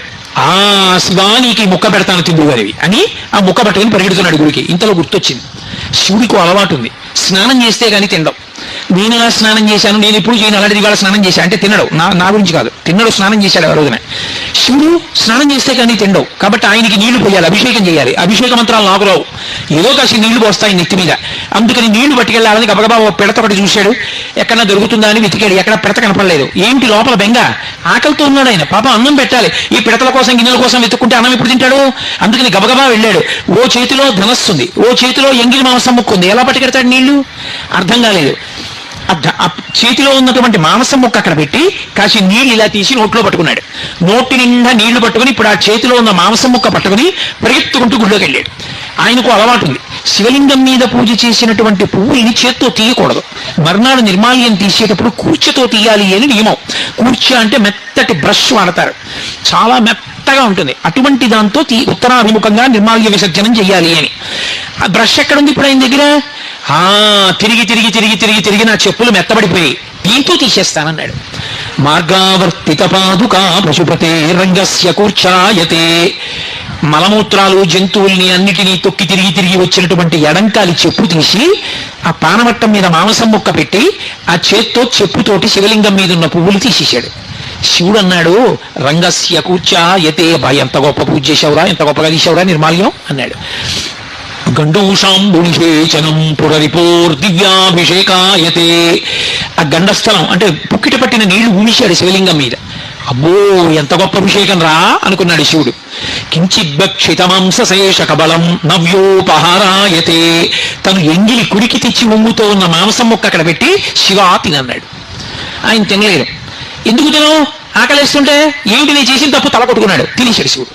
ఆ శివానికి ముక్క పెడతాను తిందుగారివి అని ఆ ముక్క పట్టుకుని పరిగెడుతున్నాడు గుడికి. ఇంతలో గుర్తొచ్చింది, శివుడికి అలవాటు ఉంది, స్నానం చేస్తే కానీ తినడం. నేను ఎలా స్నానం చేశాను, నేను ఎప్పుడు చేయను, అలాంటిది ఇవాళ స్నానం చేశా అంటే తినడు. నా గురించి కాదు, తిన్నడు, స్నానం చేశాడు ఆ రోజున. శివుడు స్నానం చేస్తే కానీ తినడు, కాబట్టి ఆయనకి నీళ్లు పోయాలి, అభిషేకం చేయాలి. అభిషేక మంత్రాలు నాకు రావు, ఏదో కాసి నీళ్లు పోస్తాయి నెత్తి మీద. అందుకని నీళ్లు పట్టుకెళ్ళాలని గబగబా పిడత ఒకటి చూశాడు, ఎక్కడన్నా దొరుకుతుందా అని వెతికాడు. ఎక్కడ పిడత కనపడలేదు. ఏంటి లోపల బెంగ, ఆకలితో ఉన్నాడు ఆయన. పాపం అన్నం పెట్టాలి, ఈ పిడతల కోసం గిన్నెల కోసం వెతుక్కుంటే అన్నం ఎప్పుడు తింటాడు. అందుకని గబగబా వెళ్ళాడు. ఓ చేతిలో ధనస్సుంది, ఓ చేతిలో ఎంగిలి మాంసం ముక్కుంది, ఎలా పట్టుకెడతాడు నీళ్లు, అర్థం కాలేదు. చేతిలో ఉన్నటువంటి మాంసం ముక్క అక్కడ పెట్టి కాసి నీళ్లు ఇలా తీసి నోట్లో పట్టుకున్నాడు. నోటి నిండా నీళ్లు పట్టుకుని ఇప్పుడు ఆ చేతిలో ఉన్న మాంసం ముక్క పట్టుకుని పరిగెత్తుకుంటూ గుళ్ళోకి వెళ్ళాడు. ఆయనకు అలవాటు ఉంది, శివలింగం మీద పూజ చేసినటువంటి పువ్వుల్ని చేత్తో తీయకూడదు. మర్నాడు నిర్మాల్యం తీసేటప్పుడు కూర్చతో తీయాలి అని నియమం. కూర్చ అంటే మెత్తటి బ్రష్ వాడతారు, చాలా మెత్తగా ఉంటుంది. అటువంటి దాంతో ఉత్తరాభిముఖంగా నిర్మాల్య విసర్జనం చెయ్యాలి అని. ఆ బ్రష్ ఎక్కడుంది ఇప్పుడు ఆయన దగ్గర? తిరిగి నా చెప్పులు మెత్తబడిపోయి దీంతో తీసేస్తానన్నాడు. మార్గావర్తిత పాదుకా పశుపతే రంగస్య కూర్చాయతే. మలమూత్రాలు జంతువుల్ని అన్నిటినీ తొక్కి తిరిగి వచ్చినటువంటి ఎడంకాలి చెప్పు తీసి ఆ పానవట్టం మీద మాంసం ముక్క పెట్టి ఆ చేత్తో చెప్పుతోటి శివలింగం మీద ఉన్న పువ్వులు తీసేశాడు. శివుడు అన్నాడు, రంగస్య కూర్చాయతే. ఎంత గొప్ప పూజ చేశావురా, ఎంత గొప్పగా తీసావురా నిర్మాల్యం అన్నాడు. గండూషాంబునిషేచనం పురరిపోర్దివ్యాభిషేకాయతే. ఆ గండస్థలం అంటే పుక్కిట పట్టిన నీళ్లు ఊమిశాడు శివలింగం మీద. అబ్బో ఎంత గొప్ప అభిషేకం రా అనుకున్నాడు శివుడు. కించిద్భక్షితమాంసశేష కబలం నవ్యోపహారాయతే. తను ఎంగిలి కుడికి తెచ్చి ఉమ్ముతో ఉన్న మాంసం ముక్క అక్కడ పెట్టి శివ తినన్నాడు. ఆయన తినలేరు. ఎందుకు తినవు, ఆకలేస్తుంటే. ఏమిటి నేను చేసిన తప్పు, తల కొట్టుకున్నాడు, తినేశాడు శివుడు.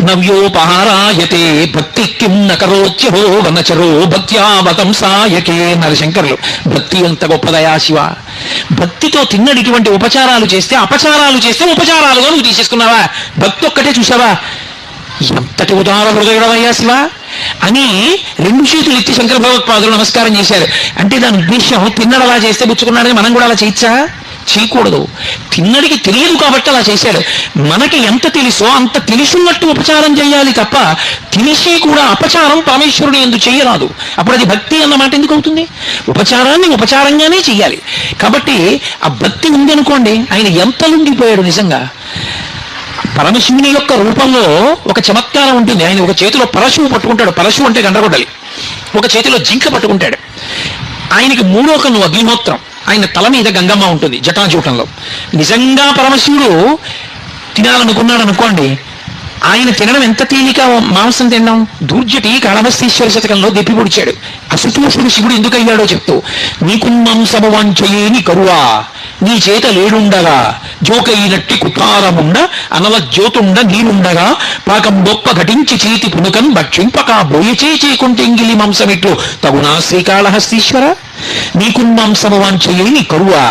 నవ్యోపహారాయతే భక్తి కిం నకరోత్యహో వనచరో భక్త్యావతంసాయకే. నరశంకరులు భక్తి ఎంత గొప్పదయా శివ. భక్తితో తిన్నడు ఇటువంటి ఉపచారాలు చేస్తే, అపచారాలు చేస్తే ఉపచారాలుగా నువ్వు తీసేసుకున్నావా? భక్తి ఒక్కటే చూసావా? ఎంతటి ఉదార హృదయుడవయ్యా శివ. అని 2 చేతులు ఎత్తి శంకర భగవత్పాదులు నమస్కారం చేశారు. అంటే దాని ఉద్దేశం తిన్నడు అలా చేస్తే పుచ్చుకున్నాడని మనం కూడా అలా చేయొచ్చా? చేయకూడదు. తిన్నడికి తెలియదు కాబట్టి అలా చేశాడు. మనకి ఎంత తెలుసో అంత తెలుసున్నట్టు ఉపచారం చేయాలి తప్ప తెలిసి కూడా అపచారం పరమేశ్వరుడు ఎందుకు చేయరాదు. అప్పుడు అది భక్తి అన్నమాట ఎందుకు అవుతుంది? ఉపచారాన్ని ఉపచారంగానే చెయ్యాలి. కాబట్టి ఆ భక్తి ఉందనుకోండి, ఆయన ఎంత లొంగిపోయాడు నిజంగా. పరమశివుని యొక్క రూపంలో ఒక చమత్కారం ఉంటుంది. ఆయన ఒక చేతిలో పరశువు పట్టుకుంటాడు. పరశువు అంటే గండ్రగొడ్డలి. ఒక చేతిలో జింక పట్టుకుంటాడు. ఆయనకి 3వ కన్ను అగ్నిహోత్రం. ఆయన తల మీద గంగమ్మ ఉంటుంది జటాజూటంలో. నిజంగా పరమశివుడు తినాలనుకున్నాడు అనుకోండి, ఆయన తినడం ఎంత తేలిక. మాంసం తినడం దూర్జటి కాళహస్తీశ్వర శతకంలో దెప్పి పొడిచాడు. అసుతోషుడు శివుడు ఎందుకు అయ్యాడో చెప్తూ, నీకు మాంసము వాంఛయేని కరువా నీ చేత లేడుండగా జోకైనట్టి కుతారముండ అనల జ్యోతుండ నీరుండగా పాకం గొప్ప ఘటించి చేతి పునుకం భక్షింపక బోయచే చేకుంటెంగిలి మాంసమిట్లు తగునా శ్రీకాళహస్తీశ్వర. నీకు మాంసము వాంఛయేని కరువా.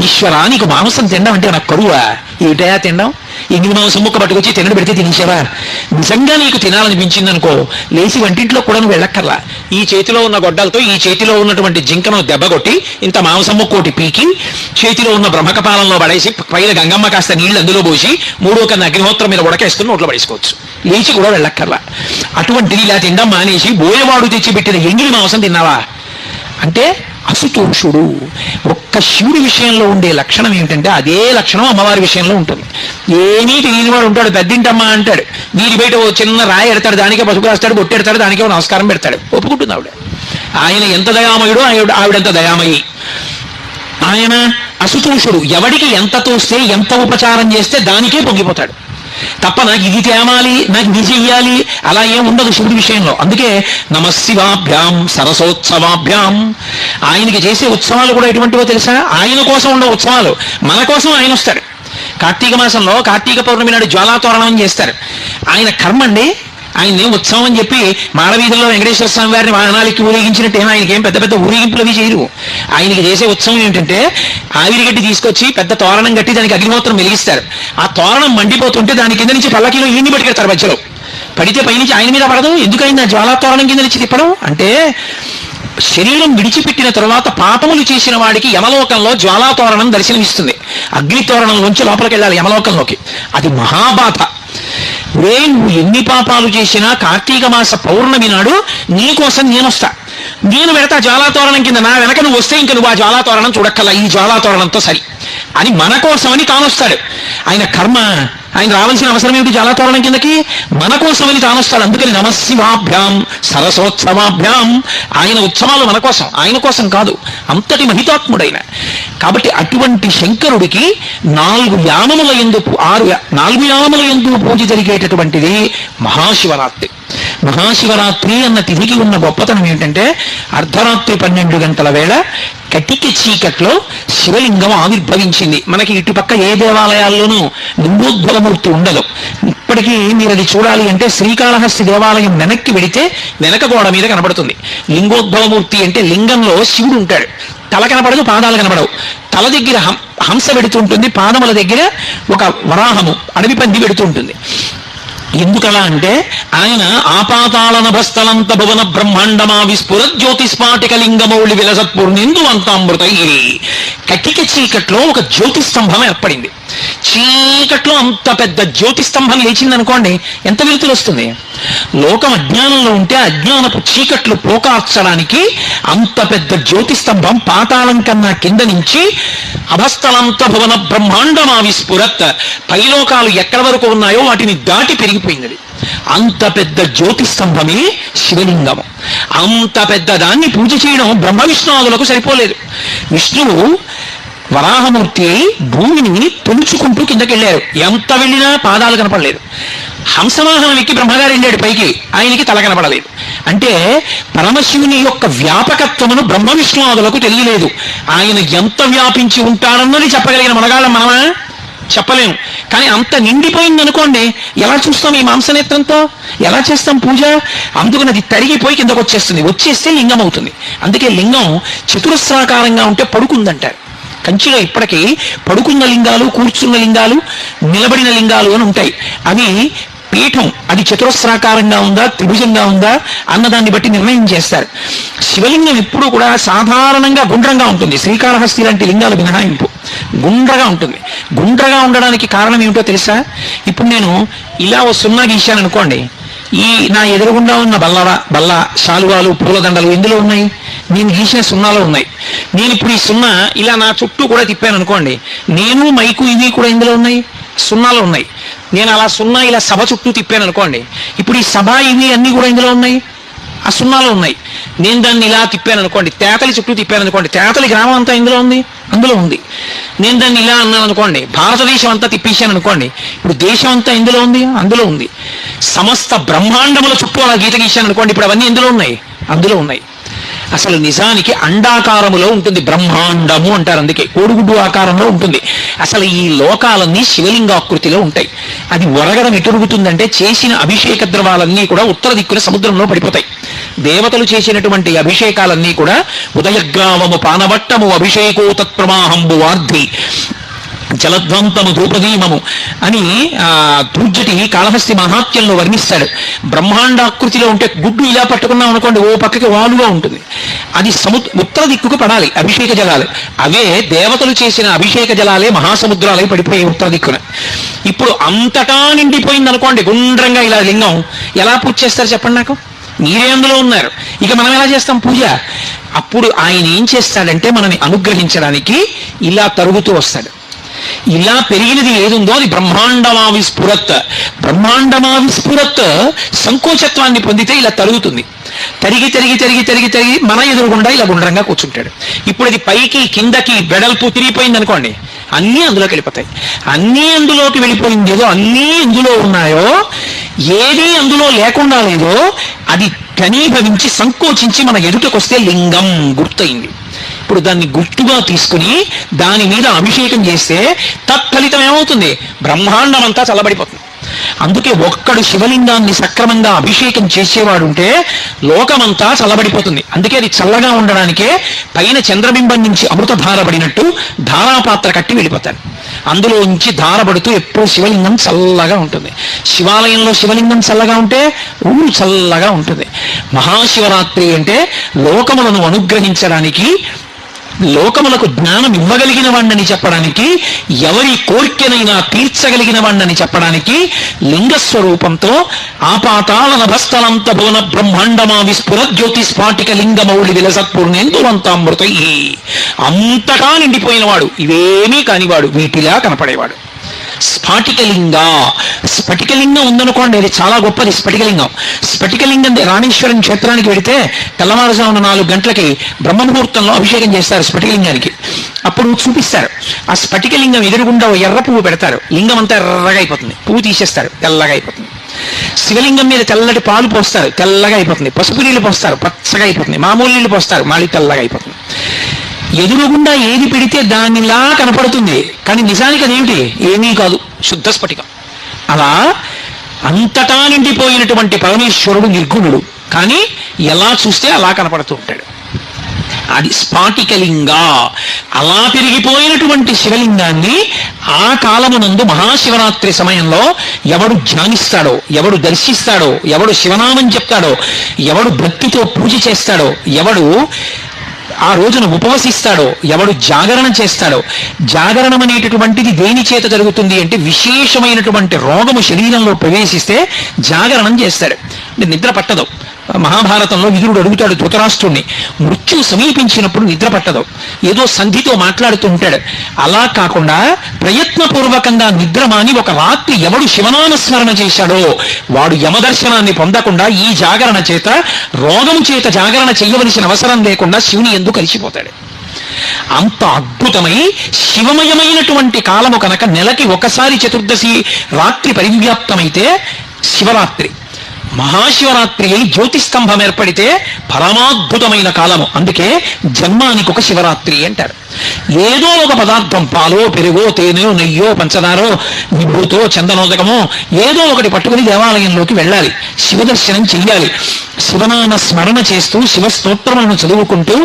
ఈశ్వరా, నీకు మాంసం తినడం అంటే నాకు కరువా. ఏటయా తినడం? ఎంగిలి మాంసం ముక్క పట్టుకొచ్చి తినడం పెడితే తినేసావా? నిజంగా నీకు తినాలనిపించింది అనుకో, లేచి వంటింట్లో కూడా నువ్వు వెళ్ళక్కర్లా. ఈ చేతిలో ఉన్న గొడ్డలతో ఈ చేతిలో ఉన్నటువంటి జింకను దెబ్బగొట్టి ఇంత మాంసం ముక్కోటి పీకి చేతిలో ఉన్న బ్రహ్మకపాలంలో పడేసి పైన గంగమ్మ కాస్త నీళ్లు అందులో పోసి 3వ కన్ను అగ్నిహోత్రం మీద ఉడకేసుకుని నోట్లో పడేసుకోవచ్చు. లేచి కూడా వెళ్ళక్కర్లా. అటువంటిది ఇలా తినడం మానేసి బోయవాడు తెచ్చిపెట్టిన ఎంగిలి మాంసం తిన్నావా అంటే అసుతోషుడు. ఒక్క శివుడి విషయంలో ఉండే లక్షణం ఏమిటంటే అదే లక్షణం అమ్మవారి విషయంలో ఉంటుంది. ఏమీ తెలియనివాడు ఉంటాడు, పెద్దింటమ్మ అంటాడు, వీరి బయట ఓ చిన్న రాయి ఎడతాడు, దానికే పసుపు రాస్తాడు, బొట్టెడతాడు, దానికే నమస్కారం పెడతాడు, ఒప్పుకుంటుంది ఆవిడ. ఆయన ఎంత దయామయుడో ఆవిడంత దయామయి. ఆయన అసుతోషుడు. ఎవడికి ఎంత తోస్తే ఎంత ఉపచారం చేస్తే దానికే పొంగిపోతాడు తప్ప నాకు ఇది తేమాలి, నాకు ఇది చెయ్యాలి అలా ఏం ఉండదు శివుడి విషయంలో. అందుకే నమశివాభ్యాం సరసోత్సవాభ్యాం. ఆయనకి చేసే ఉత్సవాలు కూడా ఎటువంటివో తెలుసా? ఆయన కోసం ఉండే ఉత్సవాలు. మన కోసం ఆయన వస్తాడు. కార్తీక మాసంలో కార్తీక పౌర్ణమి నాడు జ్వాలాతోరణం చేస్తారు. ఆయన కర్మ అండి. ఆయన్ని ఉత్సవం అని చెప్పి మాడవీధుల్లో వెంకటేశ్వర స్వామి వారిని వాహనాలకి ఊరేగించినట్టు ఏమో ఆయనకి ఏం పెద్ద పెద్ద ఊరేగింపులు అవి చేయరు. ఆయనకి చేసే ఉత్సవం ఏంటంటే ఆవిరి గట్టి తీసుకొచ్చి పెద్ద తోరణం కట్టి దానికి అగ్నిహోత్రం వెలిగిస్తారు. ఆ తోరణం మండిపోతుంటే దాని కింద నుంచి పల్లకిలో ఈయన్ని పట్టుకెడతారు. మధ్యలో పడితే పైనుంచి ఆయన మీద పడదు. ఎందుకైంది ఆ జ్వాలా తోరణం కింద నుంచి తిప్పడం అంటే, శరీరం విడిచిపెట్టిన తరువాత పాపములు చేసిన వాడికి యమలోకంలో జ్వాలాతోరణం దర్శనమిస్తుంది. అగ్నితోరణంలోంచి లోపలికి వెళ్ళాలి యమలోకంలోకి. అది మహాబాధ. నువ్వు ఎన్ని పాపాలు చేసినా కార్తీక మాస పౌర్ణమి నాడు నీకోసం నేను వస్తా, నేను పెడతా జ్వాలాతోరణం కింద. నా వెనక నువ్వు వస్తే ఇంక నువ్వు ఆ జ్వాలాతోరణం చూడక్కల్లా, ఈ జ్వాలాతోరణంతో సరి అని మన కోసమని తానొస్తాడు. ఆయన కర్మ. ఆయన రావాల్సిన అవసరం ఏమిటి జ్వాలాతోరణం కిందకి? మన కోసమని తానొస్తాడు. అందుకని నమశివాభ్యాం సరసోత్సవాభ్యాం. ఆయన ఉత్సవాలు మన కోసం, ఆయన కోసం కాదు. అంతటి మహితాత్ముడైన. కాబట్టి అటువంటి శంకరుడికి 4 యామముల యందు 4 యామముల యందు పూజ జరిగేటటువంటిది మహాశివరాత్రి. మహాశివరాత్రి అన్న తిథికి ఉన్న గొప్పతనం ఏంటంటే అర్ధరాత్రి 12 గంటల వేళ కటిక చీకట్లో శివలింగం ఆవిర్భవించింది. మనకి ఇటుపక్క ఏ దేవాలయాల్లోనూ లింగోద్భవమూర్తి ఉండదు. ఇప్పటికీ మీరు అది చూడాలి అంటే శ్రీకాళహస్తి దేవాలయం వెనక్కి వెడితే వెనక గోడ మీద కనబడుతుంది లింగోద్భవమూర్తి. అంటే లింగంలో శివుడు ఉంటాడు. తల కనపడదు, పాదాలు కనబడవు. తల దగ్గర హంస పెడుతుంటుంది, పాదముల దగ్గర ఒక వరాహము అడవి పంది పెడుతుంటుంది. ఎందుకలా అంటే ఆయన ఆపాతాళ నభస్థలంత భువన బ్రహ్మాండమా విస్ఫుర జ్యోతిస్పాటిక లింగమౌళి విలసత్పూర్ణిందు అంతామృతై. కటిక చీకట్లో ఒక జ్యోతిస్తంభం ఏర్పడింది. చీకట్లో అంత పెద్ద జ్యోతిస్తంభం లేచిందనుకోండి, ఎంత వెలుతురు వస్తుంది? లోకం అజ్ఞానంలో ఉంటే అజ్ఞానపు చీకట్లు పోకార్చడానికి అంత పెద్ద జ్యోతిస్తంభం పాతాళం కన్నా కింద నుంచి అభస్థలంత భువన బ్రహ్మాండమా విస్ఫురత్. పైలోకాలు ఎక్కడి వరకు ఉన్నాయో వాటిని దాటి పెరిగిపోయింది. అంత పెద్ద జ్యోతిస్తంభమే శివలింగము. అంత పెద్ద దాన్ని పూజ చేయడం బ్రహ్మ విష్ణువులకు సరిపోలేదు. విష్ణువు వరాహమూర్తి భూమిని తొలుచుకుంటూ కిందకెళ్ళారు. ఎంత వెళ్ళినా పాదాలు కనపడలేదు. హంసవాహనం ఎక్కి బ్రహ్మగారు వెళ్ళాడు పైకి, ఆయనకి తల కనపడలేదు. అంటే పరమశివుని యొక్క వ్యాపకత్వమును బ్రహ్మ విష్ణువులకు తెలియలేదు. ఆయన ఎంత వ్యాపించి ఉంటాడన్నది చెప్పగలిగిన మనగాళ్ళం మనమా? చెప్పలేము. కానీ అంత నిండిపోయింది అనుకోండి, ఎలా చూస్తాం ఈ మాంసనేత్రంతో? ఎలా చేస్తాం పూజ? అందుకని అది తరిగిపోయి కిందకు వచ్చేస్తే లింగం అవుతుంది. అందుకే లింగం చతురస్రాకారంగా ఉంటే పడుకుందంటారు. కంచిలో ఇప్పటికీ పడుకున్న లింగాలు, కూర్చున్న లింగాలు, నిలబడిన లింగాలు అని ఉంటాయి. అవి పీఠం అది చతురస్రాకారంగా ఉందా త్రిభుజంగా ఉందా అన్నదాన్ని బట్టి నిర్ణయం చేస్తారు. శివలింగం ఎప్పుడూ కూడా సాధారణంగా గుండ్రంగా ఉంటుంది. శ్రీకాళహస్తి లాంటి లింగాలు మినహాయింపు గుండ్రగా ఉంటుంది. గుండ్రగా ఉండడానికి కారణం ఏమిటో తెలుసా? ఇప్పుడు నేను ఇలా ఓ సున్నా గీశాను అనుకోండి, ఈ నా ఎదురుగుండా ఉన్న బల్ల శాలువాలు పూలదండలు ఎందులో ఉన్నాయి? నేను గీసిన సున్నాలో ఉన్నాయి. నేను ఇప్పుడు ఈ సున్నా ఇలా నా చుట్టూ కూడా తిప్పాను అనుకోండి, నేను మైకు ఇవి కూడా ఎందులో ఉన్నాయి? సున్నాలో ఉన్నాయి. నేను అలా సున్నా ఇలా సభ చుట్టూ తిప్పాను అనుకోండి, ఇప్పుడు ఈ సభ ఇవి అన్ని కూడా ఎందులో ఉన్నాయి? ఆ సున్నాలో ఉన్నాయి. నేను దాన్ని ఇలా తిప్పాను అనుకోండి, తేతలి చుట్టూ తిప్పాను అనుకోండి, తేతలి గ్రామం అంతా ఎందులో ఉంది? అందులో ఉంది. నేను దాన్ని ఇలా అన్నాను అనుకోండి, భారతదేశం అంతా తిప్పేశాను అనుకోండి, ఇప్పుడు దేశం అంతా ఎందులో ఉంది? అందులో ఉంది. సమస్త బ్రహ్మాండముల చుట్టూ అలా గీత గీశాను అనుకోండి, ఇప్పుడు అవన్నీ ఎందులో ఉన్నాయి? అందులో ఉన్నాయి. అసలు నిజానికి అండాకారములో ఉంటుంది బ్రహ్మాండము అంటారు, అందుకే కోడిగుడ్డు ఆకారంలో ఉంటుంది. అసలు ఈ లోకాలన్నీ శివలింగాకృతిలో ఉంటాయి. అది ఒరగడం ఎటురుగుతుందంటే చేసిన అభిషేక ద్రవాలన్నీ కూడా ఉత్తర దిక్కున సముద్రంలో పడిపోతాయి. దేవతలు చేసినటువంటి అభిషేకాలన్నీ కూడా ఉదయగ్రామము పానవట్టము అభిషేకో తత్ప్రవాహంబు వార్ధి జలధ్వంతము ధూపదీమము అని తూర్జటి కాళహస్తి మహాత్యంలో వర్ణిస్తాడు. బ్రహ్మాండాకృతిలో ఉంటే గుడ్డు ఇలా పట్టుకున్నాం అనుకోండి, ఓ పక్కకి వాలుగా ఉంటుంది. అది ఉత్తర దిక్కుకు పడాలి అభిషేక జలాలు. అవే దేవతలు చేసిన అభిషేక జలాలే మహాసముద్రాలై పడిపోయాయి ఉత్తర దిక్కున. ఇప్పుడు అంతటా నిండిపోయింది అనుకోండి గుండ్రంగా ఇలా లింగం, ఎలా పూజ చేస్తారు చెప్పండి నాకు? మీరే అందులో ఉన్నారు. ఇక మనం ఎలా చేస్తాం పూజ? అప్పుడు ఆయన ఏం చేస్తాడంటే మనని అనుగ్రహించడానికి ఇలా తరుగుతూ వస్తాడు. ఇలా పెరిగినది ఏదుందో అది బ్రహ్మాండమావిస్ఫురత్. బ్రహ్మాండమావిస్ఫురత్ సంకోచత్వాన్ని పొందితే ఇలా తరుగుతుంది. తరిగి తరిగి తరిగి తరిగి తరిగి మన ఎదురుగుండా ఇలా గుండ్రంగా కూర్చుంటాడు. ఇప్పుడు అది పైకి కిందకి వెడల్పు తిరిగిపోయింది అనుకోండి, అన్నీ అందులోకి వెళ్ళిపోతాయి. అన్నీ అందులోకి వెళ్ళిపోయింది ఏదో అన్నీ ఇందులో ఉన్నాయో, ఏది అందులో లేకుండా లేదో అది ఘనీభవించి సంకోచించి మన ఎదుటకొస్తే లింగం గుర్తయింది. ఇప్పుడు దాన్ని గుర్తుగా తీసుకుని దాని మీద అభిషేకం చేస్తే తత్ఫలితం ఏమవుతుంది? బ్రహ్మాండం అంతా చల్లబడిపోతుంది. అందుకే ఒక్కడు శివలింగాన్ని సక్రమంగా అభిషేకం చేసేవాడుంటే లోకమంతా చల్లబడిపోతుంది. అందుకే అది చల్లగా ఉండడానికే పైన చంద్రబింబం నుంచి అమృతధార పడినట్టు ధారాపాత్ర కట్టి వెళ్ళిపోతారు. అందులో నుంచి ధారపడుతూ ఎప్పుడూ శివలింగం చల్లగా ఉంటుంది. శివాలయంలో శివలింగం చల్లగా ఉంటే ఊరు చల్లగా ఉంటుంది. మహాశివరాత్రి అంటే లోకములను అనుగ్రహించడానికి, లోకములకు జ్ఞానం ఇవ్వగలిగిన వాణ్ణని చెప్పడానికి, ఎవరి కోరికనైనా తీర్చగలిగిన వాణ్ణని చెప్పడానికి లింగస్వరూపంతో ఆపాతాళ నభస్థలంత భువన బ్రహ్మాండమా విస్ఫుర జ్యోతి స్ఫాటిక లింగమౌళి విలసత్పూర్ణేందువంతామృతై అంతటా నిండిపోయినవాడు, ఇవేమీ కానివాడు, వీటిలా కనపడేవాడు. స్ఫాటికలింగ. స్ఫటికలింగం ఉందనుకోండి, అది చాలా గొప్పది. స్ఫటికలింగం రామేశ్వరం క్షేత్రానికి వెడితే తెల్లవారుజామున 4 గంటలకి బ్రహ్మముహూర్తంలో అభిషేకం చేస్తారు స్ఫటికలింగానికి. అప్పుడు చూపిస్తారు. ఆ స్ఫటికలింగం ఎదురుగుండా ఎర్ర పువ్వు పెడతారు, లింగం అంతా ఎర్రగా అయిపోతుంది. పువ్వు తీసేస్తారు, తెల్లగా అయిపోతుంది. శివలింగం మీద తెల్లటి పాలు పోస్తారు, తెల్లగా అయిపోతుంది. పసుపు నీళ్ళు పోస్తారు, పచ్చగా అయిపోతుంది. మామూలు నీళ్ళు పోస్తారు, మళ్ళీ తెల్లగా అయిపోతుంది. ఎదురుగుండా ఏది పెడితే దానిలా కనపడుతుంది, కానీ నిజానికి అదేమిటి? ఏమీ కాదు, శుద్ధ స్ఫటికం. అలా అంతటా నిండిపోయినటువంటి పరమేశ్వరుడు నిర్గుణుడు, కానీ ఎలా చూస్తే అలా కనపడుతూ ఉంటాడు. అది స్ఫాటికలింగ. అలా పెరిగిపోయినటువంటి శివలింగాన్ని ఆ కాలమునందు మహాశివరాత్రి సమయంలో ఎవడు ధ్యానిస్తాడో, ఎవడు దర్శిస్తాడో, ఎవడు శివనామం చెప్తాడో, ఎవడు భక్తితో పూజ చేస్తాడో, ఎవడు ఆ రోజున ఉపవసిస్తాడో, ఎవడు జాగరణ చేస్తాడో. జాగరణం అనేటటువంటిది దేని చేత జరుగుతుంది అంటే విశేషమైనటువంటి రోగము శరీరంలో ప్రవేశిస్తే జాగరణం చేస్తాడు. అంటే నిద్ర పట్టదు. మహాభారతంలో విదురుడు అడుగుతాడు ధృతరాష్ట్రుణ్ణి, మృత్యు సమీపించినప్పుడు నిద్ర పట్టదు, ఏదో సంధితో మాట్లాడుతూ ఉంటాడు. అలా కాకుండా ప్రయత్నపూర్వకంగా నిద్ర మాని ఒక రాత్రి ఎవడు శివనామస్మరణ చేశాడో వాడు యమదర్శనాన్ని పొందకుండా ఈ జాగరణ చేత, రోగము చేత జాగరణ చేయవలసిన అవసరం లేకుండా శివుని యందు కలిసిపోతాడు. అంత అద్భుతమై శివమయమైనటువంటి కాలము కనుక నెలకి ఒకసారి చతుర్దశి రాత్రి పరివ్యాప్తమైతే శివరాత్రి. మహాశివరాత్రి జ్యోతిస్తంభం ఏర్పడితే పరమాద్భుతమైన కాలము. అందుకే జన్మానికి ఒక శివరాత్రి అంటారు. ఏదో ఒక పదార్థం, పాలో పెరుగో తేనెో నెయ్యో పంచదారో నిబ్బుతో చందనోదకమో ఏదో ఒకటి పట్టుకుని దేవాలయంలోకి వెళ్ళాలి, శివదర్శనం చెయ్యాలి. శివనామ స్మరణ చేస్తూ శివస్తోత్రములను చదువుకుంటూ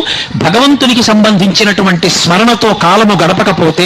భగవంతునికి సంబంధించినటువంటి స్మరణతో కాలము గడపకపోతే